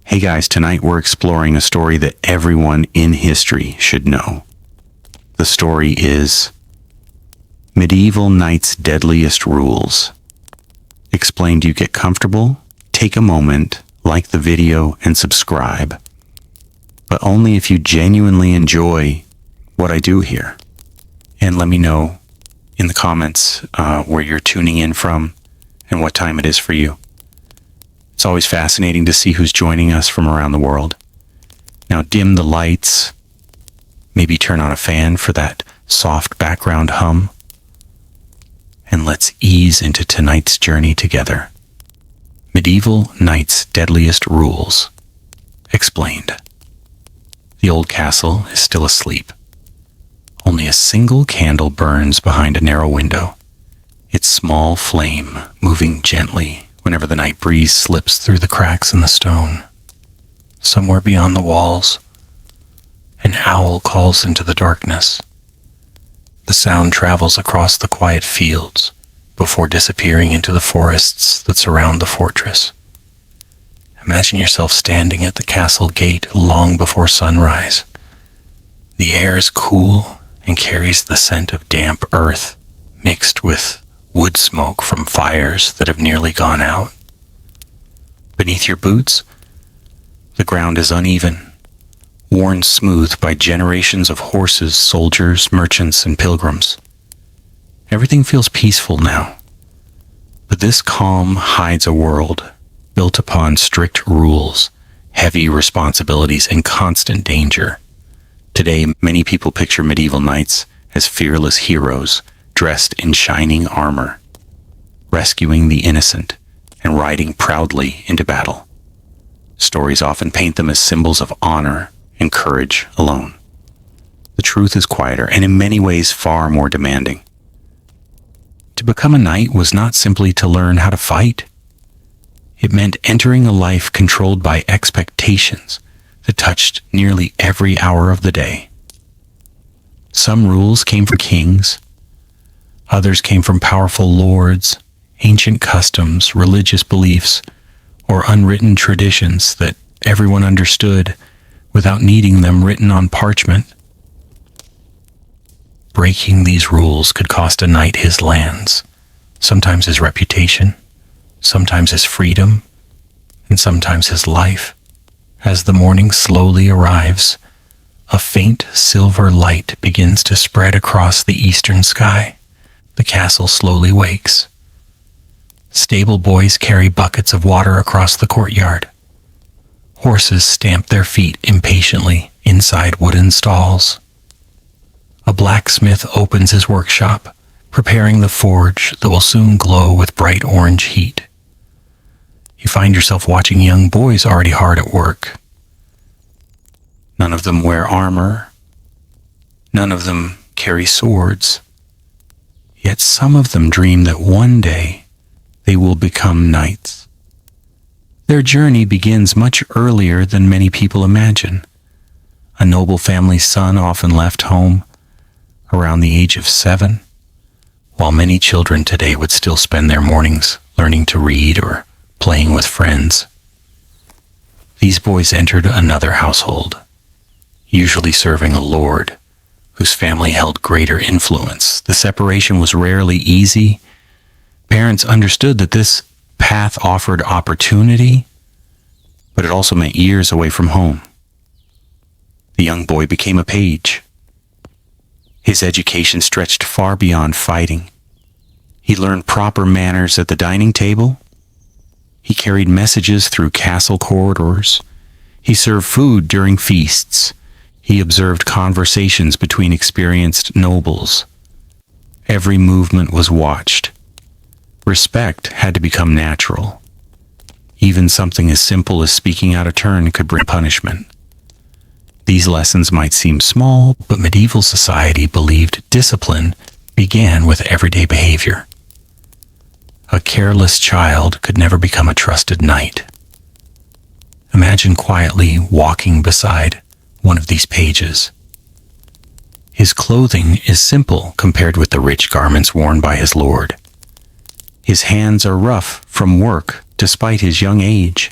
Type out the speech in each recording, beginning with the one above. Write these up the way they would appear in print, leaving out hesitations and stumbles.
Hey guys, tonight we're exploring a story that everyone in history should know. The story is Medieval Knights' Deadliest Rules. Explained. You get comfortable, take a moment, like the video, and subscribe. But only if you genuinely enjoy what I do here. And let me know in the comments where you're tuning in from and what time it is for you. It's always fascinating to see who's joining us from around the world. Now dim the lights, maybe turn on a fan for that soft background hum, and let's ease into tonight's journey together. Medieval Knights' Deadliest Rules. Explained. The old castle is still asleep. Only a single candle burns behind a narrow window, its small flame moving gently whenever the night breeze slips through the cracks in the stone. Somewhere beyond the walls, an owl calls into the darkness. The sound travels across the quiet fields before disappearing into the forests that surround the fortress. Imagine yourself standing at the castle gate long before sunrise. The air is cool and carries the scent of damp earth mixed with wood smoke from fires that have nearly gone out. Beneath your boots, the ground is uneven, worn smooth by generations of horses, soldiers, merchants, and pilgrims. Everything feels peaceful now, but this calm hides a world built upon strict rules, heavy responsibilities, and constant danger. Today, many people picture medieval knights as fearless heroes dressed in shining armor, rescuing the innocent and riding proudly into battle. Stories often paint them as symbols of honor and courage alone. The truth is quieter and in many ways far more demanding. To become a knight was not simply to learn how to fight. It meant entering a life controlled by expectations that touched nearly every hour of the day. Some rules came from kings. Others came from powerful lords, ancient customs, religious beliefs, or unwritten traditions that everyone understood without needing them written on parchment. Breaking these rules could cost a knight his lands, sometimes his reputation, sometimes his freedom, and sometimes his life. As the morning slowly arrives, a faint silver light begins to spread across the eastern sky. The castle slowly wakes. Stable boys carry buckets of water across the courtyard. Horses stamp their feet impatiently inside wooden stalls. A blacksmith opens his workshop, preparing the forge that will soon glow with bright orange heat. You find yourself watching young boys already hard at work. None of them wear armor. None of them carry swords. Yet some of them dream that one day they will become knights. Their journey begins much earlier than many people imagine. A noble family's son often left home around the age of 7, while many children today would still spend their mornings learning to read or playing with friends. These boys entered another household, usually serving a lord whose family held greater influence. The separation was rarely easy. Parents understood that this path offered opportunity, but it also meant years away from home. The young boy became a page. His education stretched far beyond fighting. He learned proper manners at the dining table. He carried messages through castle corridors. He served food during feasts. He observed conversations between experienced nobles. Every movement was watched. Respect had to become natural. Even something as simple as speaking out of turn could bring punishment. These lessons might seem small, but medieval society believed discipline began with everyday behavior. A careless child could never become a trusted knight. Imagine quietly walking beside one of these pages. His clothing is simple compared with the rich garments worn by his lord. His hands are rough from work despite his young age.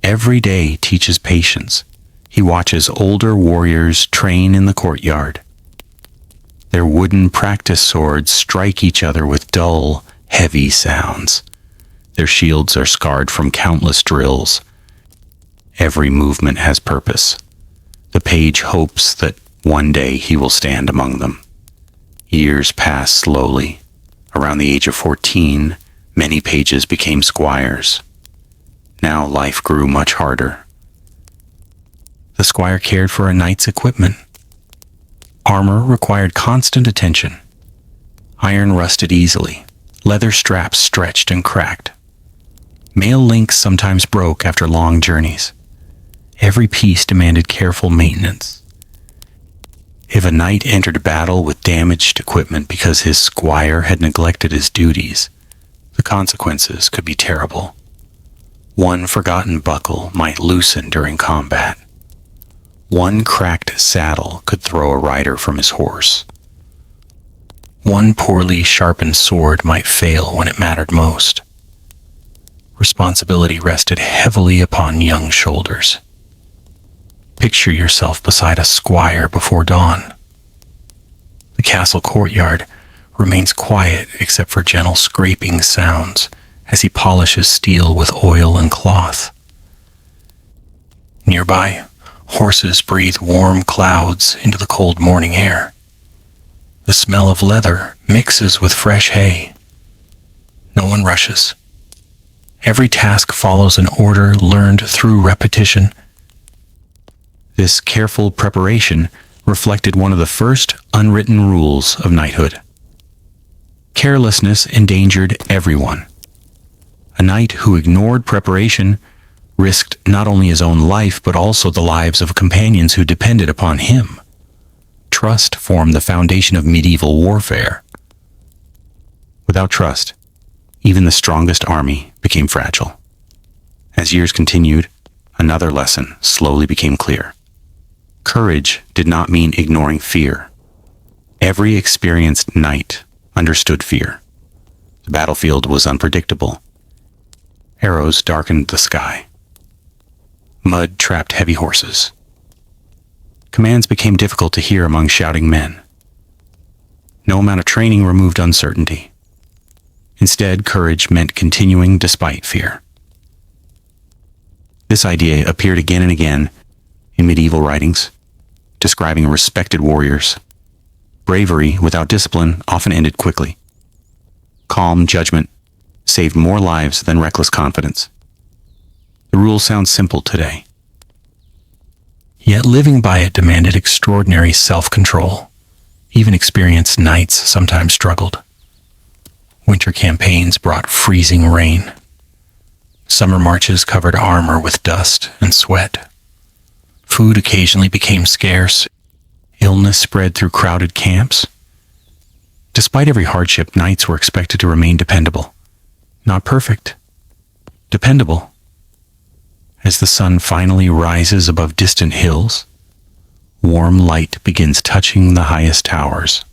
Every day teaches patience. He watches older warriors train in the courtyard. Their wooden practice swords strike each other with dull, heavy sounds. Their shields are scarred from countless drills. Every movement has purpose. The page hopes that one day he will stand among them. Years pass slowly. Around the age of 14, many pages became squires. Now life grew much harder. The squire cared for a knight's equipment. Armor required constant attention. Iron rusted easily. Leather straps stretched and cracked. Mail links sometimes broke after long journeys. Every piece demanded careful maintenance. If a knight entered battle with damaged equipment because his squire had neglected his duties, the consequences could be terrible. One forgotten buckle might loosen during combat. One cracked saddle could throw a rider from his horse. One poorly sharpened sword might fail when it mattered most. Responsibility rested heavily upon young shoulders. Picture yourself beside a squire before dawn. The castle courtyard remains quiet except for gentle scraping sounds as he polishes steel with oil and cloth. Nearby, horses breathe warm clouds into the cold morning air. The smell of leather mixes with fresh hay. No one rushes. Every task follows an order learned through repetition. This careful preparation reflected one of the first unwritten rules of knighthood. Carelessness endangered everyone. A knight who ignored preparation risked not only his own life but also the lives of companions who depended upon him. Trust formed the foundation of medieval warfare. Without trust, even the strongest army became fragile. As years continued, another lesson slowly became clear. Courage did not mean ignoring fear. Every experienced knight understood fear. The battlefield was unpredictable. Arrows darkened the sky. Mud trapped heavy horses. Commands became difficult to hear among shouting men. No amount of training removed uncertainty. Instead, courage meant continuing despite fear. This idea appeared again and again in medieval writings, describing respected warriors. Bravery without discipline often ended quickly. Calm judgment saved more lives than reckless confidence. The rule sounds simple today. Yet living by it demanded extraordinary self-control. Even experienced knights sometimes struggled. Winter campaigns brought freezing rain. Summer marches covered armor with dust and sweat. Food occasionally became scarce. Illness spread through crowded camps. Despite every hardship, knights were expected to remain dependable. Not perfect. Dependable. As the sun finally rises above distant hills, warm light begins touching the highest towers.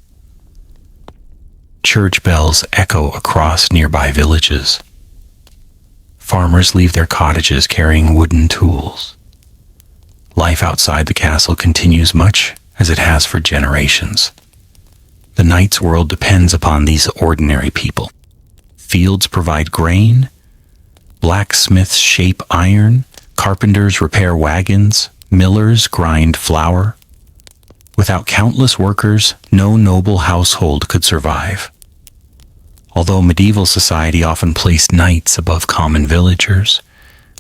Church bells echo across nearby villages. Farmers leave their cottages carrying wooden tools. Life outside the castle continues much as it has for generations. The knight's world depends upon these ordinary people. Fields provide grain, blacksmiths shape iron, carpenters repair wagons, millers grind flour. Without countless workers, no noble household could survive. Although medieval society often placed knights above common villagers,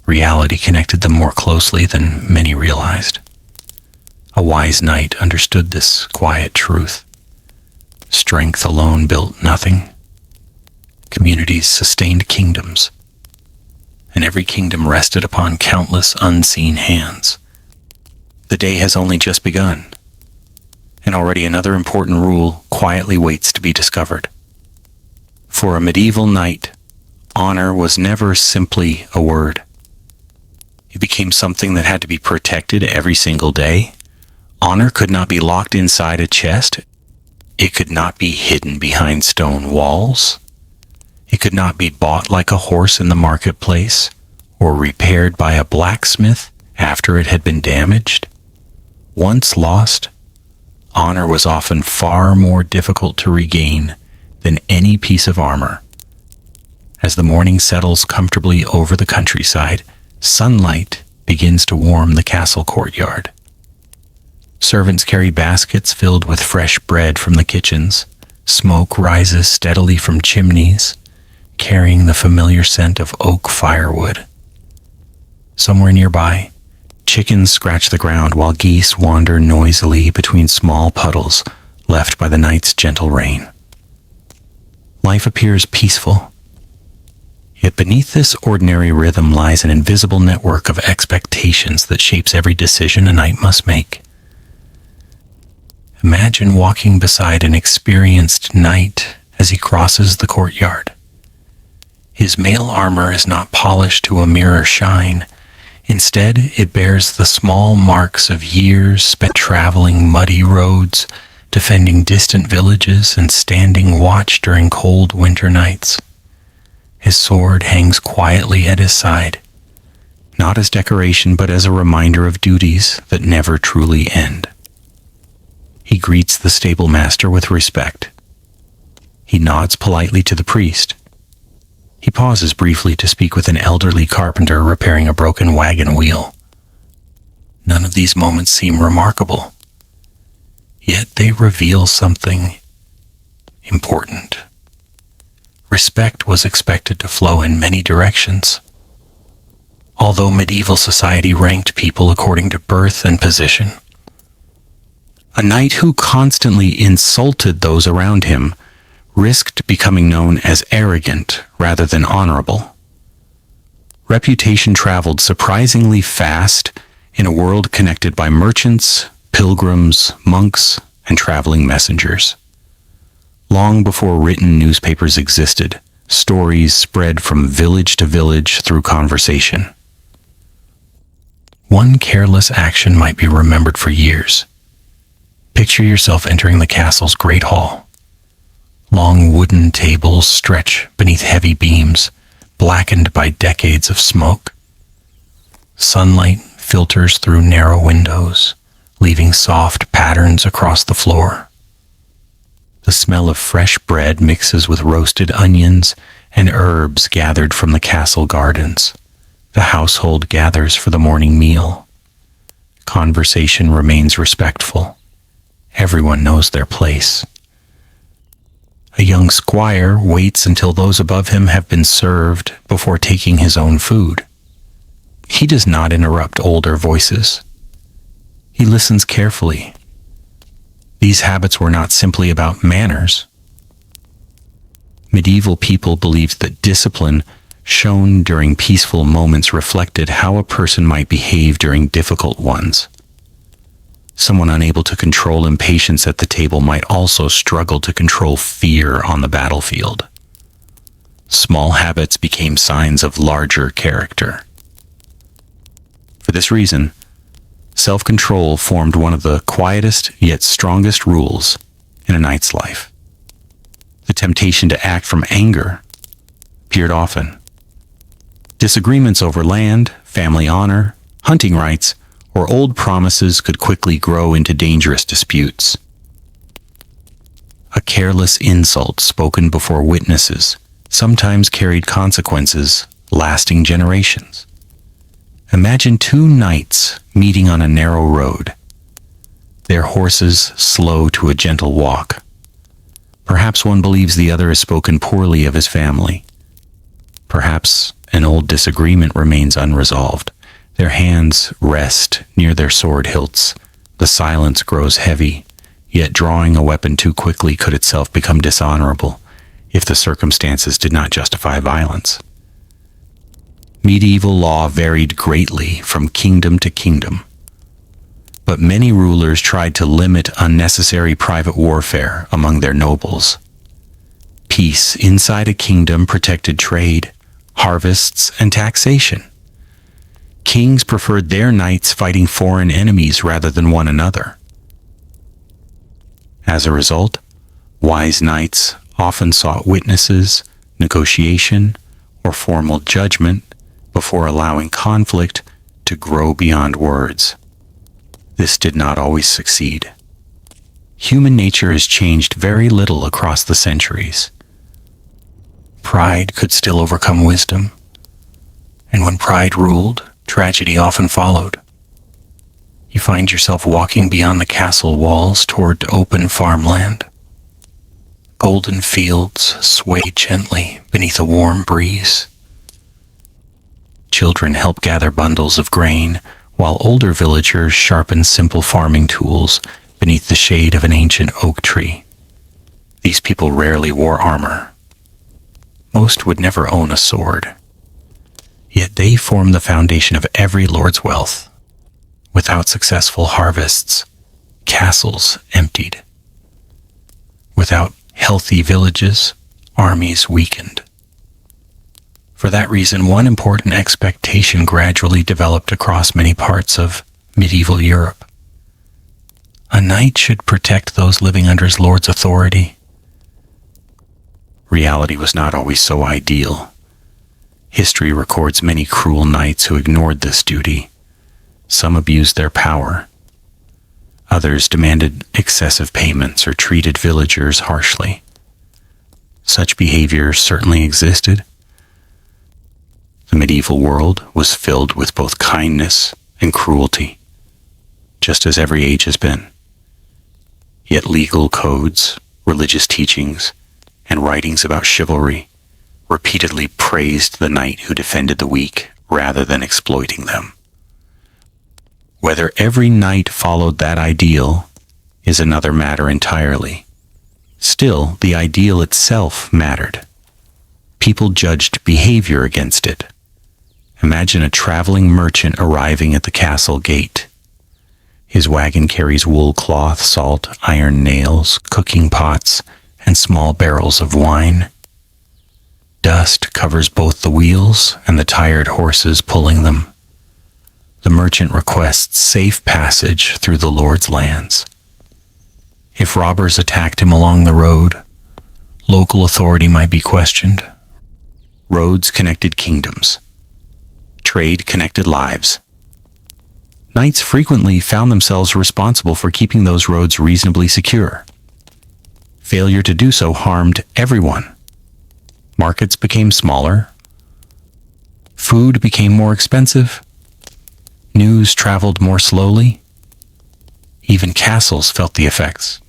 reality connected them more closely than many realized. A wise knight understood this quiet truth. Strength alone built nothing. Communities sustained kingdoms, and every kingdom rested upon countless unseen hands. The day has only just begun, and already another important rule quietly waits to be discovered. For a medieval knight, honor was never simply a word. It became something that had to be protected every single day. Honor could not be locked inside a chest. It could not be hidden behind stone walls. It could not be bought like a horse in the marketplace or repaired by a blacksmith after it had been damaged. Once lost, honor was often far more difficult to regain than any piece of armor. As the morning settles comfortably over the countryside, sunlight begins to warm the castle courtyard. Servants carry baskets filled with fresh bread from the kitchens. Smoke rises steadily from chimneys, carrying the familiar scent of oak firewood. Somewhere nearby, chickens scratch the ground while geese wander noisily between small puddles left by the night's gentle rain. Life appears peaceful. Yet beneath this ordinary rhythm lies an invisible network of expectations that shapes every decision a knight must make. Imagine walking beside an experienced knight as he crosses the courtyard. His mail armor is not polished to a mirror shine. Instead, it bears the small marks of years spent traveling muddy roads, defending distant villages, and standing watch during cold winter nights. His sword hangs quietly at his side, not as decoration but as a reminder of duties that never truly end. He greets the stable master with respect. He nods politely to the priest. He pauses briefly to speak with an elderly carpenter repairing a broken wagon wheel. None of these moments seem remarkable, yet they reveal something important. Respect was expected to flow in many directions. Although medieval society ranked people according to birth and position, a knight who constantly insulted those around him risked becoming known as arrogant rather than honorable. Reputation traveled surprisingly fast in a world connected by merchants, pilgrims, monks, and traveling messengers. Long before written newspapers existed, stories spread from village to village through conversation. One careless action might be remembered for years. Picture yourself entering the castle's great hall. Long wooden tables stretch beneath heavy beams, blackened by decades of smoke. Sunlight filters through narrow windows, leaving soft patterns across the floor. The smell of fresh bread mixes with roasted onions and herbs gathered from the castle gardens. The household gathers for the morning meal. Conversation remains respectful. Everyone knows their place. A young squire waits until those above him have been served before taking his own food. He does not interrupt older voices. He listens carefully. These habits were not simply about manners. Medieval people believed that discipline shown during peaceful moments reflected how a person might behave during difficult ones. Someone unable to control impatience at the table might also struggle to control fear on the battlefield. Small habits became signs of larger character. For this reason, self-control formed one of the quietest yet strongest rules in a knight's life. The temptation to act from anger appeared often. Disagreements over land, family honor, hunting rights, or old promises could quickly grow into dangerous disputes. A careless insult spoken before witnesses sometimes carried consequences lasting generations. Imagine two knights meeting on a narrow road, their horses slow to a gentle walk. Perhaps one believes the other has spoken poorly of his family. Perhaps an old disagreement remains unresolved. Their hands rest near their sword hilts. The silence grows heavy, yet drawing a weapon too quickly could itself become dishonorable if the circumstances did not justify violence. Medieval law varied greatly from kingdom to kingdom, but many rulers tried to limit unnecessary private warfare among their nobles. Peace inside a kingdom protected trade, harvests, and taxation. Kings preferred their knights fighting foreign enemies rather than one another. As a result, wise knights often sought witnesses, negotiation, or formal judgment before allowing conflict to grow beyond words. This did not always succeed. Human nature has changed very little across the centuries. Pride could still overcome wisdom, and when pride ruled, tragedy often followed. You find yourself walking beyond the castle walls toward open farmland. Golden fields sway gently beneath a warm breeze. Children help gather bundles of grain, while older villagers sharpen simple farming tools beneath the shade of an ancient oak tree. These people rarely wore armor. Most would never own a sword. Yet they form the foundation of every lord's wealth. Without successful harvests, castles emptied. Without healthy villages, armies weakened. For that reason, one important expectation gradually developed across many parts of medieval Europe. A knight should protect those living under his lord's authority. Reality was not always so ideal. History records many cruel knights who ignored this duty. Some abused their power. Others demanded excessive payments or treated villagers harshly. Such behavior certainly existed. The medieval world was filled with both kindness and cruelty, just as every age has been. Yet legal codes, religious teachings, and writings about chivalry repeatedly praised the knight who defended the weak rather than exploiting them. Whether every knight followed that ideal is another matter entirely. Still, the ideal itself mattered. People judged behavior against it. Imagine a traveling merchant arriving at the castle gate. His wagon carries wool cloth, salt, iron nails, cooking pots, and small barrels of wine. Dust covers both the wheels and the tired horses pulling them. The merchant requests safe passage through the Lord's lands. If robbers attacked him along the road, local authority might be questioned. Roads connected kingdoms. Trade connected lives. Knights frequently found themselves responsible for keeping those roads reasonably secure. Failure to do so harmed everyone. Markets became smaller. Food became more expensive. News traveled more slowly. Even castles felt the effects.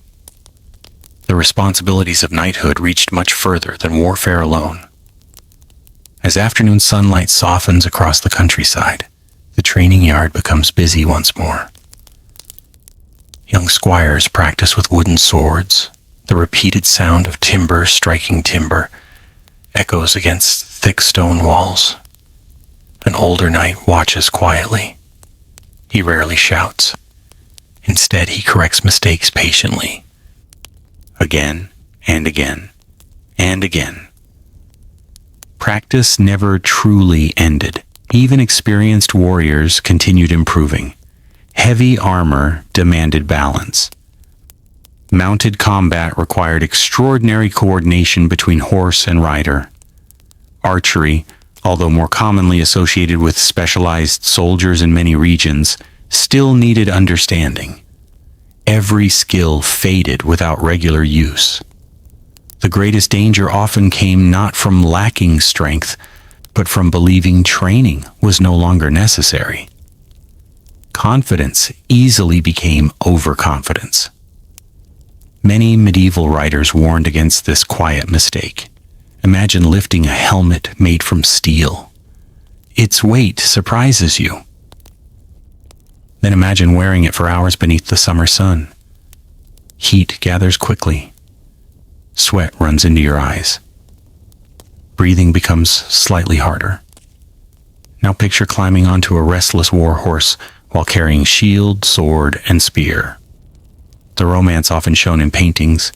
The responsibilities of knighthood reached much further than warfare alone. As afternoon sunlight softens across the countryside, the training yard becomes busy once more. Young squires practice with wooden swords. The repeated sound of timber striking timber echoes against thick stone walls. An older knight watches quietly. He rarely shouts. Instead, he corrects mistakes patiently. Again and again and again. Practice never truly ended. Even experienced warriors continued improving. Heavy armor demanded balance. Mounted combat required extraordinary coordination between horse and rider. Archery, although more commonly associated with specialized soldiers in many regions, still needed understanding. Every skill faded without regular use. The greatest danger often came not from lacking strength, but from believing training was no longer necessary. Confidence easily became overconfidence. Many medieval writers warned against this quiet mistake. Imagine lifting a helmet made from steel. Its weight surprises you. Then imagine wearing it for hours beneath the summer sun. Heat gathers quickly. Sweat runs into your eyes. Breathing becomes slightly harder. Now picture climbing onto a restless war horse while carrying shield, sword, and spear. The romance often shown in paintings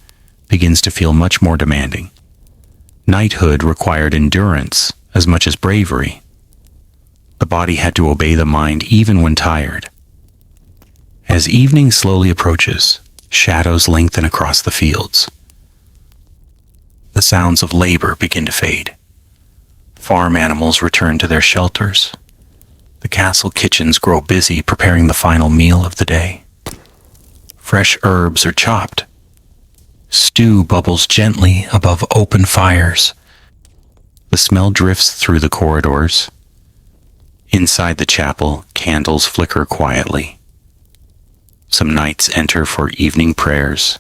begins to feel much more demanding. Knighthood required endurance as much as bravery. The body had to obey the mind even when tired. As evening slowly approaches, shadows lengthen across the fields. The sounds of labor begin to fade. Farm animals return to their shelters. The castle kitchens grow busy preparing the final meal of the day. Fresh herbs are chopped. Stew bubbles gently above open fires. The smell drifts through the corridors. Inside the chapel, candles flicker quietly. Some knights enter for evening prayers.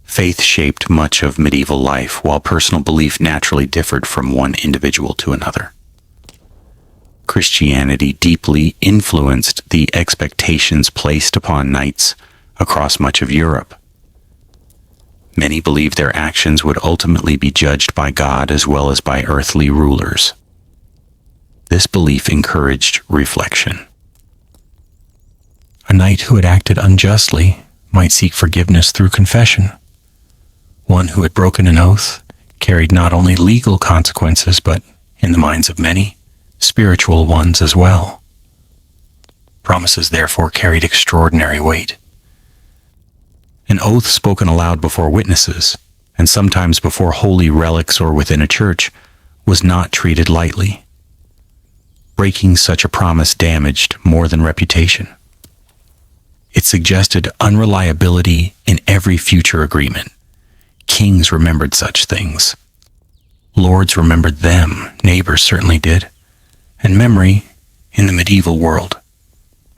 Faith shaped much of medieval life, while personal belief naturally differed from one individual to another. Christianity deeply influenced the expectations placed upon knights across much of Europe. Many believed their actions would ultimately be judged by God as well as by earthly rulers. This belief encouraged reflection. A knight who had acted unjustly might seek forgiveness through confession. One who had broken an oath carried not only legal consequences, but, in the minds of many, spiritual ones as well. Promises therefore carried extraordinary weight. An oath spoken aloud before witnesses, and sometimes before holy relics or within a church, was not treated lightly. Breaking such a promise damaged more than reputation. It suggested unreliability in every future agreement. Kings remembered such things. Lords remembered them, neighbors certainly did. And memory, in the medieval world,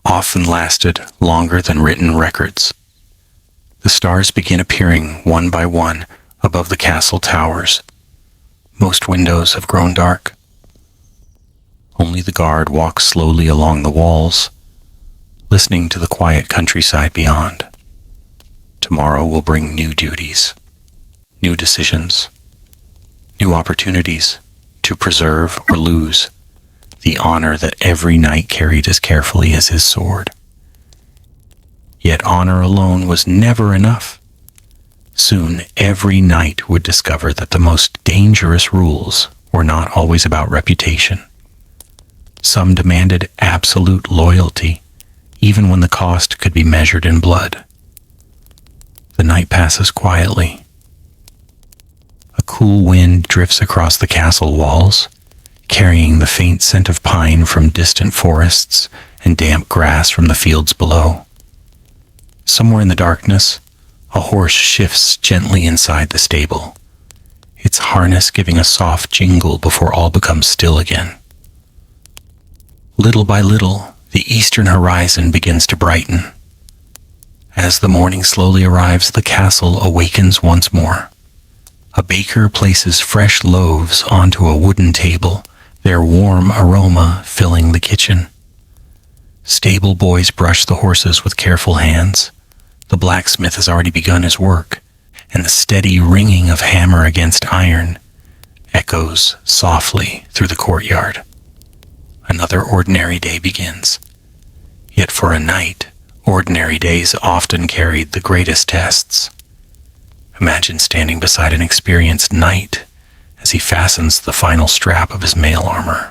often lasted longer than written records. The stars begin appearing one by one above the castle towers. Most windows have grown dark. Only the guard walks slowly along the walls, listening to the quiet countryside beyond. Tomorrow will bring new duties, new decisions, new opportunities to preserve or lose the honor that every knight carried as carefully as his sword. Yet honor alone was never enough. Soon every knight would discover that the most dangerous rules were not always about reputation. Some demanded absolute loyalty, even when the cost could be measured in blood. The night passes quietly. A cool wind drifts across the castle walls, carrying the faint scent of pine from distant forests and damp grass from the fields below. Somewhere in the darkness, a horse shifts gently inside the stable, its harness giving a soft jingle before all becomes still again. Little by little, the eastern horizon begins to brighten. As the morning slowly arrives, the castle awakens once more. A baker places fresh loaves onto a wooden table, their warm aroma filling the kitchen. Stable boys brush the horses with careful hands. The blacksmith has already begun his work, and the steady ringing of hammer against iron echoes softly through the courtyard. Another ordinary day begins. Yet for a knight, ordinary days often carried the greatest tests. Imagine standing beside an experienced knight as he fastens the final strap of his mail armor.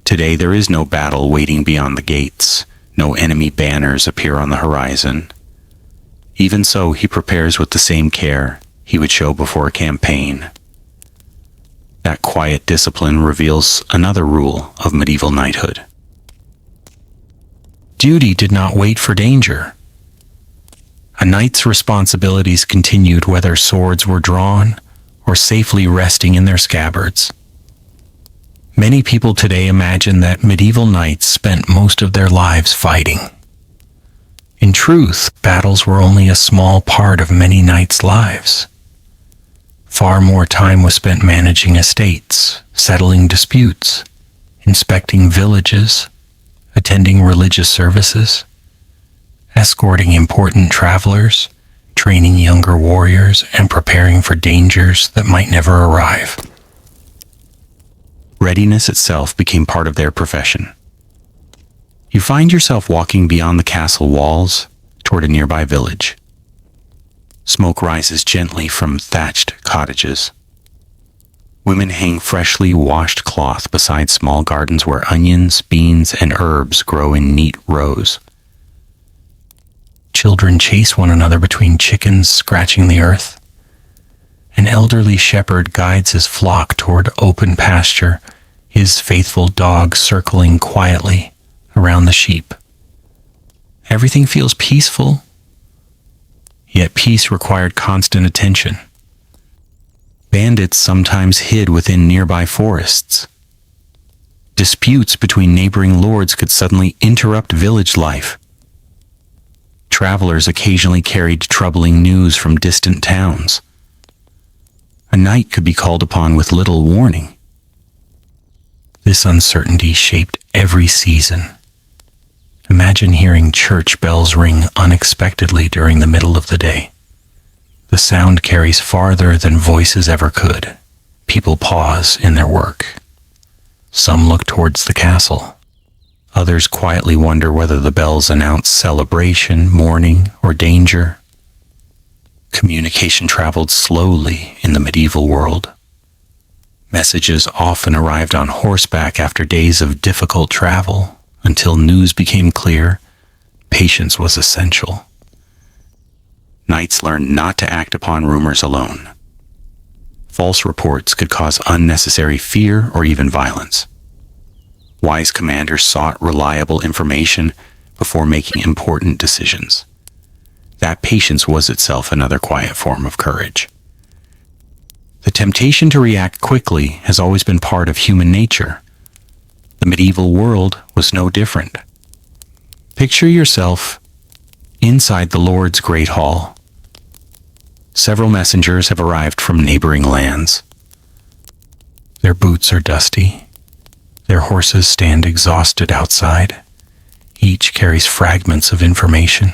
Today there is no battle waiting beyond the gates. No enemy banners appear on the horizon. Even so, he prepares with the same care he would show before a campaign. That quiet discipline reveals another rule of medieval knighthood. Duty did not wait for danger. A knight's responsibilities continued whether swords were drawn or safely resting in their scabbards. Many people today imagine that medieval knights spent most of their lives fighting. In truth, battles were only a small part of many knights' lives. Far more time was spent managing estates, settling disputes, inspecting villages, attending religious services, escorting important travelers, training younger warriors, and preparing for dangers that might never arrive. Readiness itself became part of their profession. You find yourself walking beyond the castle walls toward a nearby village. Smoke rises gently from thatched cottages. Women hang freshly washed cloth beside small gardens where onions, beans, and herbs grow in neat rows. Children chase one another between chickens scratching the earth. An elderly shepherd guides his flock toward open pasture, his faithful dog circling quietly around the sheep. Everything feels peaceful, yet peace required constant attention. Bandits sometimes hid within nearby forests. Disputes between neighboring lords could suddenly interrupt village life. Travelers occasionally carried troubling news from distant towns. A knight could be called upon with little warning. This uncertainty shaped every season. Imagine hearing church bells ring unexpectedly during the middle of the day. The sound carries farther than voices ever could. People pause in their work. Some look towards the castle. Others quietly wonder whether the bells announce celebration, mourning, or danger. Communication traveled slowly in the medieval world. Messages often arrived on horseback after days of difficult travel. Until news became clear, patience was essential. Knights learned not to act upon rumors alone. False reports could cause unnecessary fear or even violence. Wise commanders sought reliable information before making important decisions. That patience was itself another quiet form of courage. The temptation to react quickly has always been part of human nature. The medieval world was no different. Picture yourself inside the Lord's Great Hall. Several messengers have arrived from neighboring lands. Their boots are dusty. Their horses stand exhausted outside. Each carries fragments of information.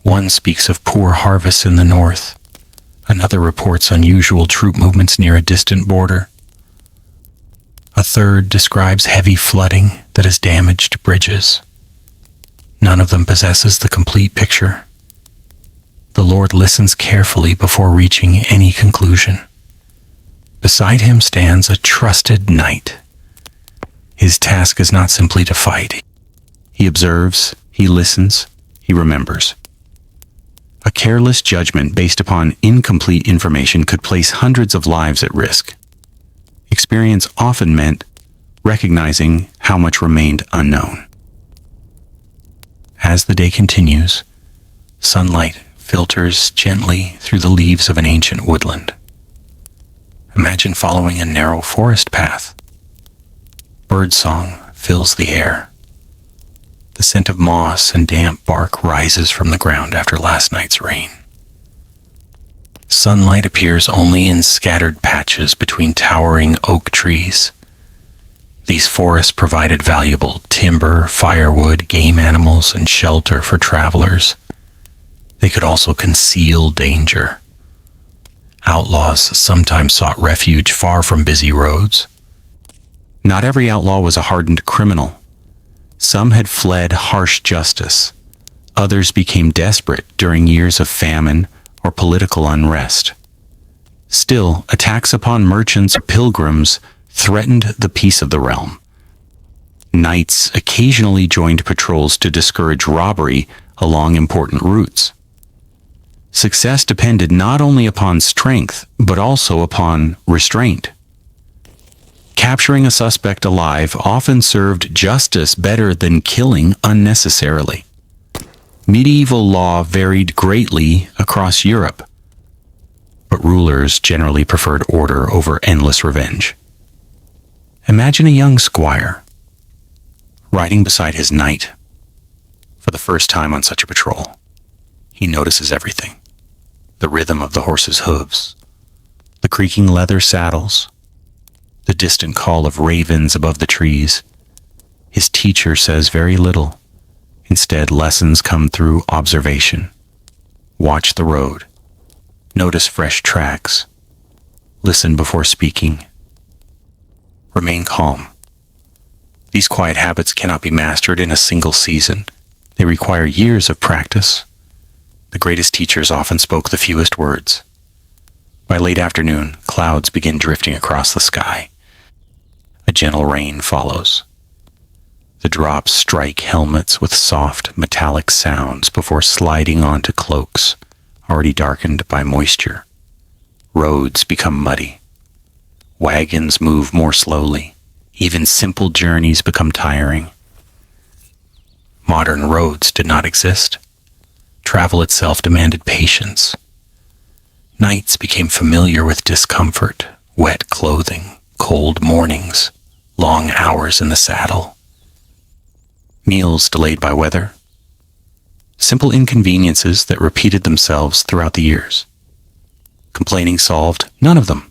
One speaks of poor harvests in the north. Another reports unusual troop movements near a distant border. A third describes heavy flooding that has damaged bridges. None of them possesses the complete picture. The Lord listens carefully before reaching any conclusion. Beside him stands a trusted knight. His task is not simply to fight. He observes, he listens, he remembers. A careless judgment based upon incomplete information could place hundreds of lives at risk. Experience often meant recognizing how much remained unknown. As the day continues, sunlight filters gently through the leaves of an ancient woodland. Imagine following a narrow forest path. Birdsong fills the air. The scent of moss and damp bark rises from the ground after last night's rain. Sunlight appears only in scattered patches between towering oak trees. These forests provided valuable timber, firewood, game animals, and shelter for travelers. They could also conceal danger. Outlaws sometimes sought refuge far from busy roads. Not every outlaw was a hardened criminal. Some had fled harsh justice. Others became desperate during years of famine or political unrest. Still, attacks upon merchants or pilgrims threatened the peace of the realm. Knights occasionally joined patrols to discourage robbery along important routes. Success depended not only upon strength, but also upon restraint. Capturing a suspect alive often served justice better than killing unnecessarily. Medieval law varied greatly across Europe, but rulers generally preferred order over endless revenge. Imagine a young squire riding beside his knight for the first time on such a patrol. He notices everything: the rhythm of the horse's hooves, the creaking leather saddles, the distant call of ravens above the trees. His teacher says very little. Instead, lessons come through observation. Watch the road. Notice fresh tracks. Listen before speaking. Remain calm. These quiet habits cannot be mastered in a single season. They require years of practice. The greatest teachers often spoke the fewest words. By late afternoon, clouds begin drifting across the sky. A gentle rain follows. The drops strike helmets with soft, metallic sounds before sliding onto cloaks, already darkened by moisture. Roads become muddy. Wagons move more slowly. Even simple journeys become tiring. Modern roads did not exist. Travel itself demanded patience. Knights became familiar with discomfort, wet clothing, cold mornings, long hours in the saddle. Meals delayed by weather. Simple inconveniences that repeated themselves throughout the years. Complaining solved none of them.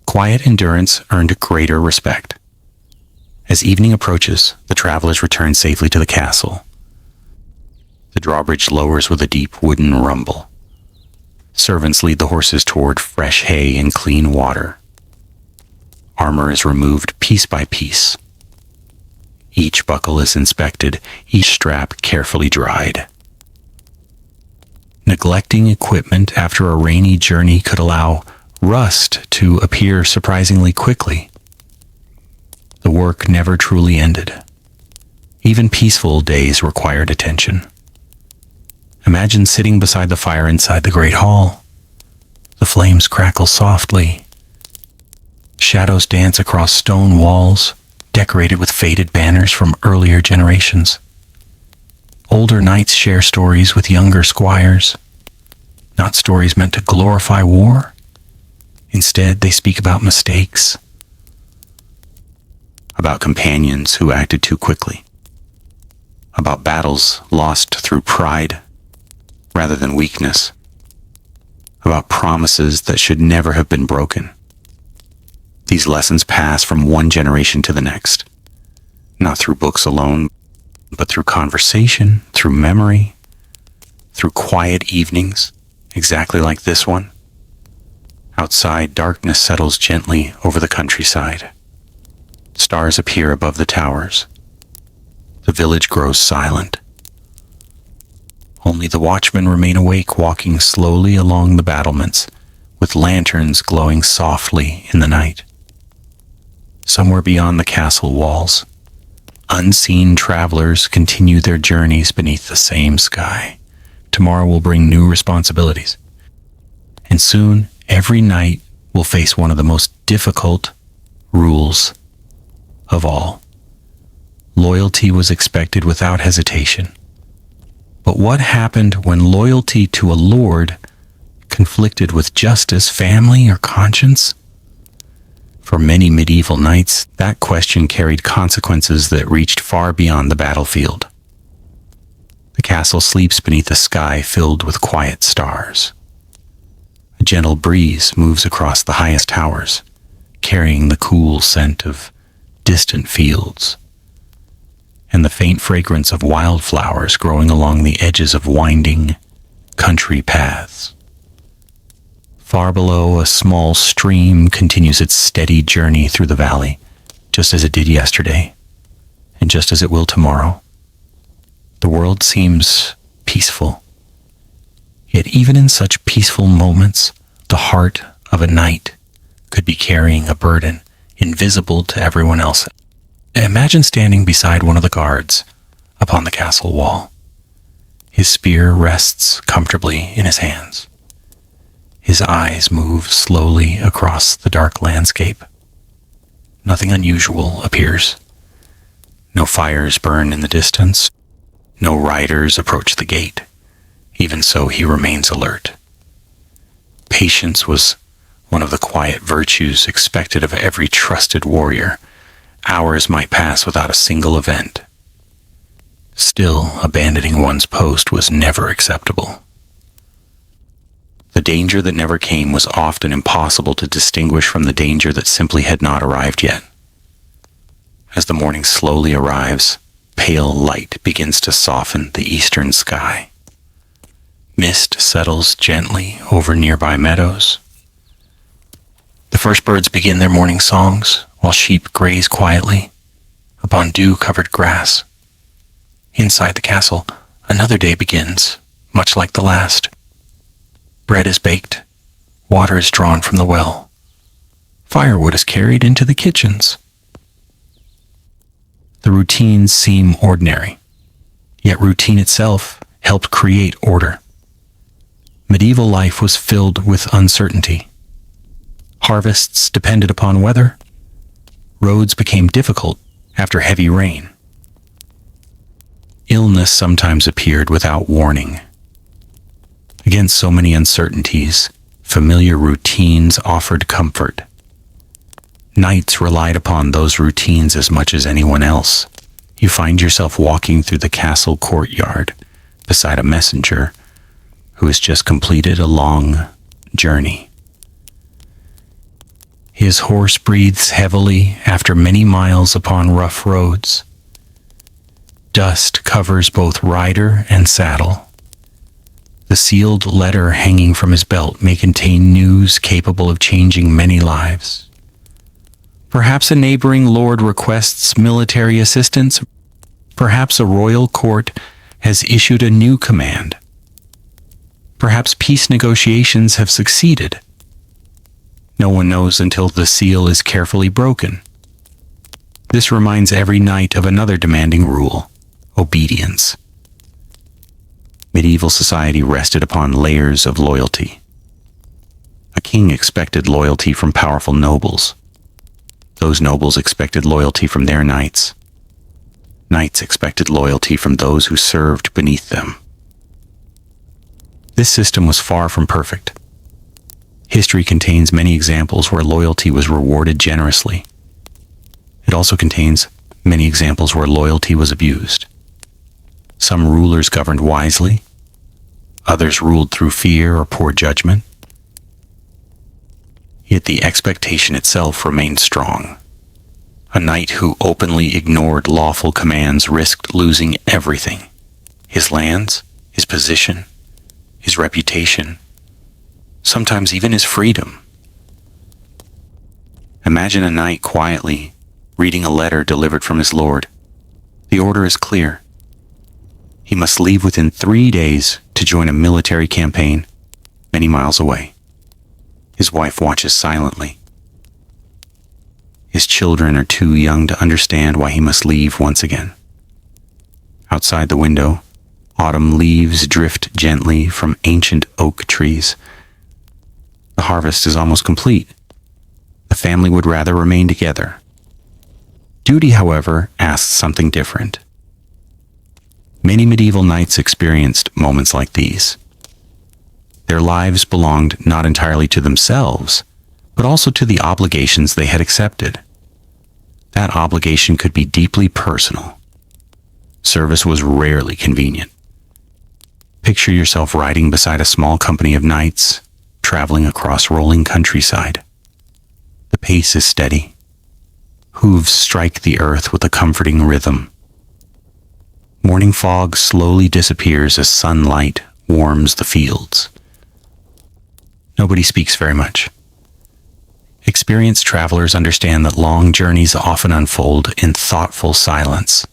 Quiet endurance earned greater respect. As evening approaches, the travelers return safely to the castle. The drawbridge lowers with a deep wooden rumble. Servants lead the horses toward fresh hay and clean water. Armor is removed piece by piece. Each buckle is inspected, each strap carefully dried. Neglecting equipment after a rainy journey could allow rust to appear surprisingly quickly. The work never truly ended. Even peaceful days required attention. Imagine sitting beside the fire inside the great hall. The flames crackle softly. Shadows dance across stone walls, decorated with faded banners from earlier generations. Older knights share stories with younger squires, not stories meant to glorify war. Instead, they speak about mistakes, about companions who acted too quickly, about battles lost through pride rather than weakness, about promises that should never have been broken. These lessons pass from one generation to the next, not through books alone, but through conversation, through memory, through quiet evenings, exactly like this one. Outside, darkness settles gently over the countryside. Stars appear above the towers. The village grows silent. Only the watchmen remain awake, walking slowly along the battlements, with lanterns glowing softly in the night. Somewhere beyond the castle walls, unseen travelers continue their journeys beneath the same sky. Tomorrow will bring new responsibilities. And soon, every knight will face one of the most difficult rules of all. Loyalty was expected without hesitation. But what happened when loyalty to a lord conflicted with justice, family, or conscience? For many medieval knights, that question carried consequences that reached far beyond the battlefield. The castle sleeps beneath a sky filled with quiet stars. A gentle breeze moves across the highest towers, carrying the cool scent of distant fields and the faint fragrance of wildflowers growing along the edges of winding country paths. Far below, a small stream continues its steady journey through the valley, just as it did yesterday, and just as it will tomorrow. The world seems peaceful. Yet even in such peaceful moments, the heart of a knight could be carrying a burden invisible to everyone else. Imagine standing beside one of the guards upon the castle wall. His spear rests comfortably in his hands. His eyes move slowly across the dark landscape. Nothing unusual appears. No fires burn in the distance. No riders approach the gate. Even so, he remains alert. Patience was one of the quiet virtues expected of every trusted warrior. Hours might pass without a single event. Still, abandoning one's post was never acceptable. The danger that never came was often impossible to distinguish from the danger that simply had not arrived yet. As the morning slowly arrives, pale light begins to soften the eastern sky. Mist settles gently over nearby meadows. The first birds begin their morning songs, while sheep graze quietly upon dew-covered grass. Inside the castle, another day begins, much like the last. Bread is baked, water is drawn from the well, firewood is carried into the kitchens. The routines seem ordinary, yet routine itself helped create order. Medieval life was filled with uncertainty. Harvests depended upon weather. Roads became difficult after heavy rain. Illness sometimes appeared without warning. Against so many uncertainties, familiar routines offered comfort. Knights relied upon those routines as much as anyone else. You find yourself walking through the castle courtyard beside a messenger who has just completed a long journey. His horse breathes heavily after many miles upon rough roads. Dust covers both rider and saddle. The sealed letter hanging from his belt may contain news capable of changing many lives. Perhaps a neighboring lord requests military assistance. Perhaps a royal court has issued a new command. Perhaps peace negotiations have succeeded. No one knows until the seal is carefully broken. This reminds every knight of another demanding rule: obedience. Medieval society rested upon layers of loyalty. A king expected loyalty from powerful nobles. Those nobles expected loyalty from their knights. Knights expected loyalty from those who served beneath them. This system was far from perfect. History contains many examples where loyalty was rewarded generously. It also contains many examples where loyalty was abused. Some rulers governed wisely. Others ruled through fear or poor judgment. Yet the expectation itself remained strong. A knight who openly ignored lawful commands risked losing everything: his lands, his position, his reputation, sometimes even his freedom. Imagine a knight quietly reading a letter delivered from his lord. The order is clear. He must leave within 3 days to join a military campaign many miles away. His wife watches silently. His children are too young to understand why he must leave once again. Outside the window, autumn leaves drift gently from ancient oak trees. The harvest is almost complete. The family would rather remain together. Duty, however, asks something different. Many medieval knights experienced moments like these. Their lives belonged not entirely to themselves, but also to the obligations they had accepted. That obligation could be deeply personal. Service was rarely convenient. Picture yourself riding beside a small company of knights, traveling across rolling countryside. The pace is steady. Hooves strike the earth with a comforting rhythm. Morning fog slowly disappears as sunlight warms the fields. Nobody speaks very much. Experienced travelers understand that long journeys often unfold in thoughtful silence.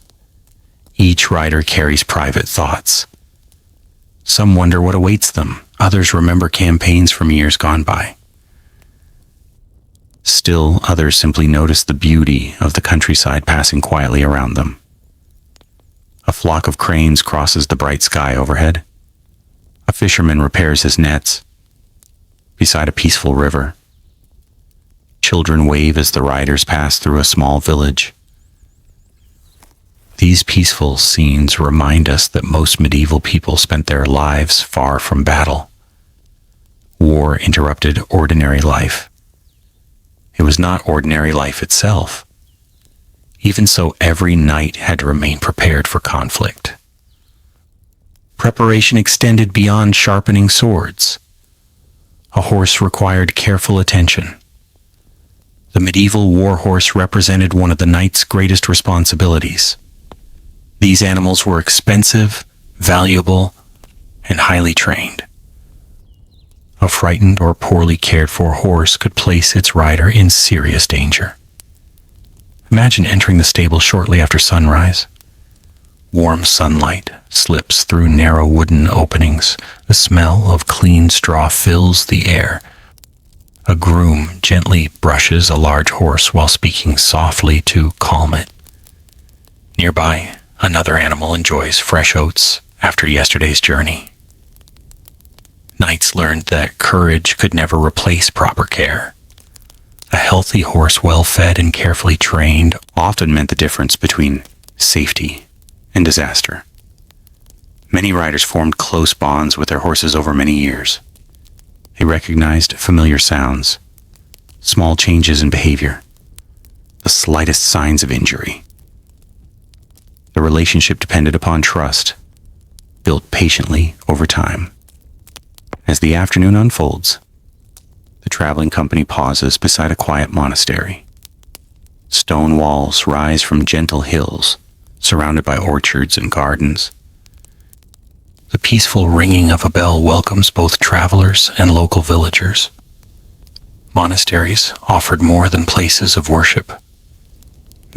Each rider carries private thoughts. Some wonder what awaits them. Others remember campaigns from years gone by. Still, others simply notice the beauty of the countryside passing quietly around them. A flock of cranes crosses the bright sky overhead. A fisherman repairs his nets beside a peaceful river. Children wave as the riders pass through a small village. These peaceful scenes remind us that most medieval people spent their lives far from battle. War interrupted ordinary life. It was not ordinary life itself. Even so, every knight had to remain prepared for conflict. Preparation extended beyond sharpening swords. A horse required careful attention. The medieval war horse represented one of the knight's greatest responsibilities. These animals were expensive, valuable, and highly trained. A frightened or poorly cared for horse could place its rider in serious danger. Imagine entering the stable shortly after sunrise. Warm sunlight slips through narrow wooden openings. The smell of clean straw fills the air. A groom gently brushes a large horse while speaking softly to calm it. Nearby, another animal enjoys fresh oats after yesterday's journey. Knights learned that courage could never replace proper care. A healthy horse, well fed and carefully trained, often meant the difference between safety and disaster. Many riders formed close bonds with their horses over many years. They recognized familiar sounds, small changes in behavior, the slightest signs of injury. The relationship depended upon trust, built patiently over time. As the afternoon unfolds, the traveling company pauses beside a quiet monastery. Stone walls rise from gentle hills, surrounded by orchards and gardens. the peaceful ringing of a bell welcomes both travelers and local villagers. Monasteries offered more than places of worship.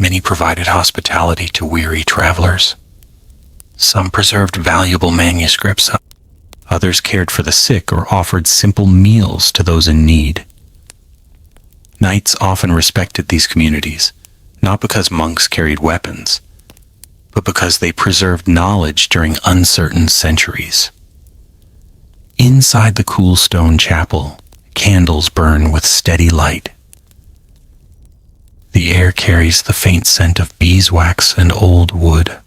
Many provided hospitality to weary travelers. Some preserved valuable manuscripts. Others cared for the sick or offered simple meals to those in need. Knights often respected these communities, not because monks carried weapons, but because they preserved knowledge during uncertain centuries. Inside the cool stone chapel, candles burn with steady light. The air carries the faint scent of beeswax and old wood.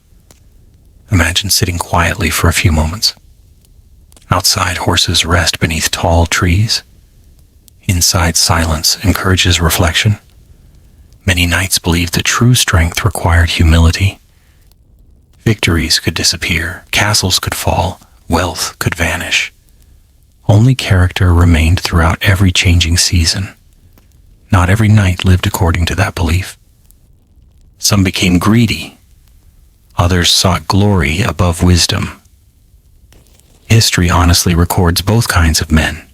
Imagine sitting quietly for a few moments. Outside, horses rest beneath tall trees. Inside, silence encourages reflection. Many knights believed that true strength required humility. Victories could disappear, castles could fall, wealth could vanish. Only character remained throughout every changing season. Not every knight lived according to that belief. Some became greedy. Others sought glory above wisdom. History honestly records both kinds of men.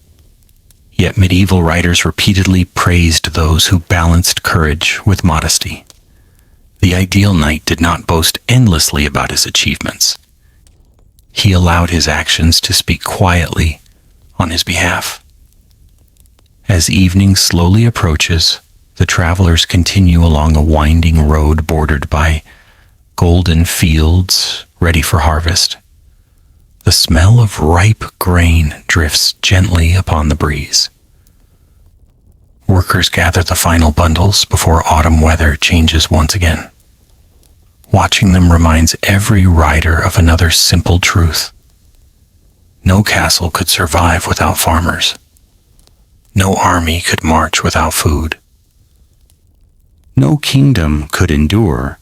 Yet medieval writers repeatedly praised those who balanced courage with modesty. The ideal knight did not boast endlessly about his achievements. He allowed his actions to speak quietly on his behalf. As evening slowly approaches, the travelers continue along a winding road bordered by golden fields ready for harvest. The smell of ripe grain drifts gently upon the breeze. Workers gather the final bundles before autumn weather changes once again. Watching them reminds every rider of another simple truth. No castle could survive without farmers. No army could march without food. No kingdom could endure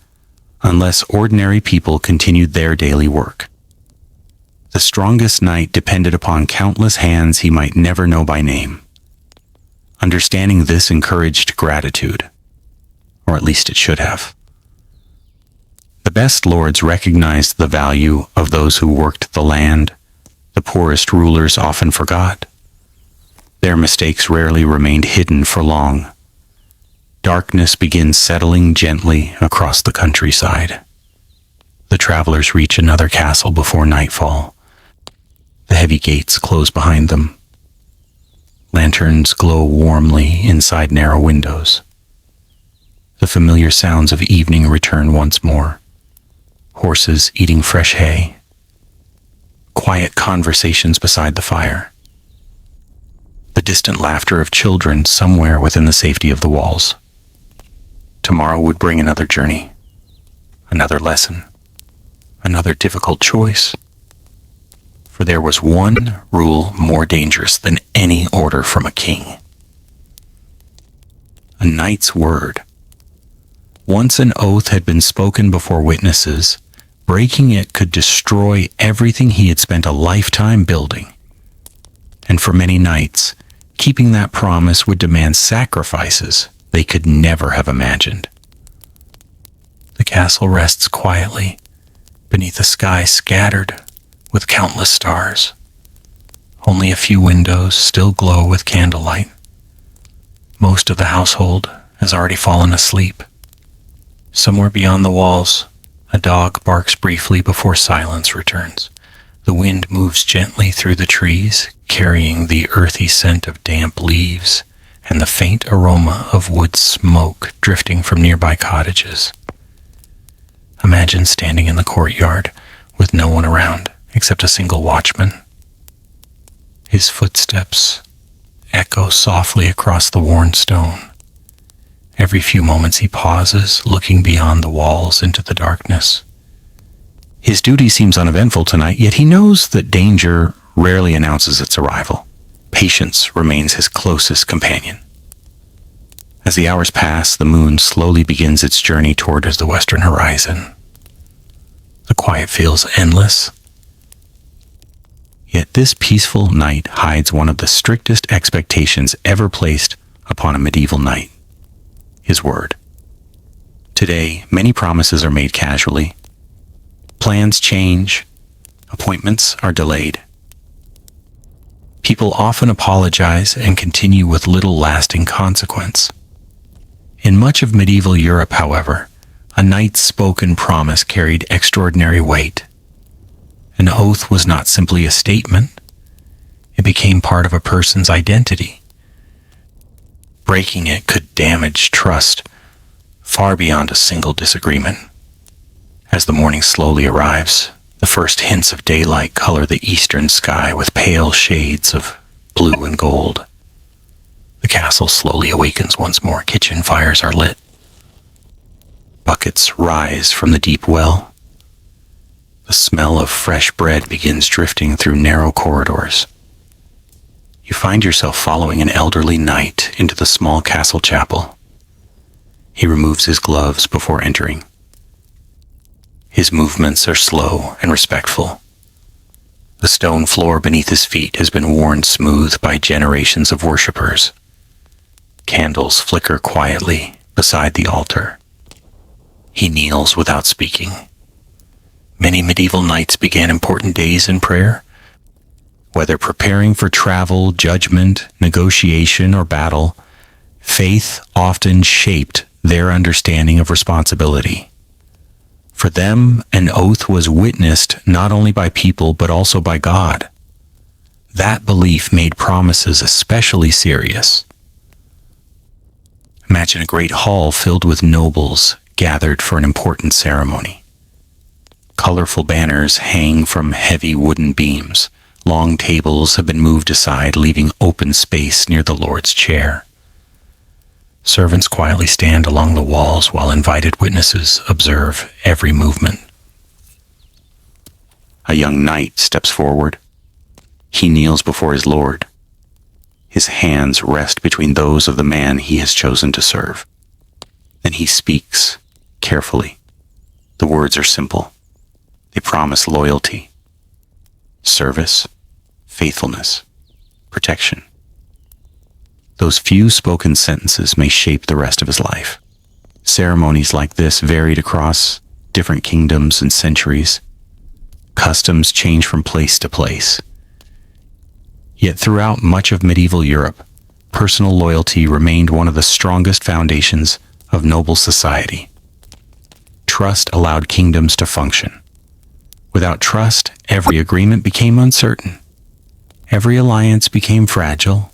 unless ordinary people continued their daily work. The strongest knight depended upon countless hands he might never know by name. Understanding this encouraged gratitude, or at least it should have. The best lords recognized the value of those who worked the land. The poorest rulers often forgot. Their mistakes rarely remained hidden for long. Darkness begins settling gently across the countryside. The travelers reach another castle before nightfall. The heavy gates close behind them. Lanterns glow warmly inside narrow windows. The familiar sounds of evening return once more. Horses eating fresh hay. Quiet conversations beside the fire. The distant laughter of children somewhere within the safety of the walls. Tomorrow would bring another journey, another lesson, another difficult choice. For there was one rule more dangerous than any order from a king. A knight's word. Once an oath had been spoken before witnesses, breaking it could destroy everything he had spent a lifetime building. And for many knights, keeping that promise would demand sacrifices they could never have imagined. The castle rests quietly beneath a sky scattered with countless stars. Only a few windows still glow with candlelight. Most of the household has already fallen asleep. Somewhere beyond the walls, a dog barks briefly before silence returns. The wind moves gently through the trees, carrying the earthy scent of damp leaves and the faint aroma of wood smoke drifting from nearby cottages. Imagine standing in the courtyard with no one around except a single watchman. His footsteps echo softly across the worn stone, Every few moments he pauses, looking beyond the walls into the darkness. His duty seems uneventful tonight, yet he knows that danger rarely announces its arrival. Patience remains his closest companion. As the hours pass, the moon slowly begins its journey toward the western horizon. The quiet feels endless. Yet this peaceful night hides one of the strictest expectations ever placed upon a medieval knight: his word. Today, many promises are made casually. Plans change. Appointments are delayed. People often apologize and continue with little lasting consequence. In much of medieval Europe, however, a knight's spoken promise carried extraordinary weight. An oath was not simply a statement. It became part of a person's identity. Breaking it could damage trust far beyond a single disagreement. As the morning slowly arrives, the first hints of daylight color the eastern sky with pale shades of blue and gold. The castle slowly awakens once more. Kitchen fires are lit. Buckets rise from the deep well. The smell of fresh bread begins drifting through narrow corridors. You find yourself following an elderly knight into the small castle chapel. He removes his gloves before entering. His movements are slow and respectful. The stone floor beneath his feet has been worn smooth by generations of worshippers. Candles flicker quietly beside the altar. He kneels without speaking. Many medieval knights began important days in prayer. Whether preparing for travel, judgment, negotiation, or battle, faith often shaped their understanding of responsibility. For them, an oath was witnessed not only by people but also by God. That belief made promises especially serious. Imagine a great hall filled with nobles gathered for an important ceremony. Colorful banners hang from heavy wooden beams. Long tables have been moved aside, leaving open space near the Lord's chair. Servants quietly stand along the walls while invited witnesses observe every movement. A young knight steps forward. He kneels before his lord. His hands rest between those of the man he has chosen to serve. Then he speaks carefully. The words are simple. They promise loyalty, service, faithfulness, protection. Those few spoken sentences may shape the rest of his life. Ceremonies like this varied across different kingdoms and centuries. Customs change from place to place. Yet throughout much of medieval Europe, personal loyalty remained one of the strongest foundations of noble society. Trust allowed kingdoms to function. Without trust, every agreement became uncertain. Every alliance became fragile.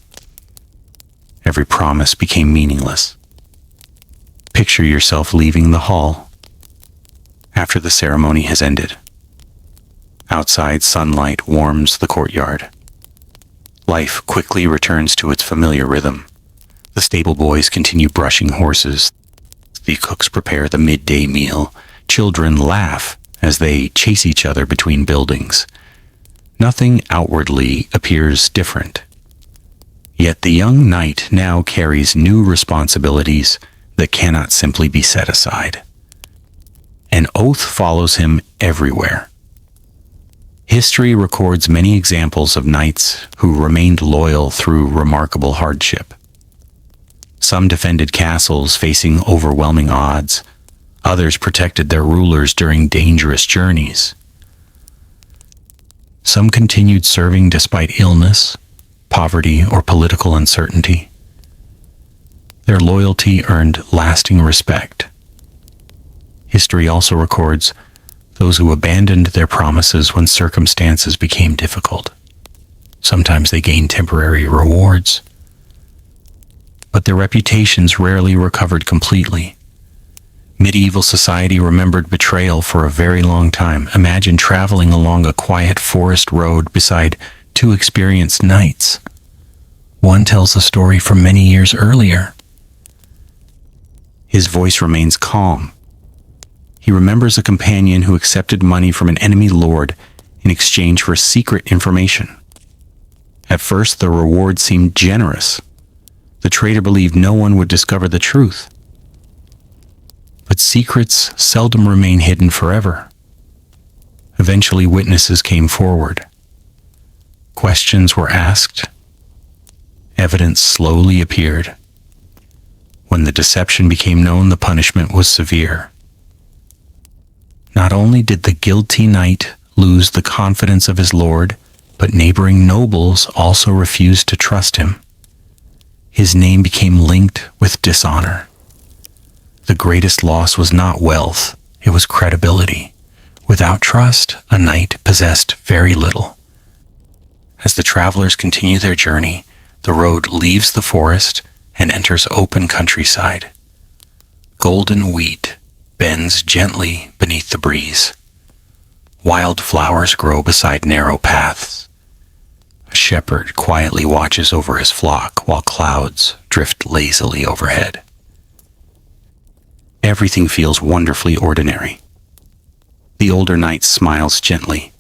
Every promise became meaningless. Picture yourself leaving the hall after the ceremony has ended. Outside, sunlight warms the courtyard. Life quickly returns to its familiar rhythm. The stable boys continue brushing horses. The cooks prepare the midday meal. Children laugh as they chase each other between buildings. Nothing outwardly appears different. Yet the young knight now carries new responsibilities that cannot simply be set aside. An oath follows him everywhere. History records many examples of knights who remained loyal through remarkable hardship. Some defended castles facing overwhelming odds. Others protected their rulers during dangerous journeys. Some continued serving despite illness, poverty, or political uncertainty. Their loyalty earned lasting respect. History also records those who abandoned their promises when circumstances became difficult. Sometimes they gained temporary rewards, but their reputations rarely recovered completely. Medieval society remembered betrayal for a very long time. Imagine traveling along a quiet forest road beside two experienced knights. One tells a story from many years earlier. His voice remains calm. He remembers a companion who accepted money from an enemy lord in exchange for secret information. At first, the reward seemed generous. The traitor believed no one would discover the truth. But secrets seldom remain hidden forever. Eventually, witnesses came forward. Questions were asked. Evidence slowly appeared. When the deception became known, the punishment was severe. Not only did the guilty knight lose the confidence of his lord, but neighboring nobles also refused to trust him. His name became linked with dishonor. The greatest loss was not wealth, it was credibility. Without trust, a knight possessed very little. As the travelers continue their journey, the road leaves the forest and enters open countryside. Golden wheat bends gently beneath the breeze. Wild flowers grow beside narrow paths. A shepherd quietly watches over his flock while clouds drift lazily overhead. Everything feels wonderfully ordinary. The older knight smiles gently.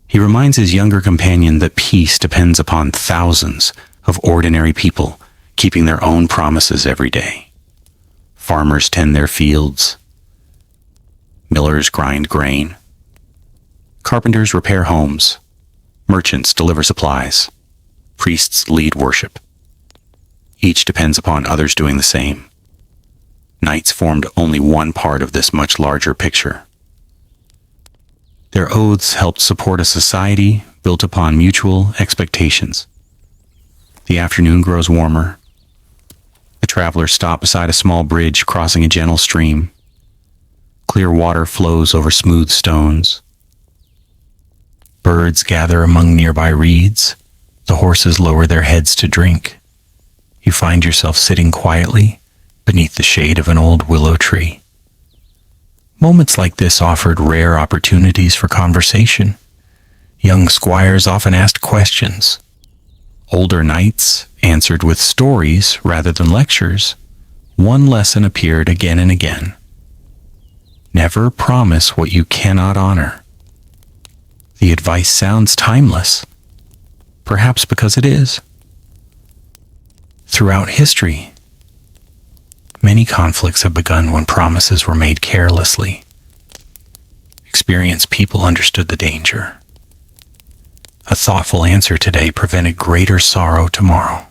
He reminds his younger companion that peace depends upon thousands of ordinary people keeping their own promises every day. Farmers tend their fields. Millers grind grain. Carpenters repair homes. Merchants deliver supplies. Priests lead worship. Each depends upon others doing the same. Knights formed only one part of this much larger picture. Their oaths helped support a society built upon mutual expectations. The afternoon grows warmer. The travelers stop beside a small bridge crossing a gentle stream. Clear water flows over smooth stones. Birds gather among nearby reeds. The horses lower their heads to drink. You find yourself sitting quietly beneath the shade of an old willow tree. Moments like this offered rare opportunities for conversation. Young squires often asked questions. Older knights answered with stories rather than lectures. One lesson appeared again and again. Never promise what you cannot honor. The advice sounds timeless, perhaps because it is. Throughout history, many conflicts have begun when promises were made carelessly. Experienced people understood the danger. A thoughtful answer today prevented greater sorrow tomorrow.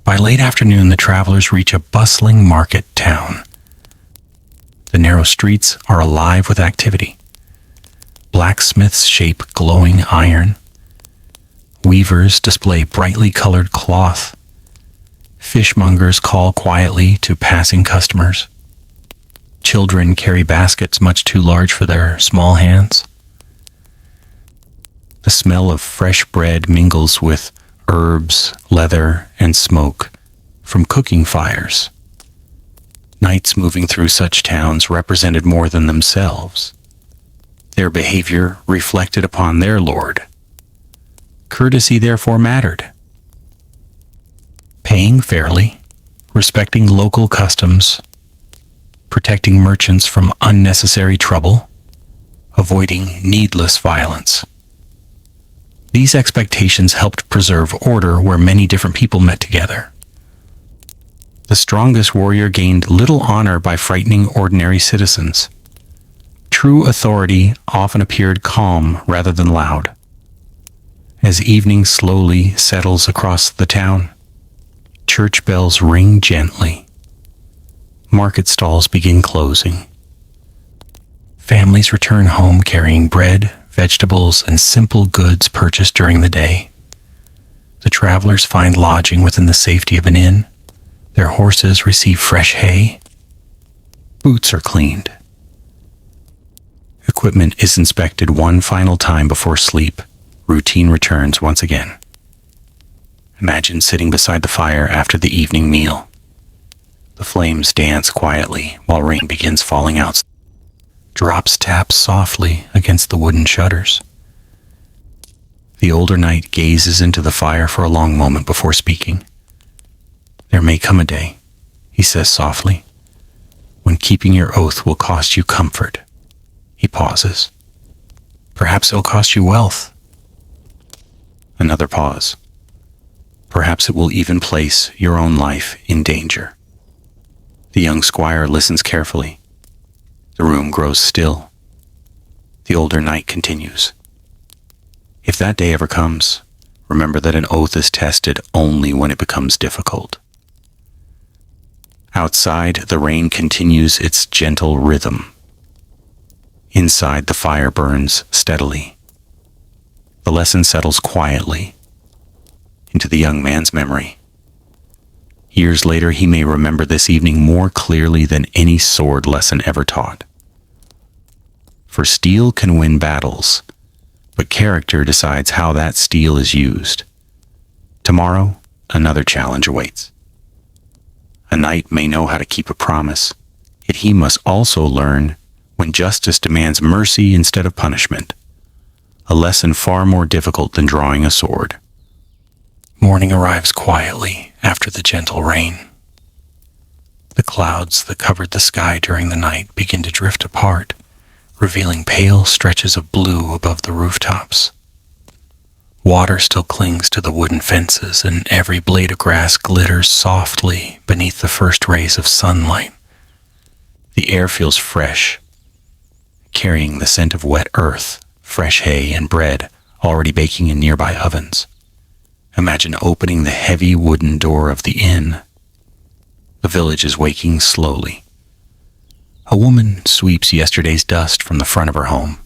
By late afternoon, the travelers reach a bustling market town. The narrow streets are alive with activity. Blacksmiths shape glowing iron. Weavers display brightly colored cloth. Fishmongers call quietly to passing customers. Children carry baskets much too large for their small hands. The smell of fresh bread mingles with herbs, leather, and smoke from cooking fires. Knights moving through such towns represented more than themselves. Their behavior reflected upon their lord. Courtesy therefore mattered. Paying fairly, respecting local customs, protecting merchants from unnecessary trouble, avoiding needless violence. These expectations helped preserve order where many different people met together. The strongest warrior gained little honor by frightening ordinary citizens. True authority often appeared calm rather than loud. As evening slowly settles across the town, church bells ring gently. Market stalls begin closing. Families return home carrying bread, vegetables, and simple goods purchased during the day. The travelers find lodging within the safety of an inn. Their horses receive fresh hay. Boots are cleaned. Equipment is inspected one final time before sleep. Routine returns once again. Imagine sitting beside the fire after the evening meal. The flames dance quietly while rain begins falling out. Drops tap softly against the wooden shutters. The older knight gazes into the fire for a long moment before speaking. There may come a day, he says softly, when keeping your oath will cost you comfort. He pauses. Perhaps it'll cost you wealth. Another pause. Perhaps it will even place your own life in danger. The young squire listens carefully. The room grows still. The older knight continues. If that day ever comes, remember that an oath is tested only when it becomes difficult. Outside, the rain continues its gentle rhythm. Inside, the fire burns steadily. The lesson settles quietly into the young man's memory. Years later, he may remember this evening more clearly than any sword lesson ever taught. For steel can win battles, but character decides how that steel is used. Tomorrow, another challenge awaits. A knight may know how to keep a promise, yet he must also learn when justice demands mercy instead of punishment, a lesson far more difficult than drawing a sword. Morning arrives quietly after the gentle rain. The clouds that covered the sky during the night begin to drift apart, revealing pale stretches of blue above the rooftops. Water still clings to the wooden fences, and every blade of grass glitters softly beneath the first rays of sunlight. The air feels fresh, carrying the scent of wet earth, fresh hay, and bread already baking in nearby ovens. Imagine opening the heavy wooden door of the inn. The village is waking slowly. A woman sweeps yesterday's dust from the front of her home.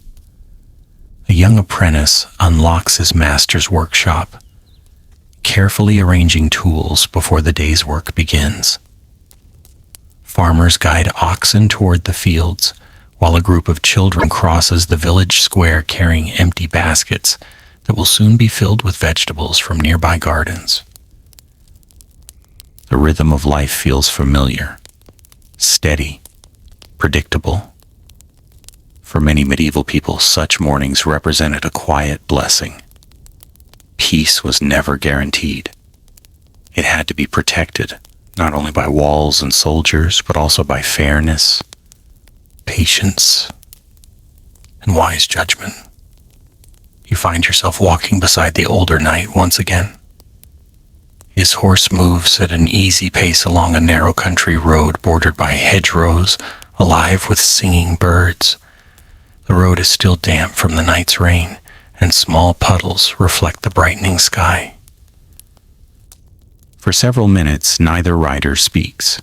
A young apprentice unlocks his master's workshop, carefully arranging tools before the day's work begins. Farmers guide oxen toward the fields, while a group of children crosses the village square carrying empty baskets that will soon be filled with vegetables from nearby gardens. The rhythm of life feels familiar, steady, predictable. For many medieval people, such mornings represented a quiet blessing. Peace was never guaranteed. It had to be protected, not only by walls and soldiers, but also by fairness, patience, and wise judgment. You find yourself walking beside the older knight once again. His horse moves at an easy pace along a narrow country road bordered by hedgerows, alive with singing birds. The road is still damp from the night's rain, and small puddles reflect the brightening sky. For several minutes, neither rider speaks.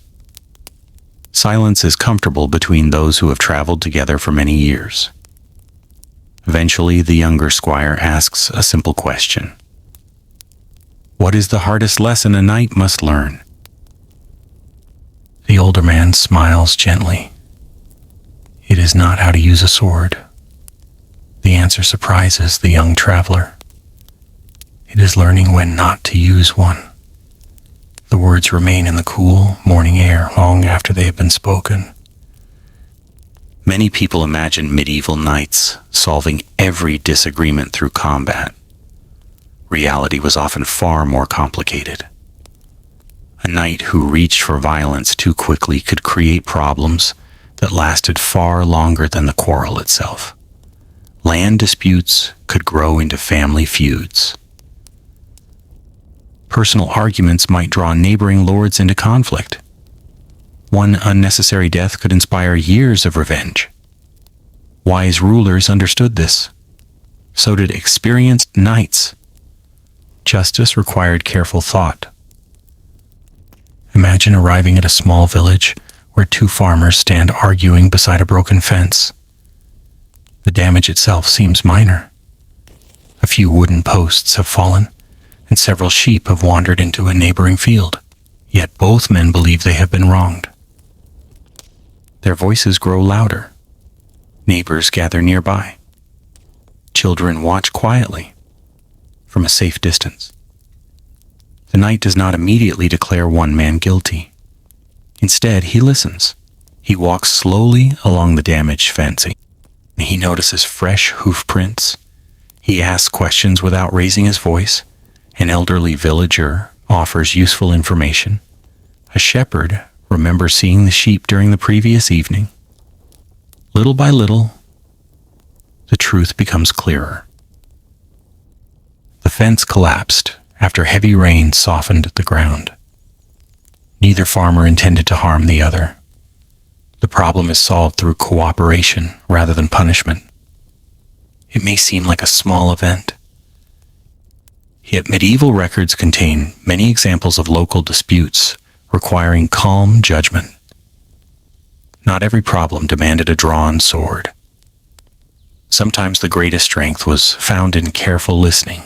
Silence is comfortable between those who have traveled together for many years. Eventually, the younger squire asks a simple question. What is the hardest lesson a knight must learn? The older man smiles gently. It is not how to use a sword. The answer surprises the young traveler. It is learning when not to use one. The words remain in the cool morning air long after they have been spoken. Many people imagine medieval knights solving every disagreement through combat. Reality was often far more complicated. A knight who reached for violence too quickly could create problems that lasted far longer than the quarrel itself. Land disputes could grow into family feuds. Personal arguments might draw neighboring lords into conflict. One unnecessary death could inspire years of revenge. Wise rulers understood this. So did experienced knights. Justice required careful thought. Imagine arriving at a small village where two farmers stand arguing beside a broken fence. The damage itself seems minor. A few wooden posts have fallen, and several sheep have wandered into a neighboring field. Yet both men believe they have been wronged. Their voices grow louder. Neighbors gather nearby. Children watch quietly from a safe distance. The knight does not immediately declare one man guilty. Instead, he listens. He walks slowly along the damaged fencing. He notices fresh hoof prints. He asks questions without raising his voice. An elderly villager offers useful information. A shepherd remember seeing the sheep during the previous evening. Little by little, the truth becomes clearer. The fence collapsed after heavy rain softened the ground. Neither farmer intended to harm the other. The problem is solved through cooperation rather than punishment. It may seem like a small event, yet medieval records contain many examples of local disputes requiring calm judgment. Not every problem demanded a drawn sword. Sometimes the greatest strength was found in careful listening.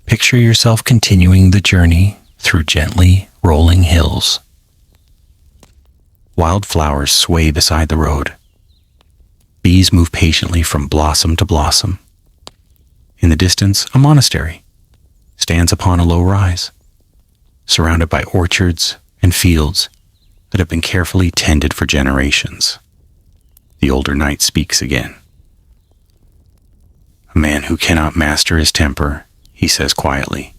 Picture yourself continuing the journey through gently rolling hills. Wildflowers sway beside the road. Bees move patiently from blossom to blossom. In the distance, a monastery stands upon a low rise, surrounded by orchards and fields that have been carefully tended for generations. The older knight speaks again. A man who cannot master his temper, he says quietly,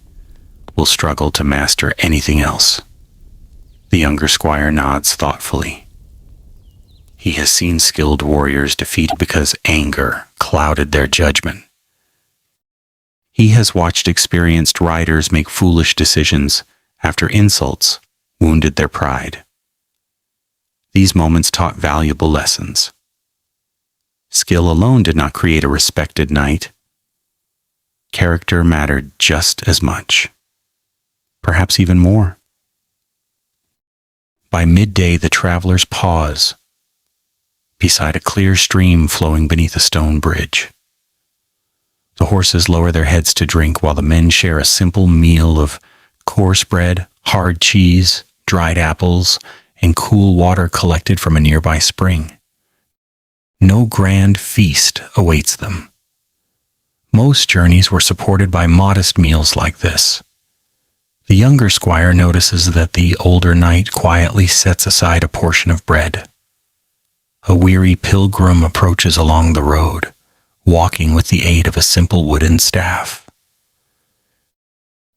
will struggle to master anything else. The younger squire nods thoughtfully. He has seen skilled warriors defeated because anger clouded their judgment. He has watched experienced riders make foolish decisions after insults wounded their pride. These moments taught valuable lessons. Skill alone did not create a respected knight. Character mattered just as much, perhaps even more. By midday, the travelers pause beside a clear stream flowing beneath a stone bridge. The horses lower their heads to drink while the men share a simple meal of coarse bread, hard cheese, dried apples, and cool water collected from a nearby spring. No grand feast awaits them. Most journeys were supported by modest meals like this. The younger squire notices that the older knight quietly sets aside a portion of bread. A weary pilgrim approaches along the road, walking with the aid of a simple wooden staff.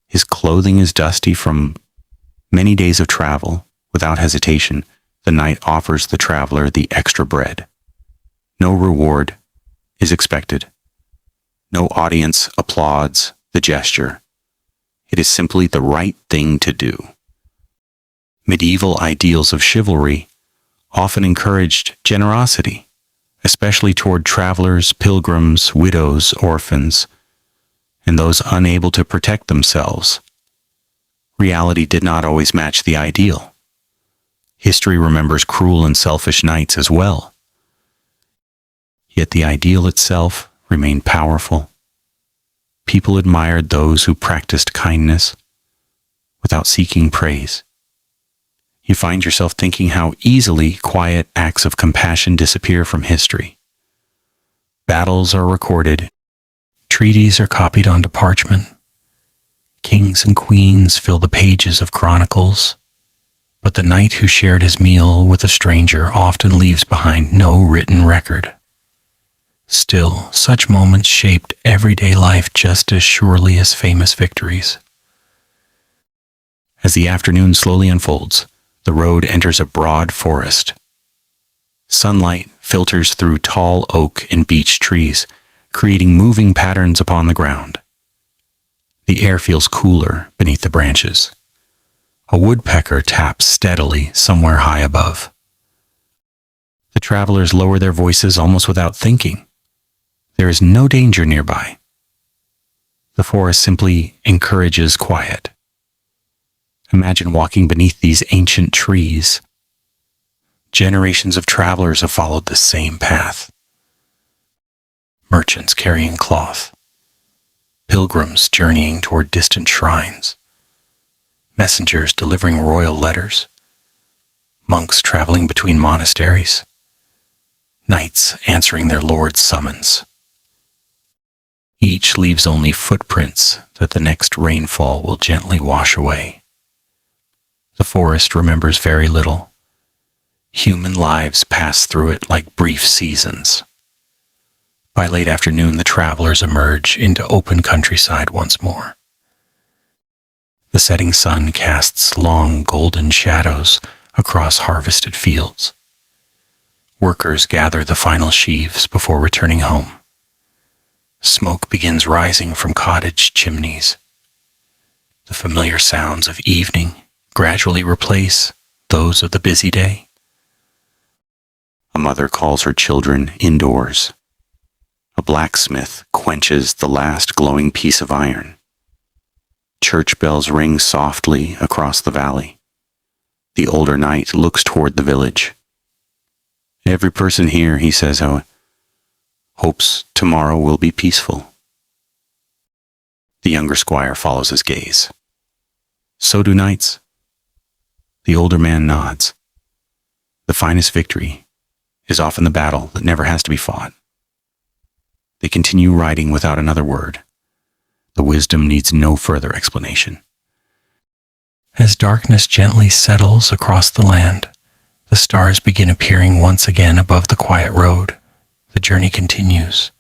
His clothing is dusty from many days of travel. Without hesitation, the knight offers the traveler the extra bread. No reward is expected. No audience applauds the gesture. It is simply the right thing to do. Medieval ideals of chivalry often encouraged generosity, especially toward travelers, pilgrims, widows, orphans, and those unable to protect themselves. Reality did not always match the ideal. History remembers cruel and selfish knights as well. Yet the ideal itself remained powerful. People admired those who practiced kindness without seeking praise. You find yourself thinking how easily quiet acts of compassion disappear from history. Battles are recorded. Treaties are copied onto parchment. Kings and queens fill the pages of chronicles. But the knight who shared his meal with a stranger often leaves behind no written record. Still, such moments shaped everyday life just as surely as famous victories. As the afternoon slowly unfolds, the road enters a broad forest. Sunlight filters through tall oak and beech trees, creating moving patterns upon the ground. The air feels cooler beneath the branches. A woodpecker taps steadily somewhere high above. The travelers lower their voices almost without thinking. There is no danger nearby. The forest simply encourages quiet. Imagine walking beneath these ancient trees. Generations of travelers have followed the same path. Merchants carrying cloth. Pilgrims journeying toward distant shrines. Messengers delivering royal letters. Monks traveling between monasteries. Knights answering their lord's summons. Each leaves only footprints that the next rainfall will gently wash away. The forest remembers very little. Human lives pass through it like brief seasons. By late afternoon, the travelers emerge into open countryside once more. The setting sun casts long golden shadows across harvested fields. Workers gather the final sheaves before returning home. Smoke begins rising from cottage chimneys. The familiar sounds of evening gradually replace those of the busy day. A mother calls her children indoors. A blacksmith quenches the last glowing piece of iron. Church bells ring softly across the valley. The older knight looks toward the village. Every person here, he says, hopes tomorrow will be peaceful. The younger squire follows his gaze. So do knights. The older man nods. The finest victory is often the battle that never has to be fought. They continue riding without another word. The wisdom needs no further explanation. As darkness gently settles across the land, the stars begin appearing once again above the quiet road. The journey continues,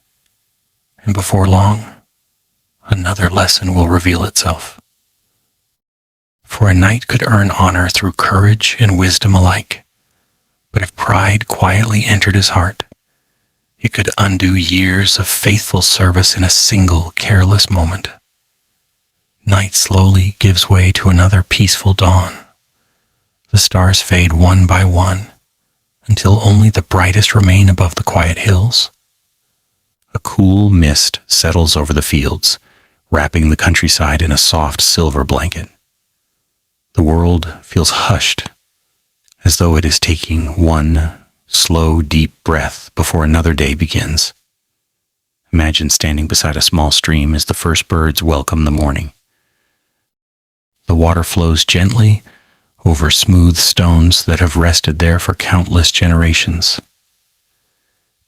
and before long, another lesson will reveal itself. For a knight could earn honor through courage and wisdom alike, but if pride quietly entered his heart, it could undo years of faithful service in a single careless moment. Night slowly gives way to another peaceful dawn. The stars fade one by one, until only the brightest remain above the quiet hills. A cool mist settles over the fields, wrapping the countryside in a soft silver blanket. The world feels hushed, as though it is taking one slow, deep breath before another day begins. Imagine standing beside a small stream as the first birds welcome the morning. The water flows gently over smooth stones that have rested there for countless generations.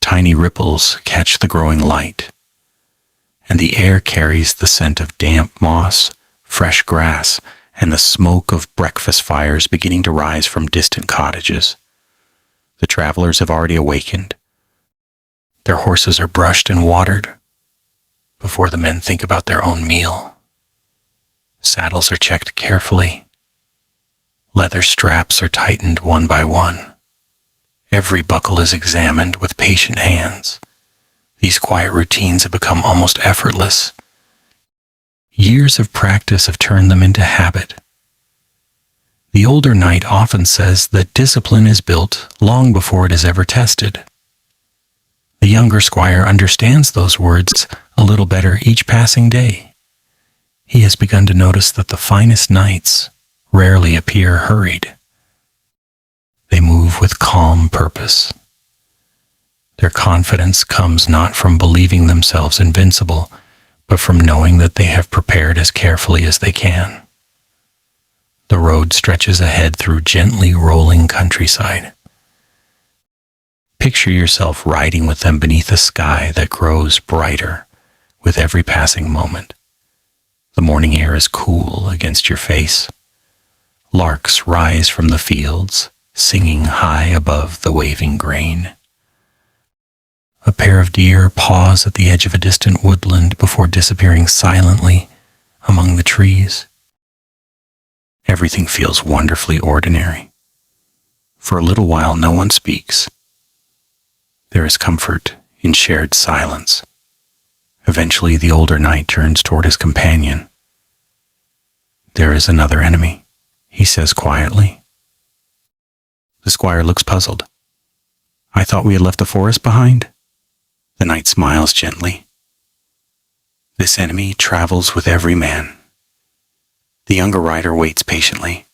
Tiny ripples catch the growing light, and the air carries the scent of damp moss, fresh grass, and the smoke of breakfast fires beginning to rise from distant cottages. The travelers have already awakened. Their horses are brushed and watered before the men think about their own meal. Saddles are checked carefully. Leather straps are tightened one by one. Every buckle is examined with patient hands. These quiet routines have become almost effortless. Years of practice have turned them into habit. The older knight often says that discipline is built long before it is ever tested. The younger squire understands those words a little better each passing day. He has begun to notice that the finest knights rarely appear hurried. They move with calm purpose. Their confidence comes not from believing themselves invincible, but from knowing that they have prepared as carefully as they can. The road stretches ahead through gently rolling countryside. Picture yourself riding with them beneath a sky that grows brighter with every passing moment. The morning air is cool against your face. Larks rise from the fields, singing high above the waving grain. A pair of deer pause at the edge of a distant woodland before disappearing silently among the trees. Everything feels wonderfully ordinary. For a little while, no one speaks. There is comfort in shared silence. Eventually, the older knight turns toward his companion. "There is another enemy," he says quietly. The squire looks puzzled. "I thought we had left the forest behind?" The knight smiles gently. "This enemy travels with every man." The younger rider waits patiently.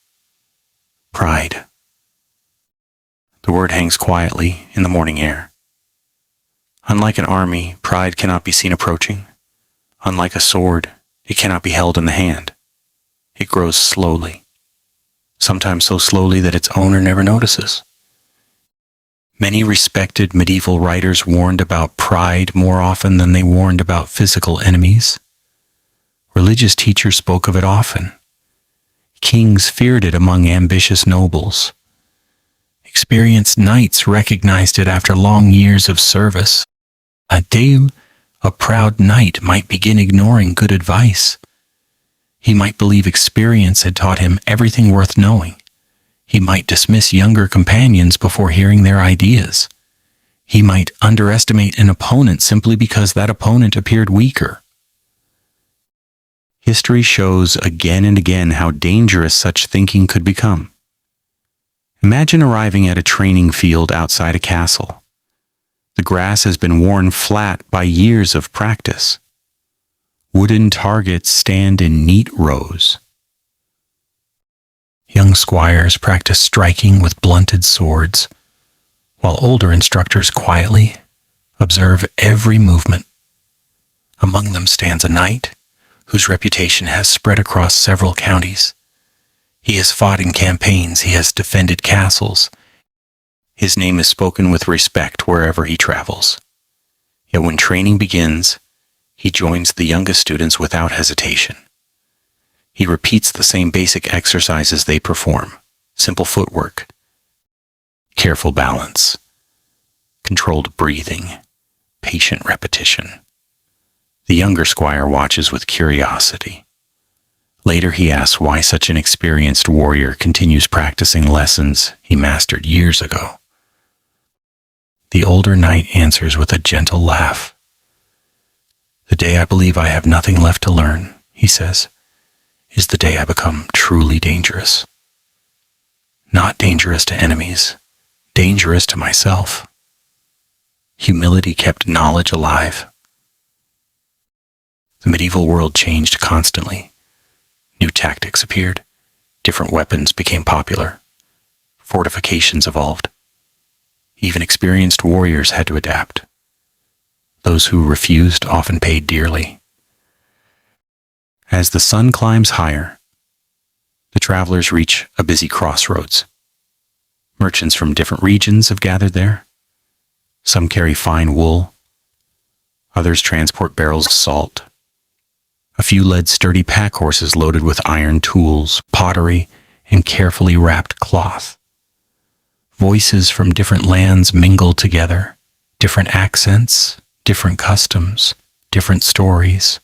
"Pride." The word hangs quietly in the morning air. Unlike an army, pride cannot be seen approaching. Unlike a sword, it cannot be held in the hand. It grows slowly, sometimes so slowly that its owner never notices. Many respected medieval writers warned about pride more often than they warned about physical enemies. Religious teachers spoke of it often. Kings feared it among ambitious nobles. Experienced knights recognized it after long years of service. A day, a proud knight might begin ignoring good advice. He might believe experience had taught him everything worth knowing. He might dismiss younger companions before hearing their ideas. He might underestimate an opponent simply because that opponent appeared weaker. History shows again and again how dangerous such thinking could become. Imagine arriving at a training field outside a castle. The grass has been worn flat by years of practice. Wooden targets stand in neat rows. Young squires practice striking with blunted swords, while older instructors quietly observe every movement. Among them stands a knight whose reputation has spread across several counties. He has fought in campaigns, he has defended castles. His name is spoken with respect wherever he travels. Yet when training begins, he joins the youngest students without hesitation. He repeats the same basic exercises they perform: simple footwork, careful balance, controlled breathing, patient repetition. The younger squire watches with curiosity. Later he asks why such an experienced warrior continues practicing lessons he mastered years ago. The older knight answers with a gentle laugh. "The day I believe I have nothing left to learn," he says, "is the day I become truly dangerous. Not dangerous to enemies, dangerous to myself." Humility kept knowledge alive. The medieval world changed constantly. New tactics appeared. Different weapons became popular. Fortifications evolved. Even experienced warriors had to adapt. Those who refused often paid dearly. As the sun climbs higher, the travelers reach a busy crossroads. Merchants from different regions have gathered there. Some carry fine wool. Others transport barrels of salt. A few led sturdy pack horses loaded with iron tools, pottery, and carefully wrapped cloth. Voices from different lands mingle together, different accents, different customs, different stories.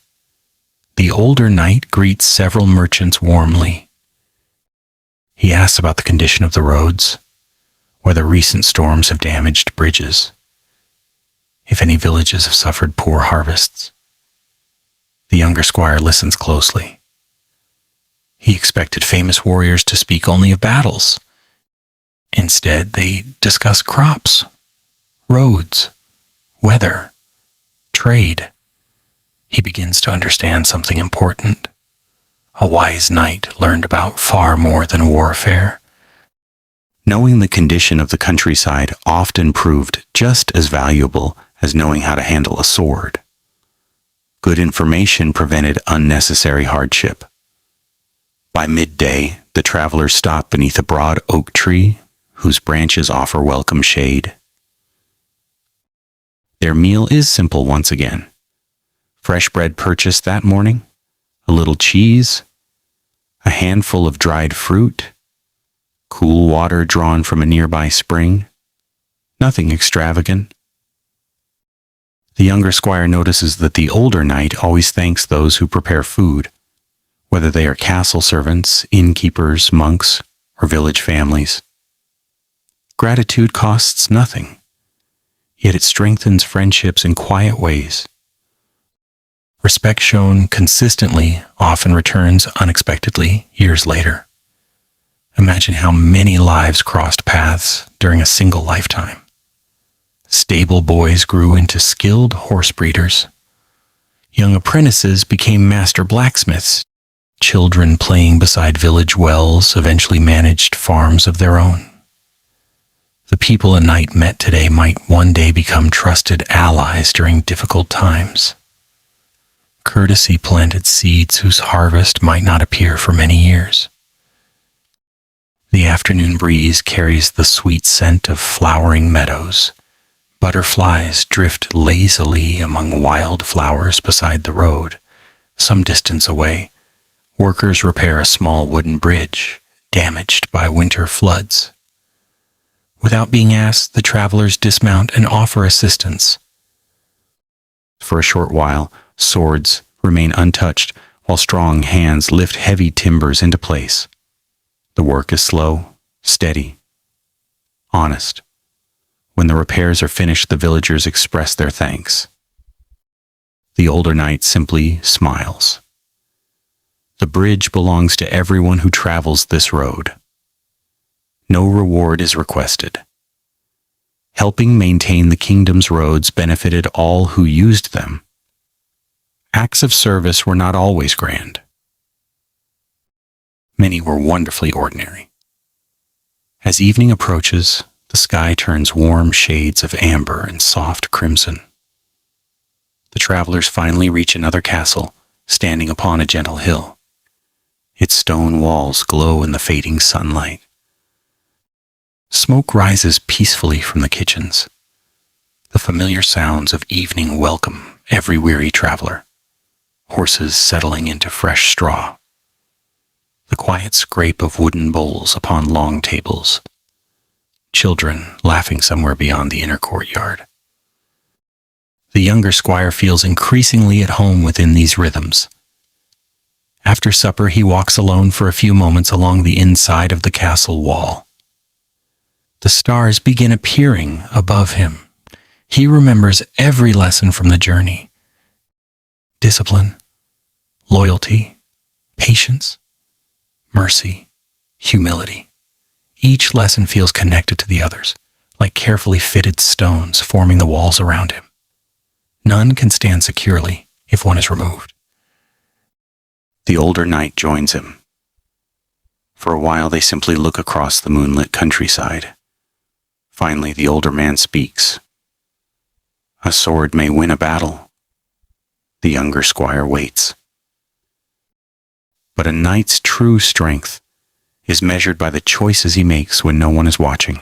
The older knight greets several merchants warmly. He asks about the condition of the roads, whether recent storms have damaged bridges, if any villages have suffered poor harvests. The younger squire listens closely. He expected famous warriors to speak only of battles. Instead, they discuss crops, roads, weather, trade. He begins to understand something important. A wise knight learned about far more than warfare. Knowing the condition of the countryside often proved just as valuable as knowing how to handle a sword. Good information prevented unnecessary hardship. By midday, the travelers stop beneath a broad oak tree whose branches offer welcome shade. Their meal is simple once again. Fresh bread purchased that morning, a little cheese, a handful of dried fruit, cool water drawn from a nearby spring. Nothing extravagant. The younger squire notices that the older knight always thanks those who prepare food, whether they are castle servants, innkeepers, monks, or village families. Gratitude costs nothing, yet it strengthens friendships in quiet ways. Respect shown consistently often returns unexpectedly years later. Imagine how many lives crossed paths during a single lifetime. Stable boys grew into skilled horse breeders. Young apprentices became master blacksmiths. Children playing beside village wells eventually managed farms of their own. The people a knight met today might one day become trusted allies during difficult times. Courtesy planted seeds whose harvest might not appear for many years. The afternoon breeze carries the sweet scent of flowering meadows. Butterflies drift lazily among wild flowers beside the road. Some distance away, workers repair a small wooden bridge, damaged by winter floods. Without being asked, the travelers dismount and offer assistance. For a short while, swords remain untouched while strong hands lift heavy timbers into place. The work is slow, steady, honest. When the repairs are finished, the villagers express their thanks. The older knight simply smiles. The bridge belongs to everyone who travels this road. No reward is requested. Helping maintain the kingdom's roads benefited all who used them. Acts of service were not always grand. Many were wonderfully ordinary. As evening approaches, the sky turns warm shades of amber and soft crimson. The travelers finally reach another castle, standing upon a gentle hill. Its stone walls glow in the fading sunlight. Smoke rises peacefully from the kitchens. The familiar sounds of evening welcome every weary traveler. Horses settling into fresh straw. The quiet scrape of wooden bowls upon long tables. Children laughing somewhere beyond the inner courtyard. The younger squire feels increasingly at home within these rhythms. After supper, he walks alone for a few moments along the inside of the castle wall. The stars begin appearing above him. He remembers every lesson from the journey. Discipline, loyalty, patience, mercy, humility. Each lesson feels connected to the others, like carefully fitted stones forming the walls around him. None can stand securely if one is removed. The older knight joins him. For a while they simply look across the moonlit countryside. Finally, the older man speaks. A sword may win a battle. The younger squire waits. But a knight's true strength is measured by the choices he makes when no one is watching.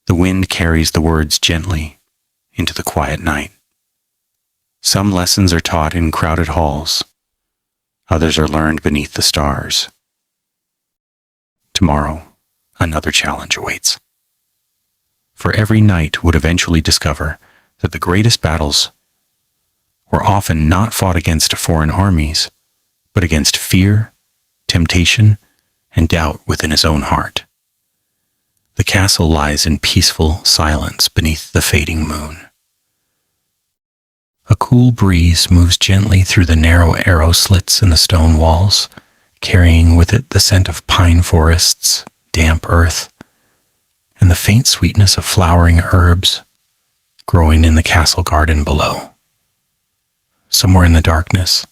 The wind carries the words gently into the quiet night. Some lessons are taught in crowded halls. Others are learned beneath the stars. Tomorrow, another challenge awaits. For every knight would eventually discover that the greatest battles were often not fought against foreign armies, but against fear, temptation, and doubt within his own heart. The castle lies in peaceful silence beneath the fading moon. A cool breeze moves gently through the narrow arrow slits in the stone walls, carrying with it the scent of pine forests, damp earth, and the faint sweetness of flowering herbs growing in the castle garden below. Somewhere in the darkness,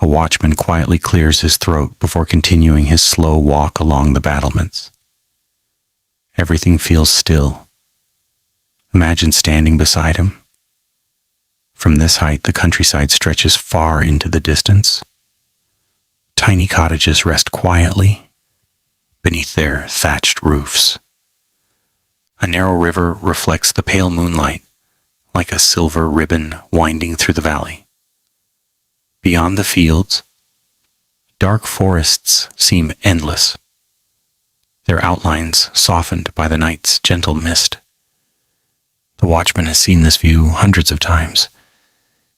a watchman quietly clears his throat before continuing his slow walk along the battlements. Everything feels still. Imagine standing beside him. From this height, the countryside stretches far into the distance. Tiny cottages rest quietly beneath their thatched roofs. A narrow river reflects the pale moonlight like a silver ribbon winding through the valley. Beyond the fields, dark forests seem endless, their outlines softened by the night's gentle mist. The watchman has seen this view hundreds of times,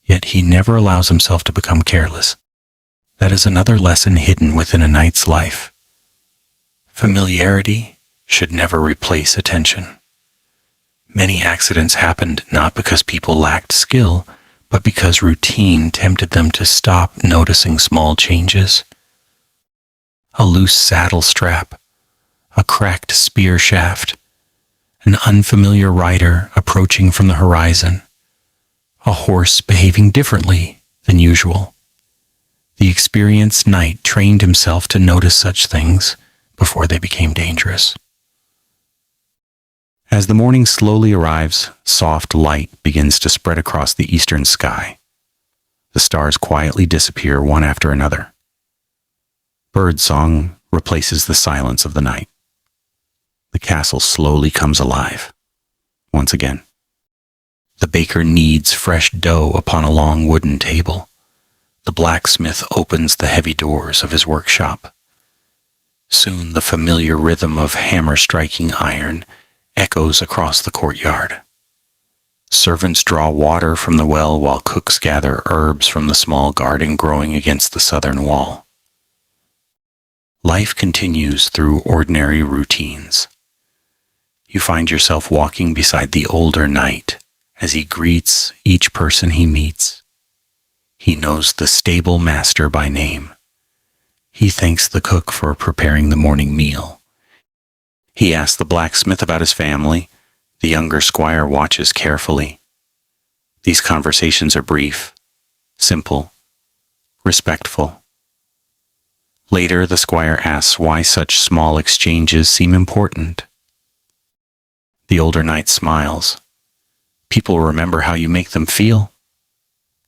yet he never allows himself to become careless. That is another lesson hidden within a knight's life. Familiarity should never replace attention. Many accidents happened not because people lacked skill, but because routine tempted them to stop noticing small changes. A loose saddle strap, a cracked spear shaft, an unfamiliar rider approaching from the horizon, a horse behaving differently than usual. The experienced knight trained himself to notice such things before they became dangerous. As the morning slowly arrives, soft light begins to spread across the eastern sky. The stars quietly disappear one after another. Birdsong replaces the silence of the night. The castle slowly comes alive. Once again, the baker kneads fresh dough upon a long wooden table. The blacksmith opens the heavy doors of his workshop. Soon the familiar rhythm of hammer striking iron echoes across the courtyard. Servants draw water from the well while cooks gather herbs from the small garden growing against the southern wall. Life continues through ordinary routines. You find yourself walking beside the older knight as he greets each person he meets. He knows the stable master by name. He thanks the cook for preparing the morning meal. He asks the blacksmith about his family. The younger squire watches carefully. These conversations are brief, simple, respectful. Later, the squire asks why such small exchanges seem important. The older knight smiles. People remember how you make them feel.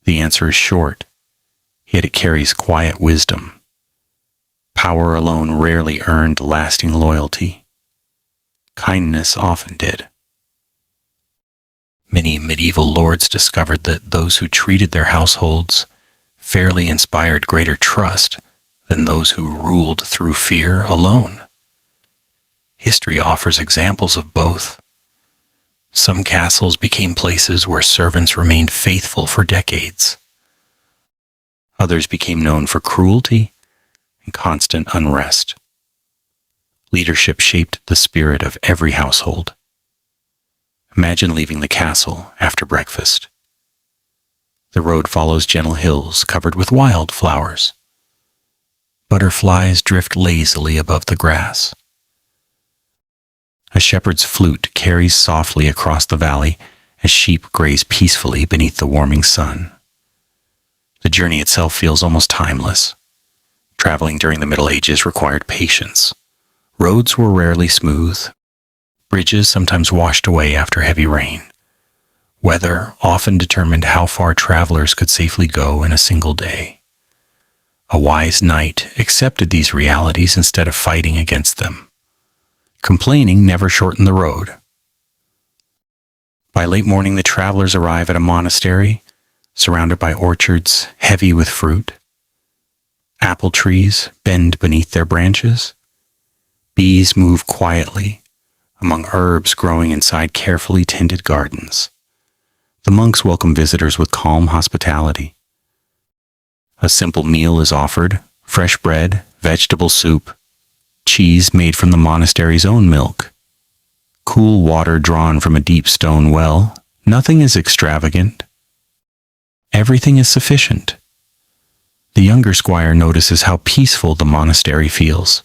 The answer is short, yet it carries quiet wisdom. Power alone rarely earned lasting loyalty. Kindness often did. Many medieval lords discovered that those who treated their households fairly inspired greater trust than those who ruled through fear alone. History offers examples of both. Some castles became places where servants remained faithful for decades. Others became known for cruelty and constant unrest. Leadership shaped the spirit of every household. Imagine leaving the castle after breakfast. The road follows gentle hills covered with wildflowers. Butterflies drift lazily above the grass. A shepherd's flute carries softly across the valley as sheep graze peacefully beneath the warming sun. The journey itself feels almost timeless. Traveling during the Middle Ages required patience. Roads were rarely smooth. Bridges sometimes washed away after heavy rain. Weather often determined how far travelers could safely go in a single day. A wise knight accepted these realities instead of fighting against them. Complaining never shortened the road. By late morning, the travelers arrive at a monastery, surrounded by orchards heavy with fruit. Apple trees bend beneath their branches. Bees move quietly among herbs growing inside carefully tended gardens. The monks welcome visitors with calm hospitality. A simple meal is offered: fresh bread, vegetable soup, cheese made from the monastery's own milk, cool water drawn from a deep stone well. Nothing is extravagant. Everything is sufficient. The younger squire notices how peaceful the monastery feels.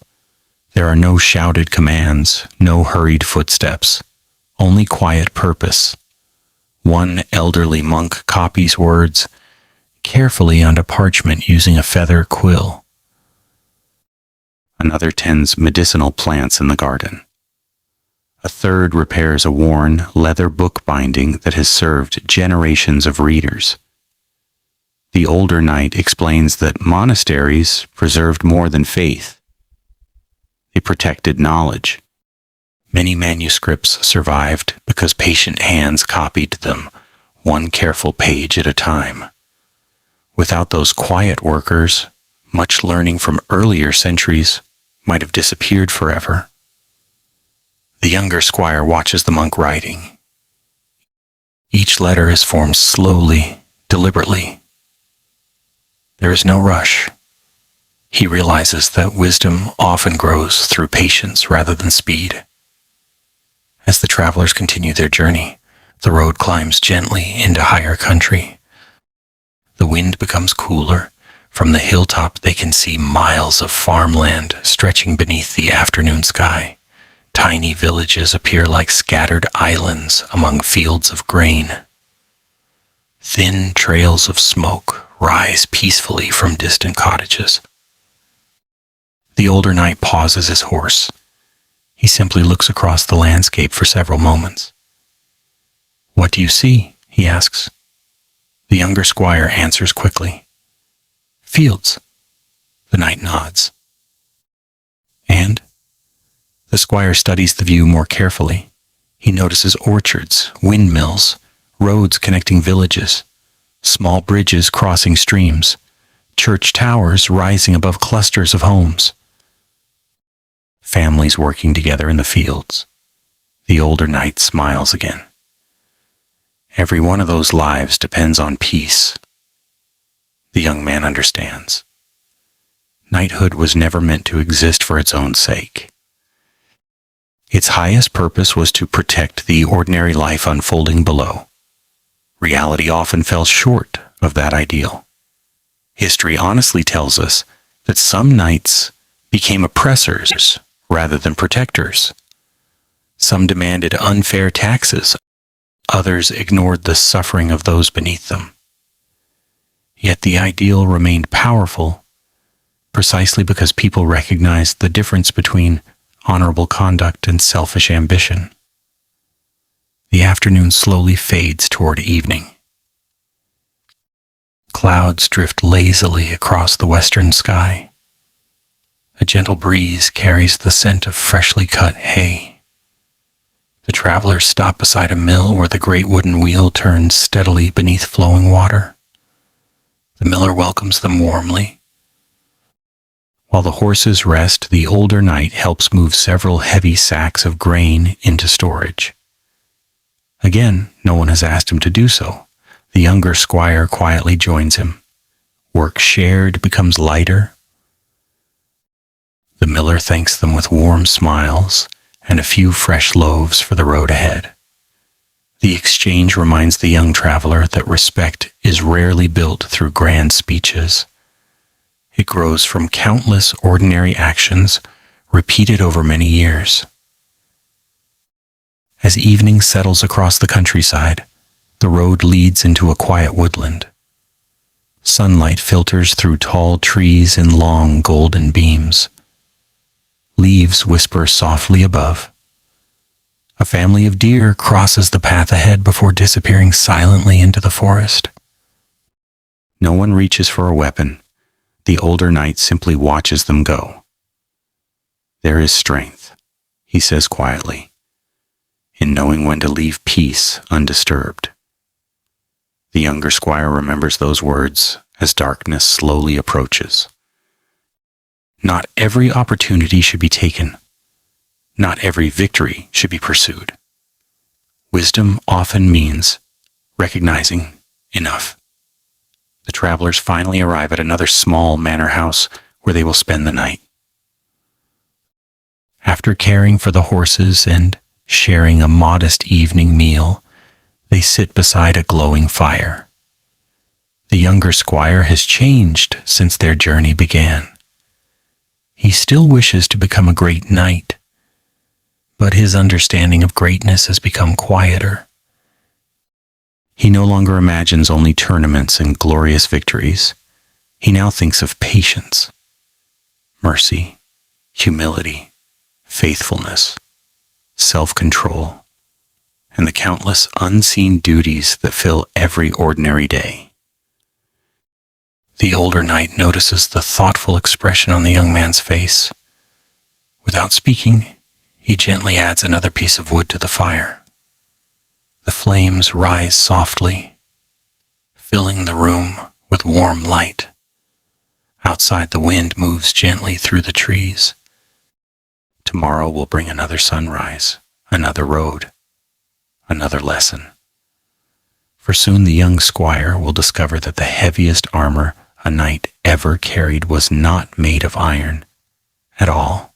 There are no shouted commands, no hurried footsteps, only quiet purpose. One elderly monk copies words carefully onto parchment using a feather quill. Another tends medicinal plants in the garden. A third repairs a worn leather book binding that has served generations of readers. The older knight explains that monasteries preserved more than faith. They protected knowledge. Many manuscripts survived because patient hands copied them, one careful page at a time. Without those quiet workers, much learning from earlier centuries might have disappeared forever. The younger squire watches the monk writing. Each letter is formed slowly, deliberately. There is no rush. He realizes that wisdom often grows through patience rather than speed. As the travelers continue their journey, the road climbs gently into higher country. The wind becomes cooler. From the hilltop they can see miles of farmland stretching beneath the afternoon sky. Tiny villages appear like scattered islands among fields of grain. Thin trails of smoke rise peacefully from distant cottages. The older knight pauses his horse. He simply looks across the landscape for several moments. "What do you see?" he asks. The younger squire answers quickly. "Fields." The knight nods. "And?" The squire studies the view more carefully. He notices orchards, windmills, roads connecting villages, small bridges crossing streams, church towers rising above clusters of homes. Families working together in the fields. The older knight smiles again. Every one of those lives depends on peace. The young man understands. Knighthood was never meant to exist for its own sake. Its highest purpose was to protect the ordinary life unfolding below. Reality often fell short of that ideal. History honestly tells us that some knights became oppressors rather than protectors. Some demanded unfair taxes, others ignored the suffering of those beneath them. Yet the ideal remained powerful precisely because people recognized the difference between honorable conduct and selfish ambition. The afternoon slowly fades toward evening. Clouds drift lazily across the western sky. A gentle breeze carries the scent of freshly cut hay. The travelers stop beside a mill where the great wooden wheel turns steadily beneath flowing water. The miller welcomes them warmly. While the horses rest, the older knight helps move several heavy sacks of grain into storage. Again, no one has asked him to do so. The younger squire quietly joins him. Work shared becomes lighter. The miller thanks them with warm smiles and a few fresh loaves for the road ahead. The exchange reminds the young traveler that respect is rarely built through grand speeches. It grows from countless ordinary actions repeated over many years. As evening settles across the countryside, the road leads into a quiet woodland. Sunlight filters through tall trees in long golden beams. Leaves whisper softly above. A family of deer crosses the path ahead before disappearing silently into the forest. No one reaches for a weapon. The older knight simply watches them go. There is strength, he says quietly, in knowing when to leave peace undisturbed. The younger squire remembers those words as darkness slowly approaches. Not every opportunity should be taken. Not every victory should be pursued. Wisdom often means recognizing enough. The travelers finally arrive at another small manor house where they will spend the night. After caring for the horses and sharing a modest evening meal, they sit beside a glowing fire. The younger squire has changed since their journey began. He still wishes to become a great knight, but his understanding of greatness has become quieter. He no longer imagines only tournaments and glorious victories. He now thinks of patience, mercy, humility, faithfulness, self-control, and the countless unseen duties that fill every ordinary day. The older knight notices the thoughtful expression on the young man's face. Without speaking, he gently adds another piece of wood to the fire. The flames rise softly, filling the room with warm light. Outside, the wind moves gently through the trees. Tomorrow will bring another sunrise, another road, another lesson. For soon the young squire will discover that the heaviest armor a knight ever carried was not made of iron at all.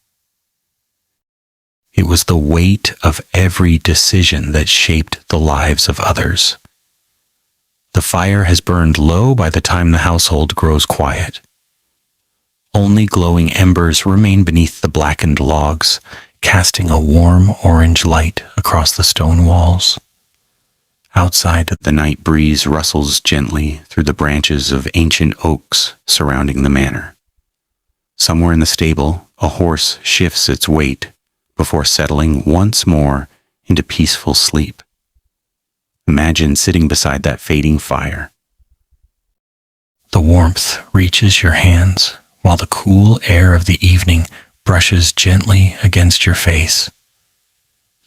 It was the weight of every decision that shaped the lives of others. The fire has burned low by the time the household grows quiet. Only glowing embers remain beneath the blackened logs, casting a warm orange light across the stone walls. Outside, the night breeze rustles gently through the branches of ancient oaks surrounding the manor. Somewhere in the stable, a horse shifts its weight before settling once more into peaceful sleep. Imagine sitting beside that fading fire. The warmth reaches your hands, while the cool air of the evening brushes gently against your face.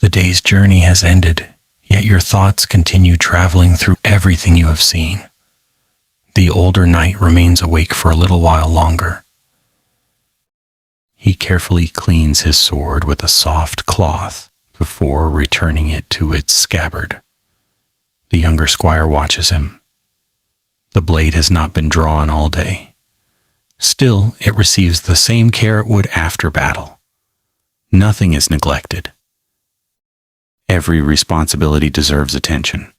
The day's journey has ended, yet your thoughts continue traveling through everything you have seen. The older knight remains awake for a little while longer. He carefully cleans his sword with a soft cloth before returning it to its scabbard. The younger squire watches him. The blade has not been drawn all day. Still, it receives the same care it would after battle. Nothing is neglected. Every responsibility deserves attention.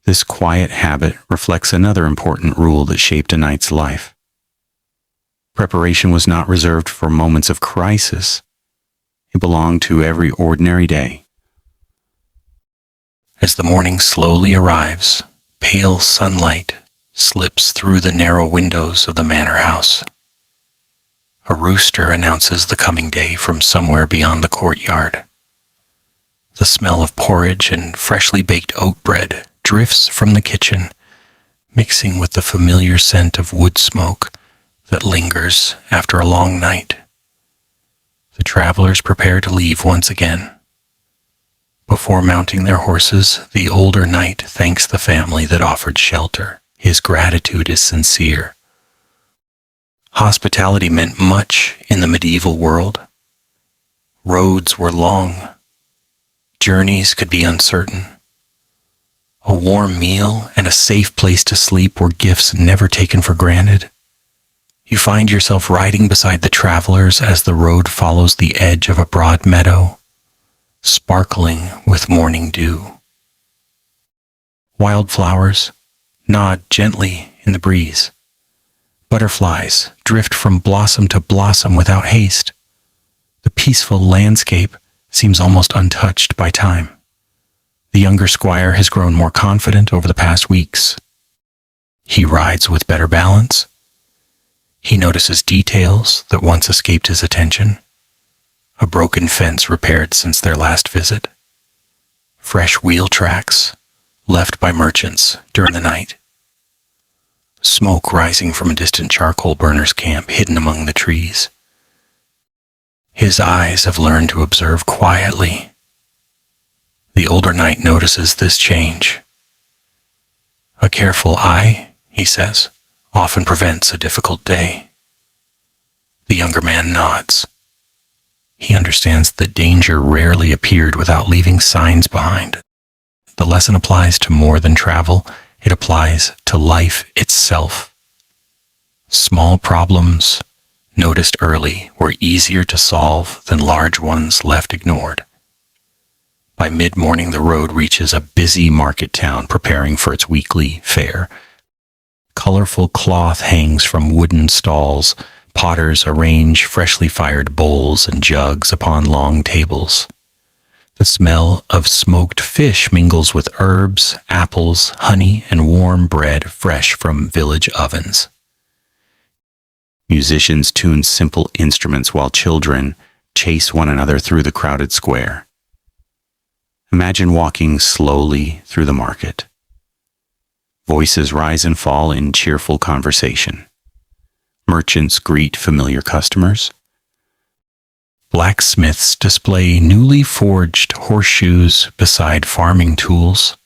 This quiet habit reflects another important rule that shaped a knight's life. Preparation was not reserved for moments of crisis. It belonged to every ordinary day. As the morning slowly arrives, pale sunlight slips through the narrow windows of the manor house. A rooster announces the coming day from somewhere beyond the courtyard. The smell of porridge and freshly baked oat bread drifts from the kitchen, mixing with the familiar scent of wood smoke that lingers after a long night. The travelers prepare to leave once again. Before mounting their horses, the older knight thanks the family that offered shelter. His gratitude is sincere. Hospitality meant much in the medieval world. Roads were long. Journeys could be uncertain. A warm meal and a safe place to sleep were gifts never taken for granted. You find yourself riding beside the travelers as the road follows the edge of a broad meadow, sparkling with morning dew. Wildflowers nod gently in the breeze. Butterflies drift from blossom to blossom without haste. The peaceful landscape seems almost untouched by time. The younger squire has grown more confident over the past weeks. He rides with better balance. He notices details that once escaped his attention. A broken fence repaired since their last visit. Fresh wheel tracks left by merchants during the night. Smoke rising from a distant charcoal burner's camp hidden among the trees. His eyes have learned to observe quietly. The older knight notices this change. A careful eye, he says, often prevents a difficult day. The younger man nods. He understands that danger rarely appeared without leaving signs behind. The lesson applies to more than travel. It applies to life itself. Small problems, noticed early, were easier to solve than large ones left ignored. By mid-morning, the road reaches a busy market town preparing for its weekly fair. Colorful cloth hangs from wooden stalls. Potters arrange freshly fired bowls and jugs upon long tables. The smell of smoked fish mingles with herbs, apples, honey, and warm bread fresh from village ovens. Musicians tune simple instruments while children chase one another through the crowded square. Imagine walking slowly through the market. Voices rise and fall in cheerful conversation. Merchants greet familiar customers. Blacksmiths display newly forged horseshoes beside farming tools,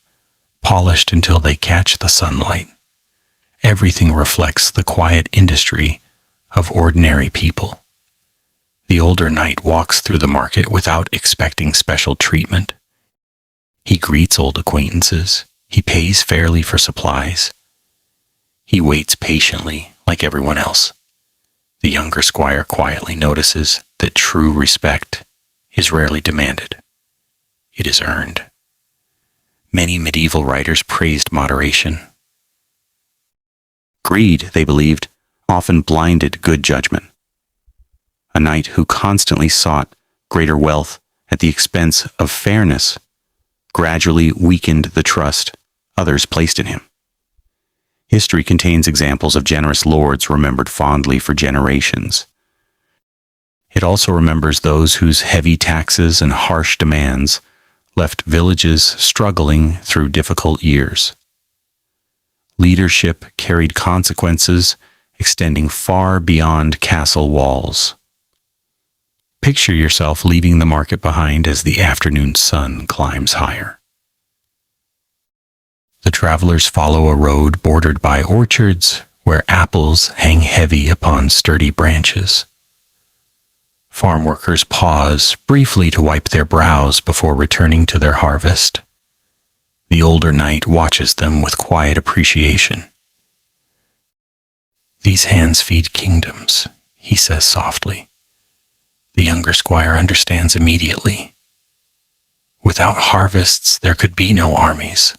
polished until they catch the sunlight. Everything reflects the quiet industry of ordinary people. The older knight walks through the market without expecting special treatment. He greets old acquaintances. He pays fairly for supplies. He waits patiently like everyone else. The younger squire quietly notices that true respect is rarely demanded. It is earned. Many medieval writers praised moderation. Greed, they believed, often blinded good judgment. A knight who constantly sought greater wealth at the expense of fairness gradually weakened the trust others placed in him. History contains examples of generous lords remembered fondly for generations. It also remembers those whose heavy taxes and harsh demands left villages struggling through difficult years. Leadership carried consequences extending far beyond castle walls. Picture yourself leaving the market behind as the afternoon sun climbs higher. The travelers follow a road bordered by orchards where apples hang heavy upon sturdy branches. Farm workers pause briefly to wipe their brows before returning to their harvest. The older knight watches them with quiet appreciation. "These hands feed kingdoms," he says softly. The younger squire understands immediately. Without harvests, there could be no armies.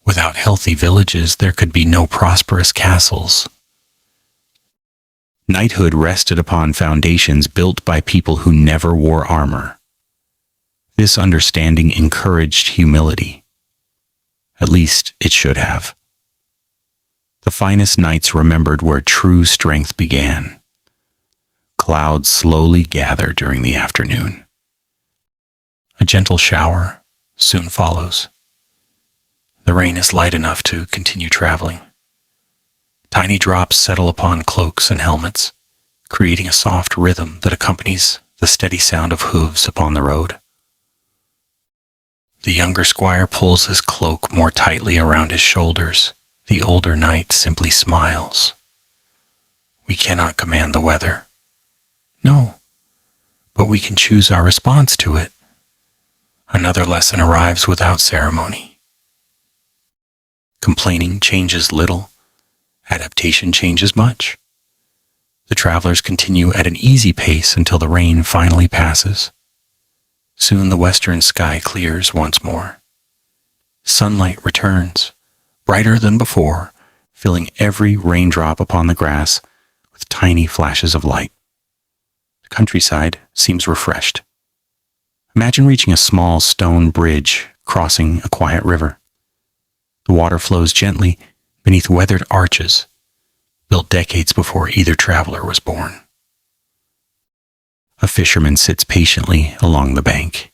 Without healthy villages, there could be no prosperous castles. Knighthood rested upon foundations built by people who never wore armor. This understanding encouraged humility. At least it should have. The finest knights remembered where true strength began. Clouds slowly gather during the afternoon. A gentle shower soon follows. The rain is light enough to continue traveling. Tiny drops settle upon cloaks and helmets, creating a soft rhythm that accompanies the steady sound of hooves upon the road. The younger squire pulls his cloak more tightly around his shoulders. The older knight simply smiles. "We cannot command the weather." "No, but we can choose our response to it." Another lesson arrives without ceremony. Complaining changes little. Adaptation changes much. The travelers continue at an easy pace until the rain finally passes. Soon the western sky clears once more. Sunlight returns, brighter than before, filling every raindrop upon the grass with tiny flashes of light. The countryside seems refreshed. Imagine reaching a small stone bridge crossing a quiet river. The water flows gently beneath weathered arches, built decades before either traveler was born. A fisherman sits patiently along the bank.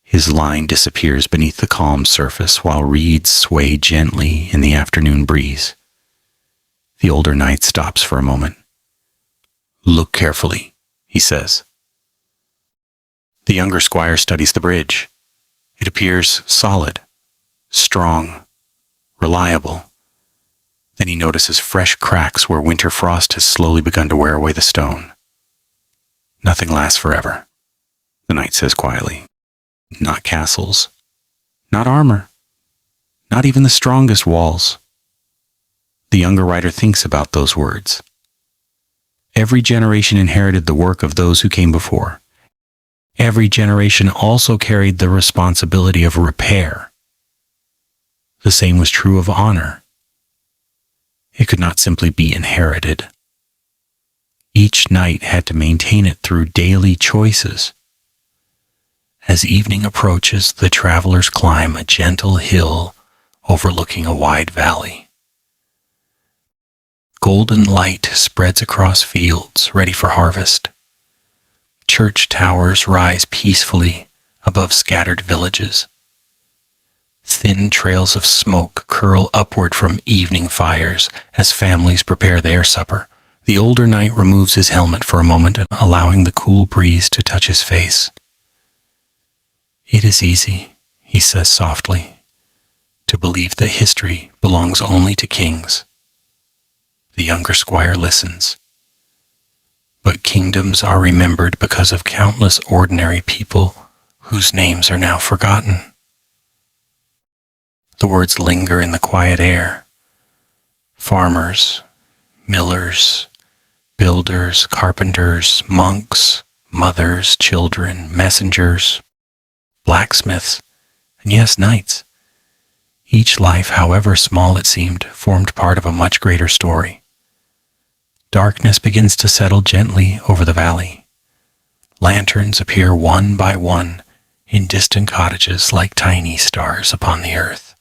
His line disappears beneath the calm surface while reeds sway gently in the afternoon breeze. The older knight stops for a moment. "Look carefully," he says. The younger squire studies the bridge. It appears solid, strong, reliable. Then he notices fresh cracks where winter frost has slowly begun to wear away the stone. "Nothing lasts forever," the knight says quietly. "Not castles, not armor, not even the strongest walls." The younger writer thinks about those words. Every generation inherited the work of those who came before. Every generation also carried the responsibility of repair. The same was true of honor. It could not simply be inherited. Each knight had to maintain it through daily choices. As evening approaches, the travelers climb a gentle hill overlooking a wide valley. Golden light spreads across fields ready for harvest. Church towers rise peacefully above scattered villages. Thin trails of smoke curl upward from evening fires as families prepare their supper. The older knight removes his helmet for a moment, allowing the cool breeze to touch his face. "It is easy," he says softly, "to believe that history belongs only to kings." The younger squire listens. "But kingdoms are remembered because of countless ordinary people whose names are now forgotten." The words linger in the quiet air. Farmers, millers, builders, carpenters, monks, mothers, children, messengers, blacksmiths, and yes, knights. Each life, however small it seemed, formed part of a much greater story. Darkness begins to settle gently over the valley. Lanterns appear one by one in distant cottages like tiny stars upon the earth.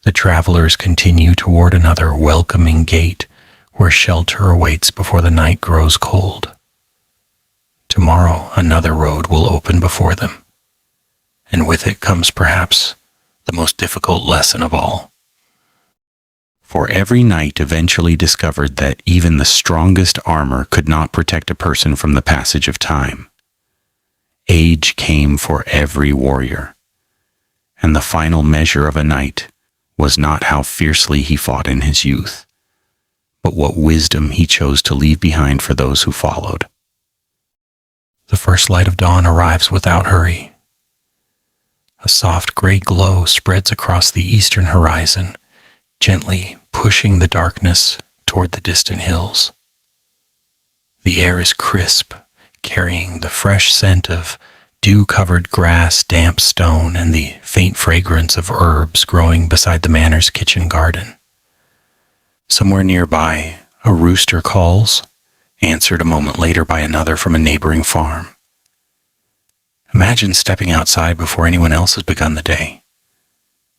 The travelers continue toward another welcoming gate where shelter awaits before the night grows cold. Tomorrow another road will open before them, and with it comes perhaps the most difficult lesson of all. For every knight eventually discovered that even the strongest armor could not protect a person from the passage of time. Age came for every warrior, and the final measure of a knight was not how fiercely he fought in his youth, but what wisdom he chose to leave behind for those who followed. The first light of dawn arrives without hurry. A soft gray glow spreads across the eastern horizon, gently pushing the darkness toward the distant hills. The air is crisp, carrying the fresh scent of dew-covered grass, damp stone, and the faint fragrance of herbs growing beside the manor's kitchen garden. Somewhere nearby, a rooster calls, answered a moment later by another from a neighboring farm. Imagine stepping outside before anyone else has begun the day.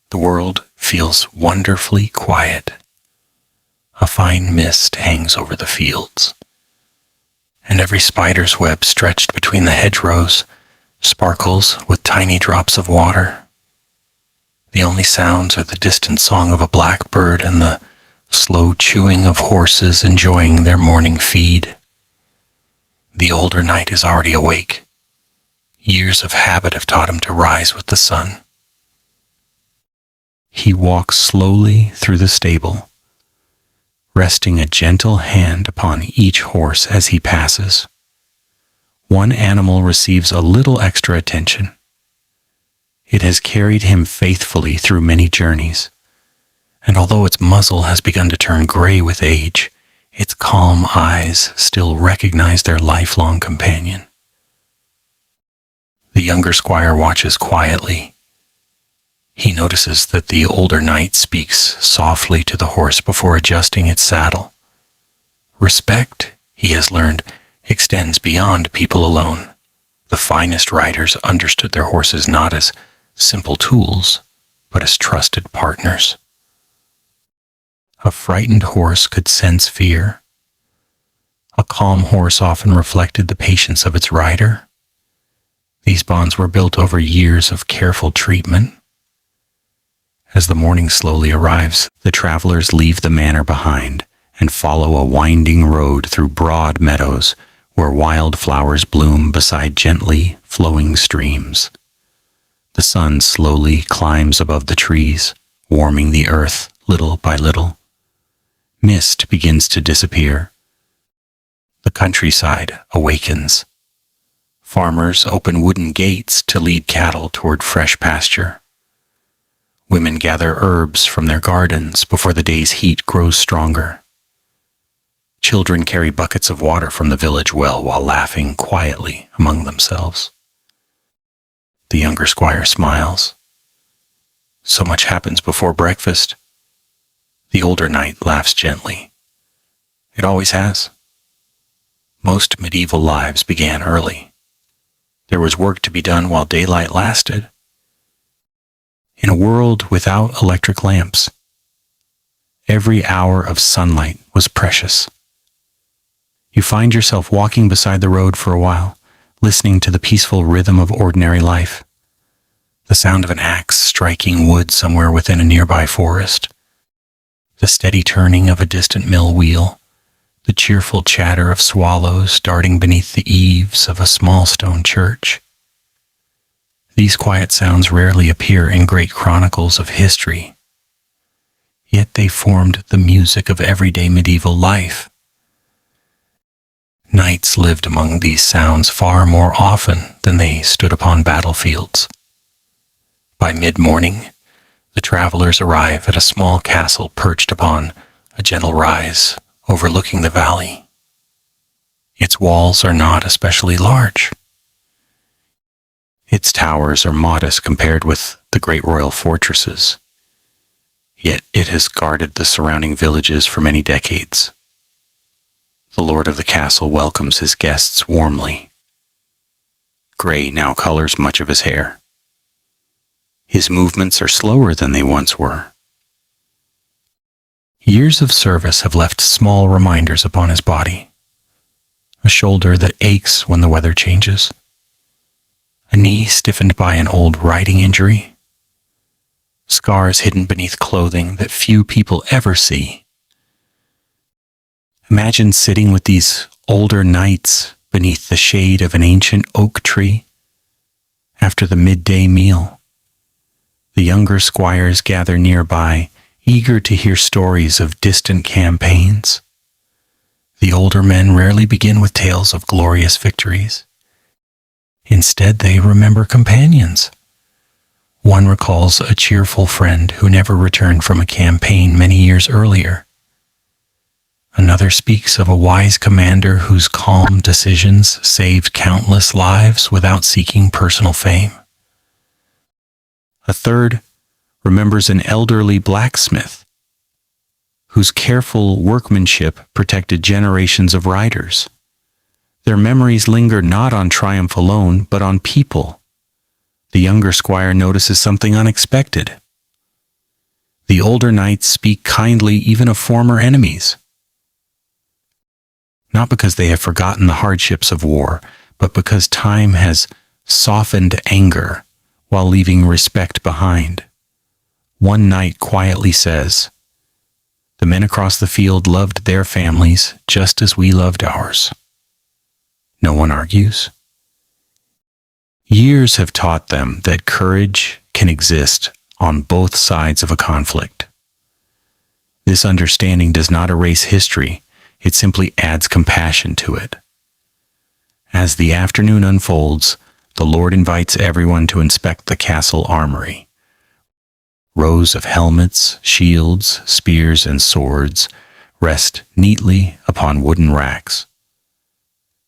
The world feels wonderfully quiet. A fine mist hangs over the fields, and every spider's web stretched between the hedgerows sparkles with tiny drops of water. The only sounds are the distant song of a blackbird and the slow chewing of horses enjoying their morning feed. The older knight is already awake. Years of habit have taught him to rise with the sun. He walks slowly through the stable, resting a gentle hand upon each horse as he passes. One animal receives a little extra attention. It has carried him faithfully through many journeys, and although its muzzle has begun to turn gray with age, its calm eyes still recognize their lifelong companion. The younger squire watches quietly. He notices that the older knight speaks softly to the horse before adjusting its saddle. Respect, he has learned, extends beyond people alone. The finest riders understood their horses not as simple tools, but as trusted partners. A frightened horse could sense fear. A calm horse often reflected the patience of its rider. These bonds were built over years of careful treatment. As the morning slowly arrives, the travelers leave the manor behind and follow a winding road through broad meadows where wild flowers bloom beside gently flowing streams. The sun slowly climbs above the trees, warming the earth little by little. Mist begins to disappear. The countryside awakens. Farmers open wooden gates to lead cattle toward fresh pasture. Women gather herbs from their gardens before the day's heat grows stronger. Children carry buckets of water from the village well while laughing quietly among themselves. The younger squire smiles. So much happens before breakfast. The older knight laughs gently. It always has. Most medieval lives began early. There was work to be done while daylight lasted. In a world without electric lamps, every hour of sunlight was precious. You find yourself walking beside the road for a while, listening to the peaceful rhythm of ordinary life. The sound of an axe striking wood somewhere within a nearby forest. The steady turning of a distant mill wheel. The cheerful chatter of swallows darting beneath the eaves of a small stone church. These quiet sounds rarely appear in great chronicles of history, yet they formed the music of everyday medieval life. Knights lived among these sounds far more often than they stood upon battlefields. By mid-morning, the travelers arrive at a small castle perched upon a gentle rise overlooking the valley. Its walls are not especially large. Its towers are modest compared with the great royal fortresses, yet it has guarded the surrounding villages for many decades. The lord of the castle welcomes his guests warmly. Gray now colors much of his hair. His movements are slower than they once were. Years of service have left small reminders upon his body. A shoulder that aches when the weather changes. A knee stiffened by an old riding injury. Scars hidden beneath clothing that few people ever see. Imagine sitting with these older knights beneath the shade of an ancient oak tree after the midday meal. The younger squires gather nearby, eager to hear stories of distant campaigns. The older men rarely begin with tales of glorious victories. Instead, they remember companions, One recalls a cheerful friend who never returned from a campaign many years earlier. Another speaks of a wise commander whose calm decisions saved countless lives without seeking personal fame. A third remembers an elderly blacksmith whose careful workmanship protected generations of riders. Their memories linger not on triumph alone, but on people. The younger squire notices something unexpected. The older knights speak kindly even of former enemies. Not because they have forgotten the hardships of war, but because time has softened anger while leaving respect behind. One knight quietly says, "The men across the field loved their families just as we loved ours." No one argues. Years have taught them that courage can exist on both sides of a conflict. This understanding does not erase history, it simply adds compassion to it. As the afternoon unfolds, the Lord invites everyone to inspect the castle armory. Rows of helmets, shields, spears, and swords rest neatly upon wooden racks.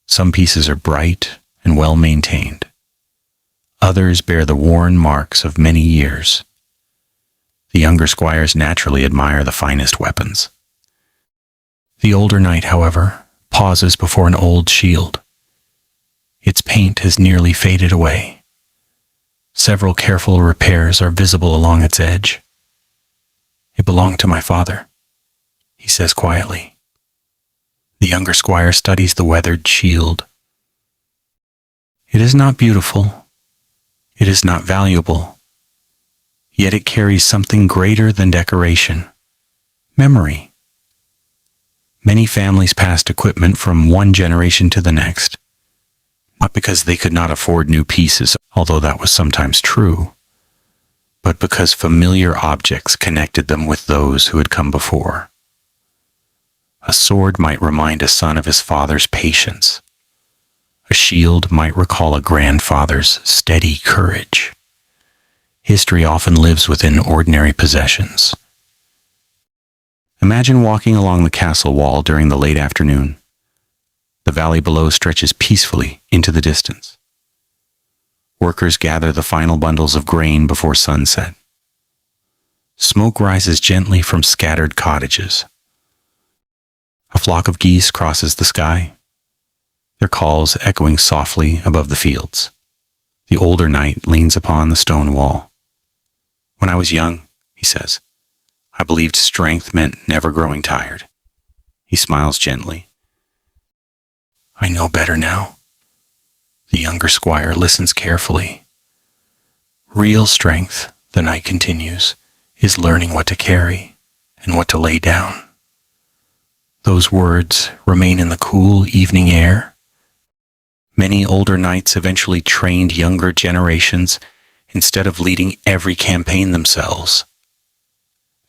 Some pieces are bright and well maintained. Others bear the worn marks of many years. The younger squires naturally admire the finest weapons. The older knight, however, pauses before an old shield. Its paint has nearly faded away. Several careful repairs are visible along its edge. "It belonged to my father," he says quietly. The younger squire studies the weathered shield. It is not beautiful. It is not valuable. Yet it carries something greater than decoration: memory. Many families passed equipment from one generation to the next, not because they could not afford new pieces, although that was sometimes true, but because familiar objects connected them with those who had come before. A sword might remind a son of his father's patience. A shield might recall a grandfather's steady courage. History often lives within ordinary possessions. Imagine walking along the castle wall during the late afternoon. The valley below stretches peacefully into the distance. Workers gather the final bundles of grain before sunset. Smoke rises gently from scattered cottages. A flock of geese crosses the sky, their calls echoing softly above the fields. The older knight leans upon the stone wall. "When I was young," he says, "I believed strength meant never growing tired." He smiles gently. "I know better now." The younger squire listens carefully. "Real strength," the knight continues, "is learning what to carry and what to lay down." Those words remain in the cool evening air. Many older knights eventually trained younger generations instead of leading every campaign themselves.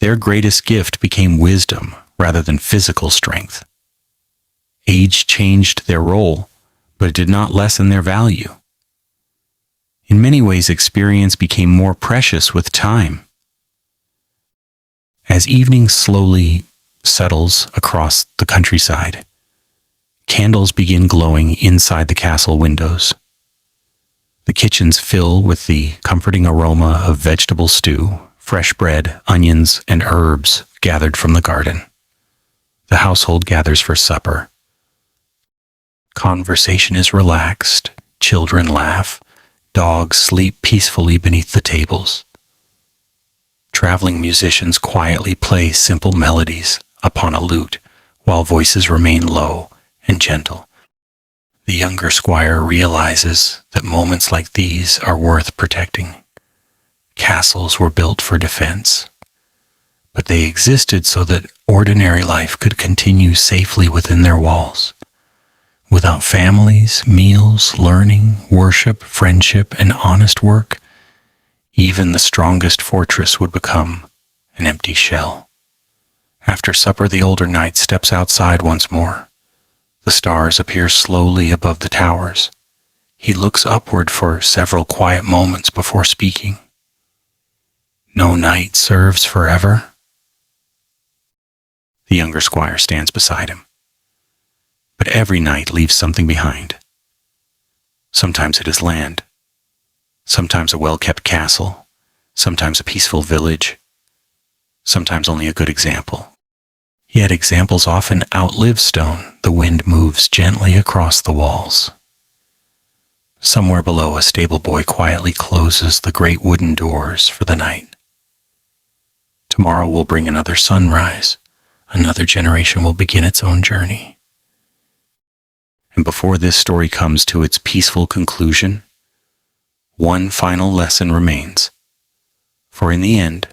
Their greatest gift became wisdom rather than physical strength. Age changed their role, but it did not lessen their value. In many ways, experience became more precious with time. As evening slowly settles across the countryside, candles begin glowing inside the castle windows. The kitchens fill with the comforting aroma of vegetable stew, fresh bread, onions, and herbs gathered from the garden. The household gathers for supper. Conversation is relaxed, children laugh, dogs sleep peacefully beneath the tables. Traveling musicians quietly play simple melodies upon a lute, while voices remain low and gentle. The younger squire realizes that moments like these are worth protecting. Castles were built for defense, but they existed so that ordinary life could continue safely within their walls. Without families, meals, learning, worship, friendship, and honest work, even the strongest fortress would become an empty shell. After supper, the older knight steps outside once more. The stars appear slowly above the towers. He looks upward for several quiet moments before speaking. No knight serves forever? The younger squire stands beside him. But every knight leaves something behind. Sometimes it is land, sometimes a well-kept castle, sometimes a peaceful village, sometimes only a good example. Yet examples often outlive stone. The wind moves gently across the walls. Somewhere below, a stable boy quietly closes the great wooden doors for the night. Tomorrow will bring another sunrise. Another generation will begin its own journey. And before this story comes to its peaceful conclusion, one final lesson remains. For in the end,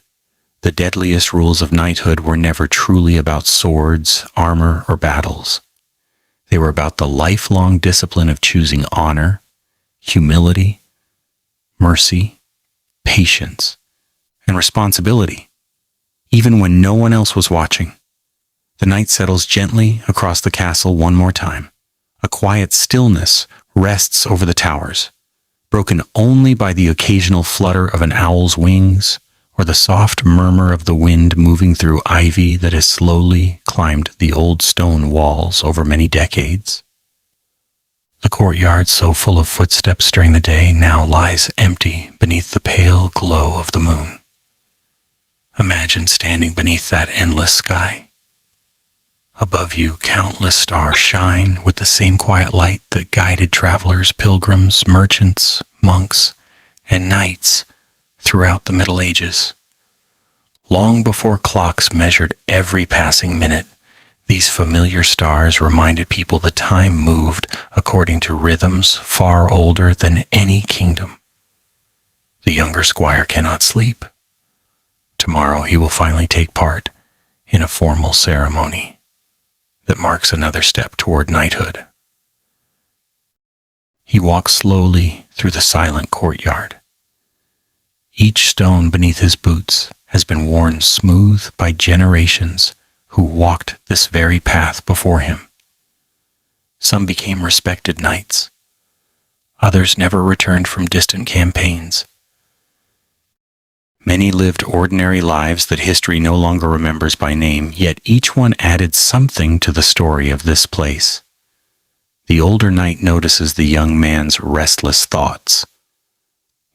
the deadliest rules of knighthood were never truly about swords, armor, or battles. They were about the lifelong discipline of choosing honor, humility, mercy, patience, and responsibility, even when no one else was watching. The knight settles gently across the castle one more time. A quiet stillness rests over the towers, broken only by the occasional flutter of an owl's wings or the soft murmur of the wind moving through ivy that has slowly climbed the old stone walls over many decades. The courtyard, so full of footsteps during the day, now lies empty beneath the pale glow of the moon. Imagine standing beneath that endless sky. Above you, countless stars shine with the same quiet light that guided travelers, pilgrims, merchants, monks, and knights throughout the Middle Ages. Long before clocks measured every passing minute, these familiar stars reminded people that time moved according to rhythms far older than any kingdom. The younger squire cannot sleep. Tomorrow he will finally take part in a formal ceremony that marks another step toward knighthood. He walks slowly through the silent courtyard. Each stone beneath his boots has been worn smooth by generations who walked this very path before him. Some became respected knights. Others never returned from distant campaigns. Many lived ordinary lives that history no longer remembers by name, yet each one added something to the story of this place. The older knight notices the young man's restless thoughts.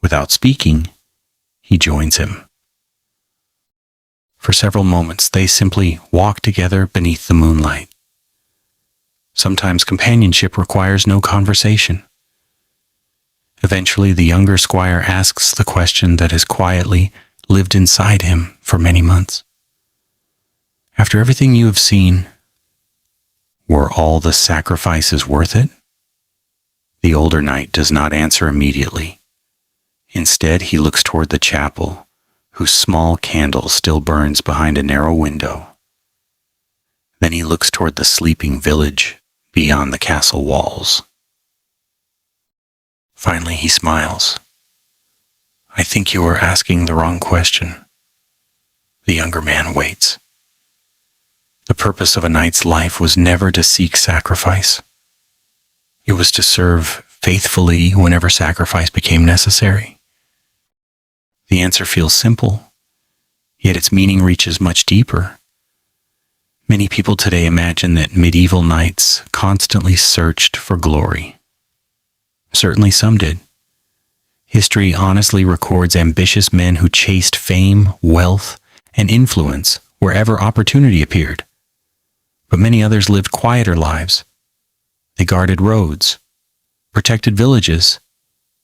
Without speaking, he joins him. For several moments, they simply walk together beneath the moonlight. Sometimes companionship requires no conversation. Eventually, the younger squire asks the question that has quietly lived inside him for many months. After everything you have seen, were all the sacrifices worth it? The older knight does not answer immediately. Instead, he looks toward the chapel, whose small candle still burns behind a narrow window. Then he looks toward the sleeping village beyond the castle walls. Finally, he smiles. I think you are asking the wrong question. The younger man waits. The purpose of a knight's life was never to seek sacrifice. It was to serve faithfully whenever sacrifice became necessary. The answer feels simple, yet its meaning reaches much deeper. Many people today imagine that medieval knights constantly searched for glory. Certainly some did. History honestly records ambitious men who chased fame, wealth, and influence wherever opportunity appeared. But many others lived quieter lives. They guarded roads, protected villages,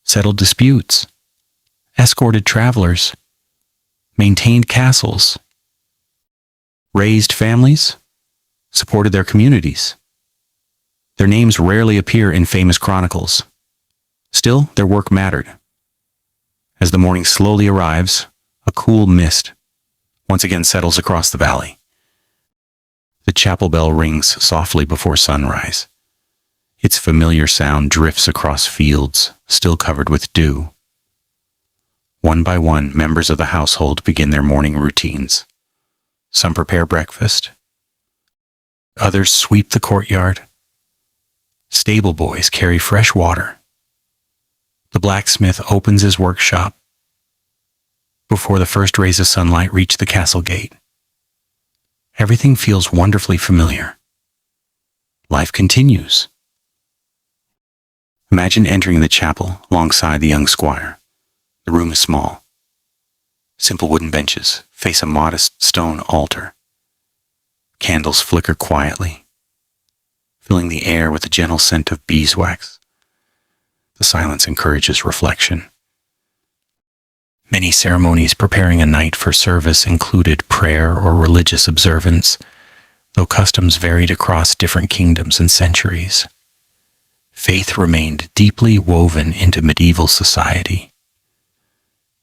settled disputes, escorted travelers, maintained castles, raised families, supported their communities. Their names rarely appear in famous chronicles. Still, their work mattered. As the morning slowly arrives, a cool mist once again settles across the valley. The chapel bell rings softly before sunrise. Its familiar sound drifts across fields still covered with dew. One by one, members of the household begin their morning routines. Some prepare breakfast. Others sweep the courtyard. Stable boys carry fresh water. The blacksmith opens his workshop. before the first rays of sunlight reach the castle gate. Everything feels wonderfully familiar. Life continues. Imagine entering the chapel alongside the young squire. The room is small. Simple wooden benches face a modest stone altar. Candles flicker quietly, filling the air with a gentle scent of beeswax. The silence encourages reflection. Many ceremonies preparing a knight for service included prayer or religious observance, though customs varied across different kingdoms and centuries. Faith remained deeply woven into medieval society.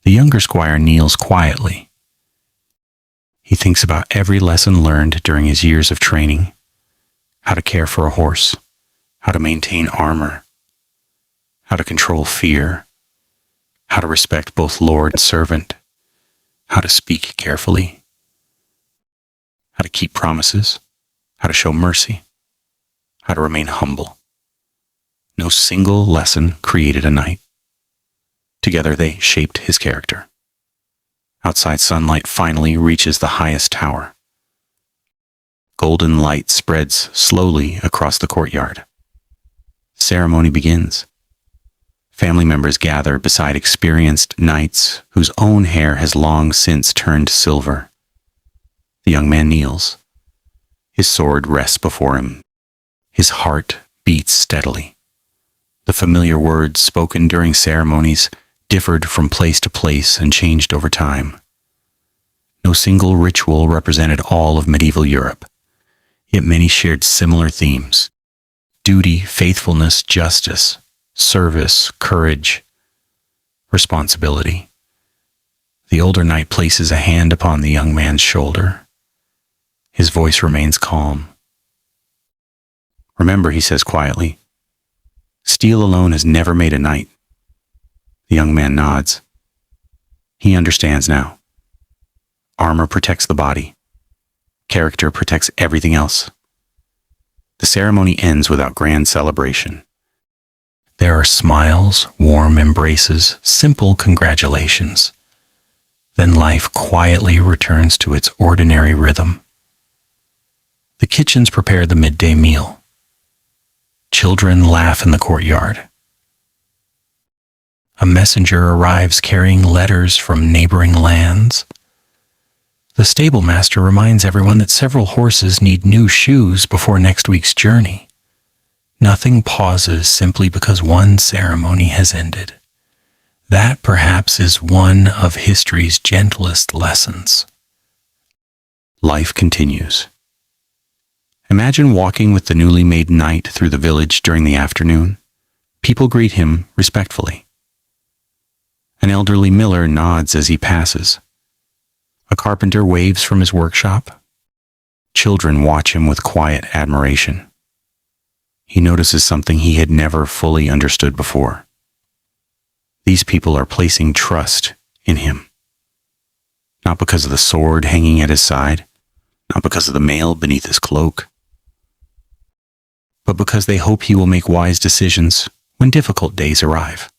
The younger squire kneels quietly. He thinks about every lesson learned during his years of training: how to care for a horse, how to maintain armor, how to control fear, how to respect both lord and servant, how to speak carefully, how to keep promises, how to show mercy, how to remain humble. No single lesson created a knight. Together they shaped his character. Outside sunlight finally reaches the highest tower. Golden light spreads slowly across the courtyard. Ceremony begins. Family members gather beside experienced knights whose own hair has long since turned silver. The young man kneels. His sword rests before him. His heart beats steadily. The familiar words spoken during ceremonies differed from place to place and changed over time. No single ritual represented all of medieval Europe, yet many shared similar themes: duty, faithfulness, justice, service, courage, responsibility. The older knight places a hand upon the young man's shoulder. His voice remains calm. "Remember," he says quietly, "steel alone has never made a knight." The young man nods. He understands now. Armor protects the body. Character protects everything else. The ceremony ends without grand celebration. There are smiles, warm embraces, simple congratulations. Then life quietly returns to its ordinary rhythm. The kitchens prepare the midday meal. Children laugh in the courtyard. A messenger arrives carrying letters from neighboring lands. The stable master reminds everyone that several horses need new shoes before next week's journey. Nothing pauses simply because one ceremony has ended. That perhaps is one of history's gentlest lessons. Life continues. Imagine walking with the newly made knight through the village during the afternoon. People greet him respectfully. An elderly miller nods as he passes. A carpenter waves from his workshop. Children watch him with quiet admiration. He notices something he had never fully understood before. These people are placing trust in him. Not because of the sword hanging at his side, not because of the mail beneath his cloak, but because they hope he will make wise decisions when difficult days arrive.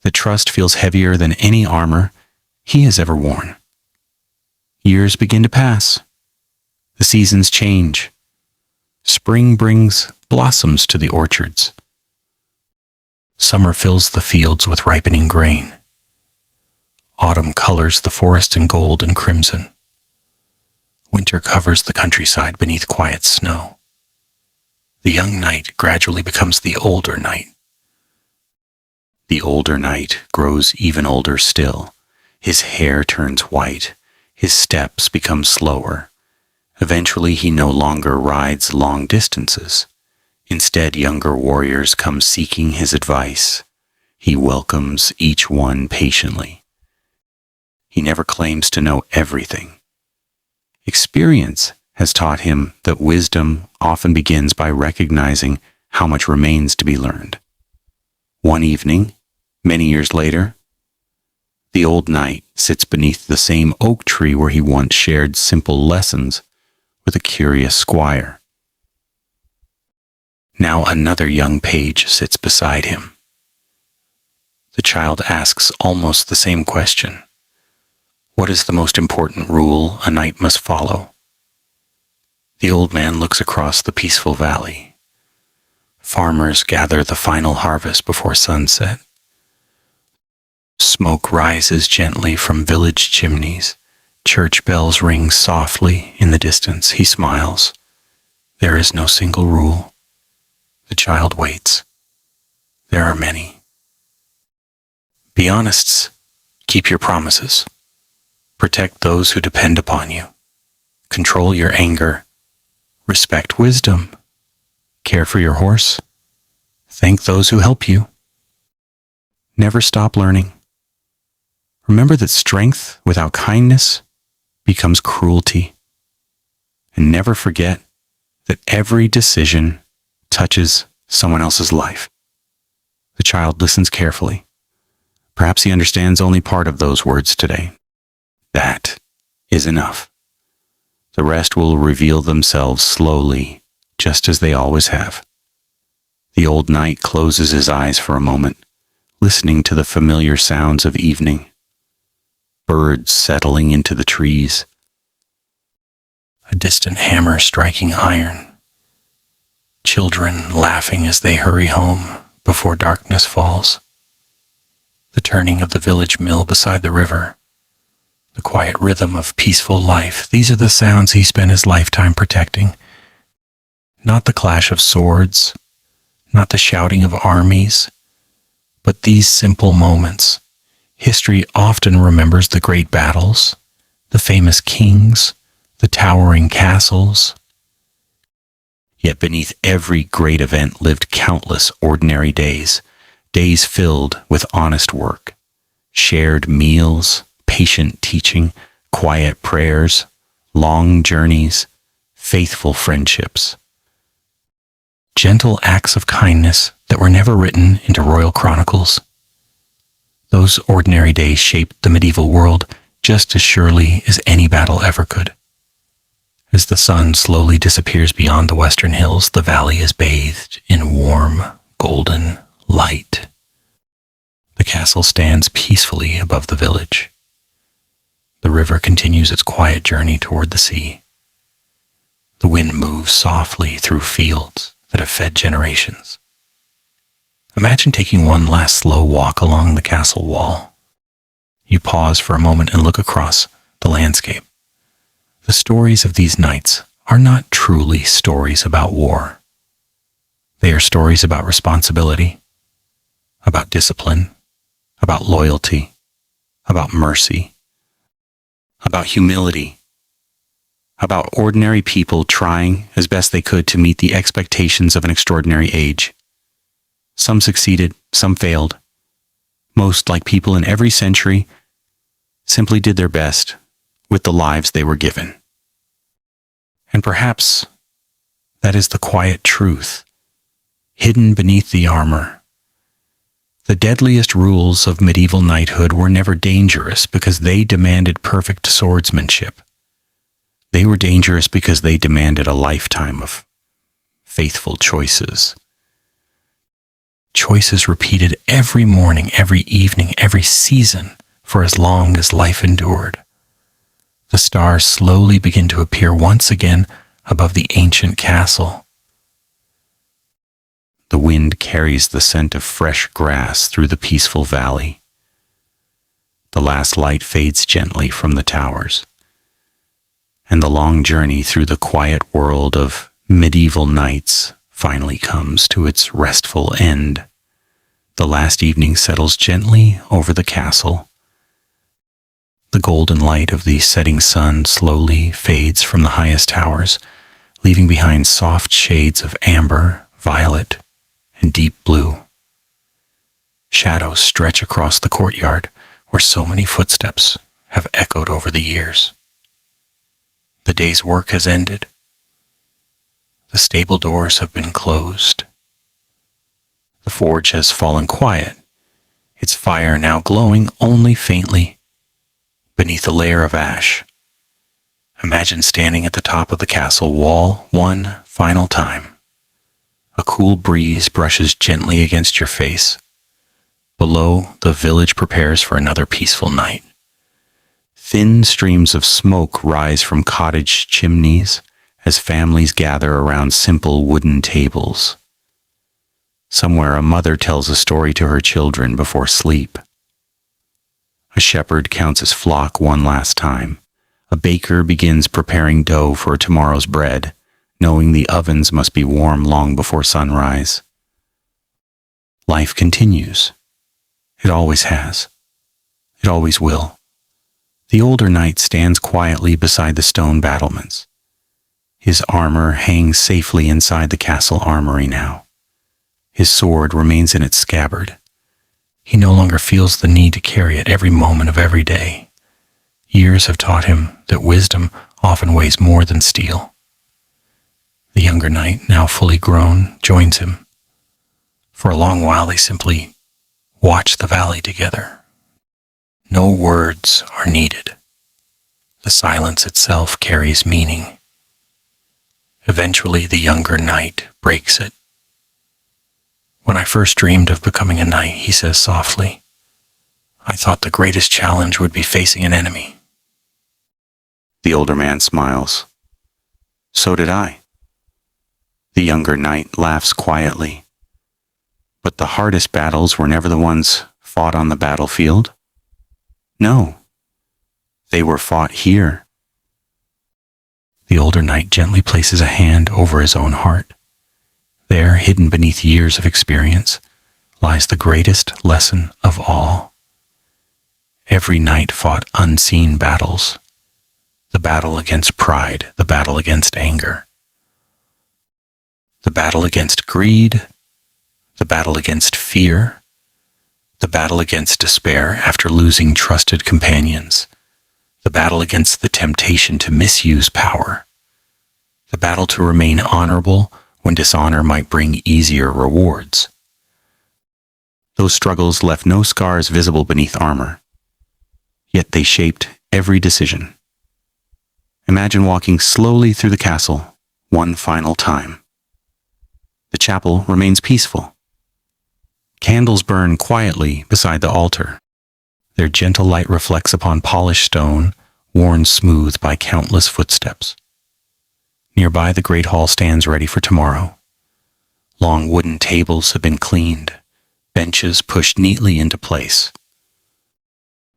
The trust feels heavier than any armor he has ever worn. Years begin to pass. The seasons change. Spring brings blossoms to the orchards. Summer fills the fields with ripening grain. Autumn colors the forest in gold and crimson. Winter covers the countryside beneath quiet snow. The young knight gradually becomes the older knight. The older knight grows even older still. His hair turns white. His steps become slower. Eventually, he no longer rides long distances. Instead, younger warriors come seeking his advice. He welcomes each one patiently. He never claims to know everything. Experience has taught him that wisdom often begins by recognizing how much remains to be learned. One evening, many years later, the old knight sits beneath the same oak tree where he once shared simple lessons with a curious squire. Now another young page sits beside him. The child asks almost the same question. What is the most important rule a knight must follow? The old man looks across the peaceful valley. Farmers gather the final harvest before sunset. Smoke rises gently from village chimneys. Church bells ring softly in the distance. He smiles. There is no single rule. The child waits. There are many. Be honest. Keep your promises. Protect those who depend upon you. Control your anger. Respect wisdom. Care for your horse. Thank those who help you. Never stop learning. Remember that strength without kindness becomes cruelty. And never forget that every decision touches someone else's life. The child listens carefully. Perhaps he understands only part of those words today. That is enough. The rest will reveal themselves slowly, just as they always have. The old knight closes his eyes for a moment, listening to the familiar sounds of evening. Birds settling into the trees. A distant hammer striking iron. Children laughing as they hurry home before darkness falls. The turning of the village mill beside the river. The quiet rhythm of peaceful life. These are the sounds he spent his lifetime protecting. Not the clash of swords, not the shouting of armies, but these simple moments. History often remembers the great battles, the famous kings, the towering castles. Yet beneath every great event lived countless ordinary days, days filled with honest work, shared meals, patient teaching, quiet prayers, long journeys, faithful friendships. Gentle acts of kindness that were never written into royal chronicles. Those ordinary days shaped the medieval world just as surely as any battle ever could. As the sun slowly disappears beyond the western hills, the valley is bathed in warm, golden light. The castle stands peacefully above the village. The river continues its quiet journey toward the sea. The wind moves softly through fields that have fed generations. Imagine taking one last slow walk along the castle wall. You pause for a moment and look across the landscape. The stories of these knights are not truly stories about war. They are stories about responsibility, about discipline, about loyalty, about mercy, about humility, about ordinary people trying as best they could to meet the expectations of an extraordinary age. Some succeeded, some failed. Most, like people in every century, simply did their best with the lives they were given. And perhaps that is the quiet truth, hidden beneath the armor. The deadliest rules of medieval knighthood were never dangerous because they demanded perfect swordsmanship. They were dangerous because they demanded a lifetime of faithful choices. Choices repeated every morning, every evening, every season for as long as life endured. The stars slowly begin to appear once again above the ancient castle. The wind carries the scent of fresh grass through the peaceful valley. The last light fades gently from the towers, and the long journey through the quiet world of medieval knights finally comes to its restful end. The last evening settles gently over the castle. The golden light of the setting sun slowly fades from the highest towers, leaving behind soft shades of amber, violet, and deep blue. Shadows stretch across the courtyard where so many footsteps have echoed over the years. The day's work has ended. The stable doors have been closed. The forge has fallen quiet, its fire now glowing only faintly beneath a layer of ash. Imagine standing at the top of the castle wall one final time. A cool breeze brushes gently against your face. Below, the village prepares for another peaceful night. Thin streams of smoke rise from cottage chimneys as families gather around simple wooden tables. Somewhere a mother tells a story to her children before sleep. A shepherd counts his flock one last time. A baker begins preparing dough for tomorrow's bread, knowing the ovens must be warm long before sunrise. Life continues. It always has. It always will. The older knight stands quietly beside the stone battlements. His armor hangs safely inside the castle armory now. His sword remains in its scabbard. He no longer feels the need to carry it every moment of every day. Years have taught him that wisdom often weighs more than steel. The younger knight, now fully grown, joins him. For a long while they simply watch the valley together. No words are needed. The silence itself carries meaning. Eventually the younger knight breaks it. "When I first dreamed of becoming a knight," he says softly, "I thought the greatest challenge would be facing an enemy." The older man smiles. "So did I." The younger knight laughs quietly. "But the hardest battles were never the ones fought on the battlefield. No, they were fought here." The older knight gently places a hand over his own heart. There, hidden beneath years of experience, lies the greatest lesson of all. Every knight fought unseen battles. The battle against pride, the battle against anger, the battle against greed, the battle against fear, the battle against despair after losing trusted companions, the battle against the temptation to misuse power, the battle to remain honorable when dishonor might bring easier rewards. Those struggles left no scars visible beneath armor, yet they shaped every decision. Imagine walking slowly through the castle one final time. The chapel remains peaceful. Candles burn quietly beside the altar. Their gentle light reflects upon polished stone, worn smooth by countless footsteps. Nearby, the great hall stands ready for tomorrow. Long wooden tables have been cleaned, benches pushed neatly into place.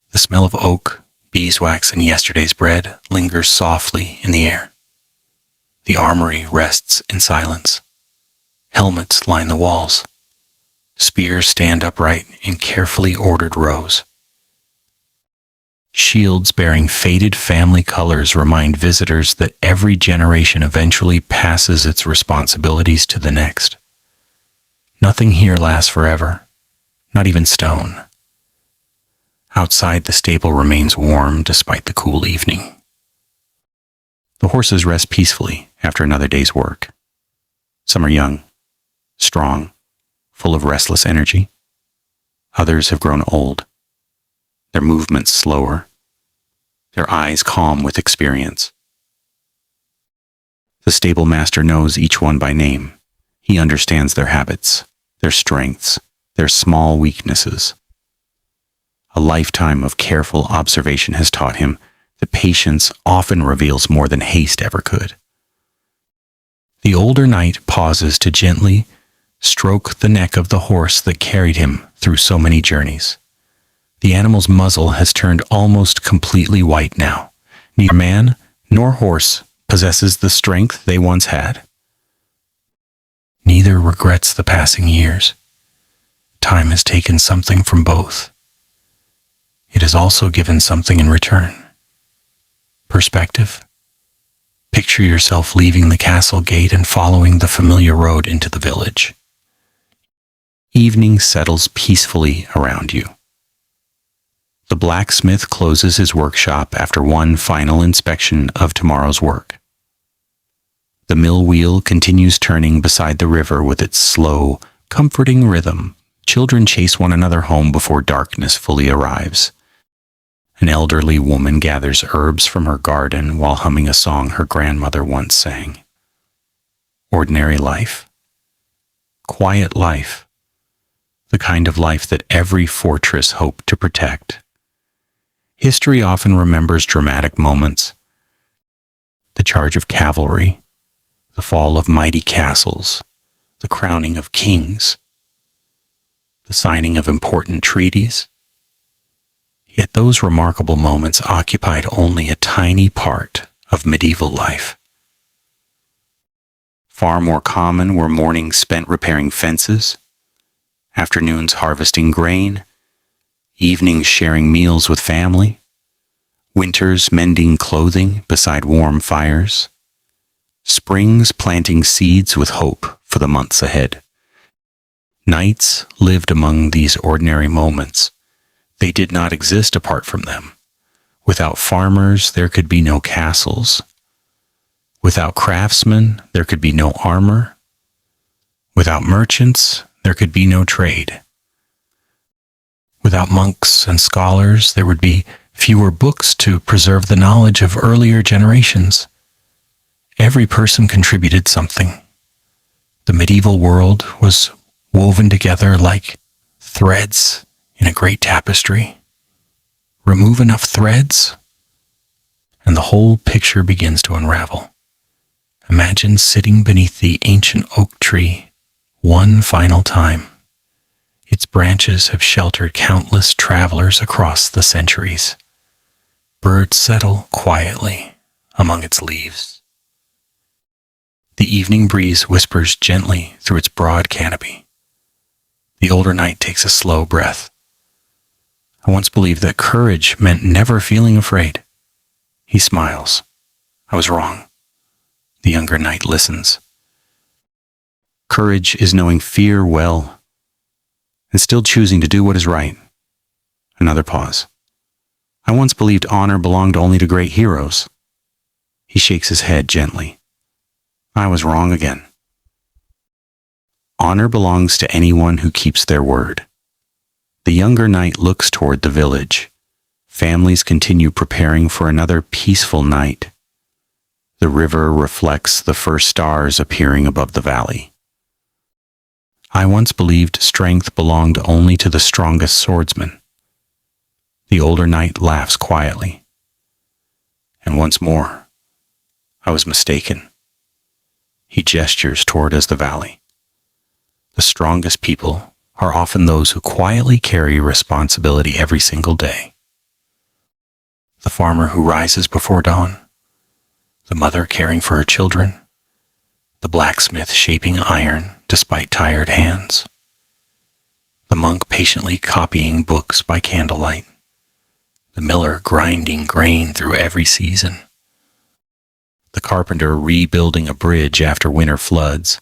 The smell of oak, beeswax, and yesterday's bread lingers softly in the air. The armory rests in silence. Helmets line the walls. Spears stand upright in carefully ordered rows. Shields bearing faded family colors remind visitors that every generation eventually passes its responsibilities to the next. Nothing here lasts forever, not even stone. Outside, the stable remains warm despite the cool evening. The horses rest peacefully after another day's work. Some are young, strong, full of restless energy. Others have grown old, their movements slower, their eyes calm with experience. The stable master knows each one by name. He understands their habits, their strengths, their small weaknesses. A lifetime of careful observation has taught him that patience often reveals more than haste ever could. The older knight pauses to gently stroke the neck of the horse that carried him through so many journeys. The animal's muzzle has turned almost completely white now. Neither man nor horse possesses the strength they once had. Neither regrets the passing years. Time has taken something from both. It has also given something in return. Perspective. Picture yourself leaving the castle gate and following the familiar road into the village. Evening settles peacefully around you. The blacksmith closes his workshop after one final inspection of tomorrow's work. The mill wheel continues turning beside the river with its slow, comforting rhythm. Children chase one another home before darkness fully arrives. An elderly woman gathers herbs from her garden while humming a song her grandmother once sang. Ordinary life. Quiet life. The kind of life that every fortress hoped to protect. History often remembers dramatic moments: the charge of cavalry, the fall of mighty castles, the crowning of kings, the signing of important treaties. Yet those remarkable moments occupied only a tiny part of medieval life. Far more common were mornings spent repairing fences, afternoons harvesting grain, evenings sharing meals with family, winters mending clothing beside warm fires, springs planting seeds with hope for the months ahead. Nights lived among these ordinary moments. They did not exist apart from them. Without farmers, there could be no castles. Without craftsmen, there could be no armor. Without merchants, there could be no trade. Without monks and scholars, there would be fewer books to preserve the knowledge of earlier generations. Every person contributed something. The medieval world was woven together like threads in a great tapestry. Remove enough threads, and the whole picture begins to unravel. Imagine sitting beneath the ancient oak tree one final time. Its branches have sheltered countless travelers across the centuries. Birds settle quietly among its leaves. The evening breeze whispers gently through its broad canopy. The older knight takes a slow breath. I once believed that courage meant never feeling afraid. He smiles. I was wrong. The younger knight listens. Courage is knowing fear well and still choosing to do what is right. Another pause. I once believed honor belonged only to great heroes. He shakes his head gently. I was wrong again. Honor belongs to anyone who keeps their word. The younger knight looks toward the village. Families continue preparing for another peaceful night. The river reflects the first stars appearing above the valley. I once believed strength belonged only to the strongest swordsman. The older knight laughs quietly. And once more, I was mistaken. He gestures toward the valley. The strongest people are often those who quietly carry responsibility every single day. The farmer who rises before dawn, the mother caring for her children, the blacksmith shaping iron despite tired hands, the monk patiently copying books by candlelight, the miller grinding grain through every season, the carpenter rebuilding a bridge after winter floods,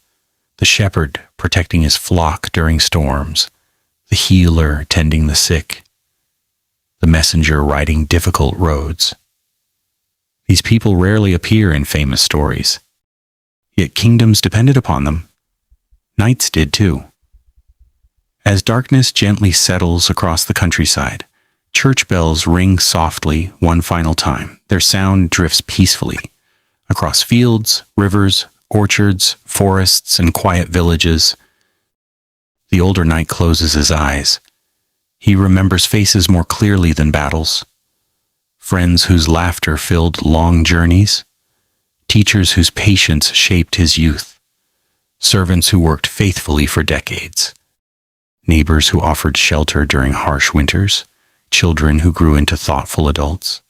the shepherd protecting his flock during storms, the healer tending the sick, the messenger riding difficult roads. These people rarely appear in famous stories, yet kingdoms depended upon them. Knights did too. As darkness gently settles across the countryside, church bells ring softly one final time. Their sound drifts peacefully across fields, rivers, orchards, forests, and quiet villages. The older knight closes his eyes. He remembers faces more clearly than battles. Friends whose laughter filled long journeys. Teachers whose patience shaped his youth. Servants who worked faithfully for decades. Neighbors who offered shelter during harsh winters. Children who grew into thoughtful adults.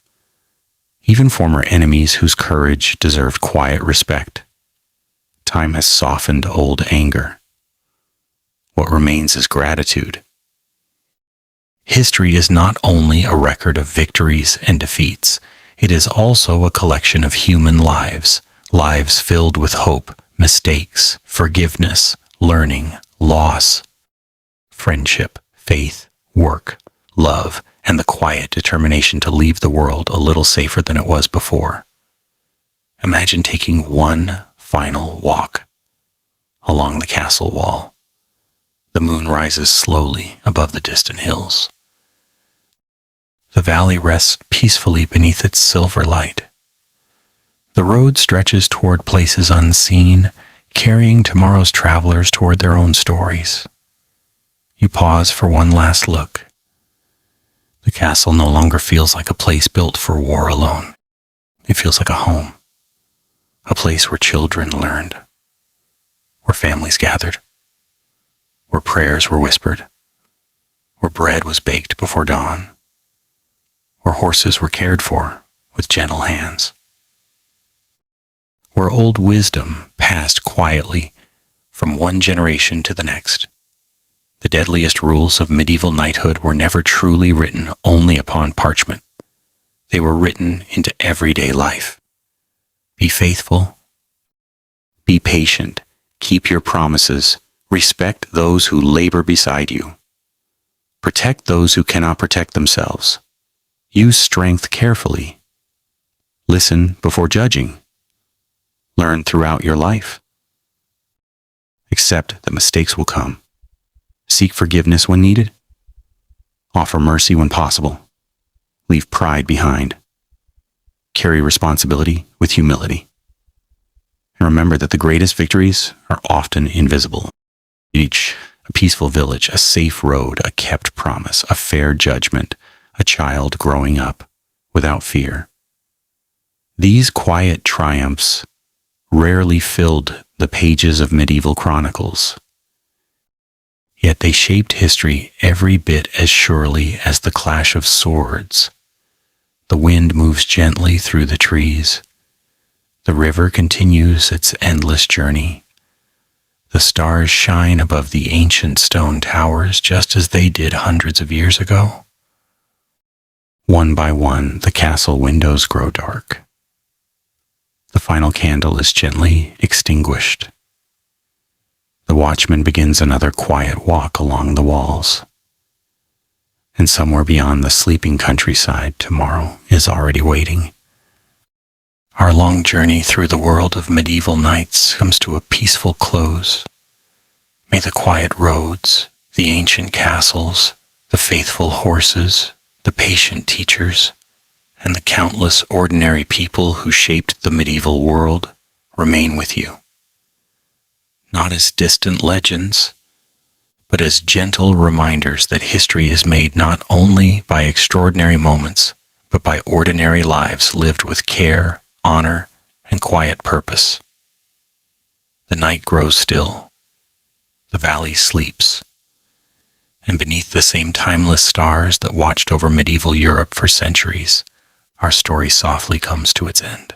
Even former enemies whose courage deserved quiet respect. Time has softened old anger. What remains is gratitude. History is not only a record of victories and defeats, it is also a collection of human lives, lives filled with hope, mistakes, forgiveness, learning, loss, friendship, faith, work, love, and the quiet determination to leave the world a little safer than it was before. Imagine taking one final walk along the castle wall. The moon rises slowly above the distant hills. The valley rests peacefully beneath its silver light. The road stretches toward places unseen, carrying tomorrow's travelers toward their own stories. You pause for one last look. The castle no longer feels like a place built for war alone. It feels like a home, a place where children learned, where families gathered, where prayers were whispered, where bread was baked before dawn, where horses were cared for with gentle hands, where old wisdom passed quietly from one generation to the next. The deadliest rules of medieval knighthood were never truly written only upon parchment. They were written into everyday life. Be faithful. Be patient. Keep your promises. Respect those who labor beside you. Protect those who cannot protect themselves. Use strength carefully. Listen before judging. Learn throughout your life. Accept that mistakes will come. Seek forgiveness when needed. Offer mercy when possible. Leave pride behind. Carry responsibility with humility. And remember that the greatest victories are often invisible. Each a peaceful village, a safe road, a kept promise, a fair judgment, a child growing up without fear. These quiet triumphs rarely filled the pages of medieval chronicles. Yet they shaped history every bit as surely as the clash of swords. The wind moves gently through the trees. The river continues its endless journey. The stars shine above the ancient stone towers just as they did hundreds of years ago. One by one, the castle windows grow dark. The final candle is gently extinguished. The watchman begins another quiet walk along the walls. And somewhere beyond the sleeping countryside, tomorrow is already waiting. Our long journey through the world of medieval knights comes to a peaceful close. May the quiet roads, the ancient castles, the faithful horses, the patient teachers, and the countless ordinary people who shaped the medieval world remain with you. Not as distant legends, but as gentle reminders that history is made not only by extraordinary moments, but by ordinary lives lived with care, honor, and quiet purpose. The night grows still, the valley sleeps, and beneath the same timeless stars that watched over medieval Europe for centuries, our story softly comes to its end.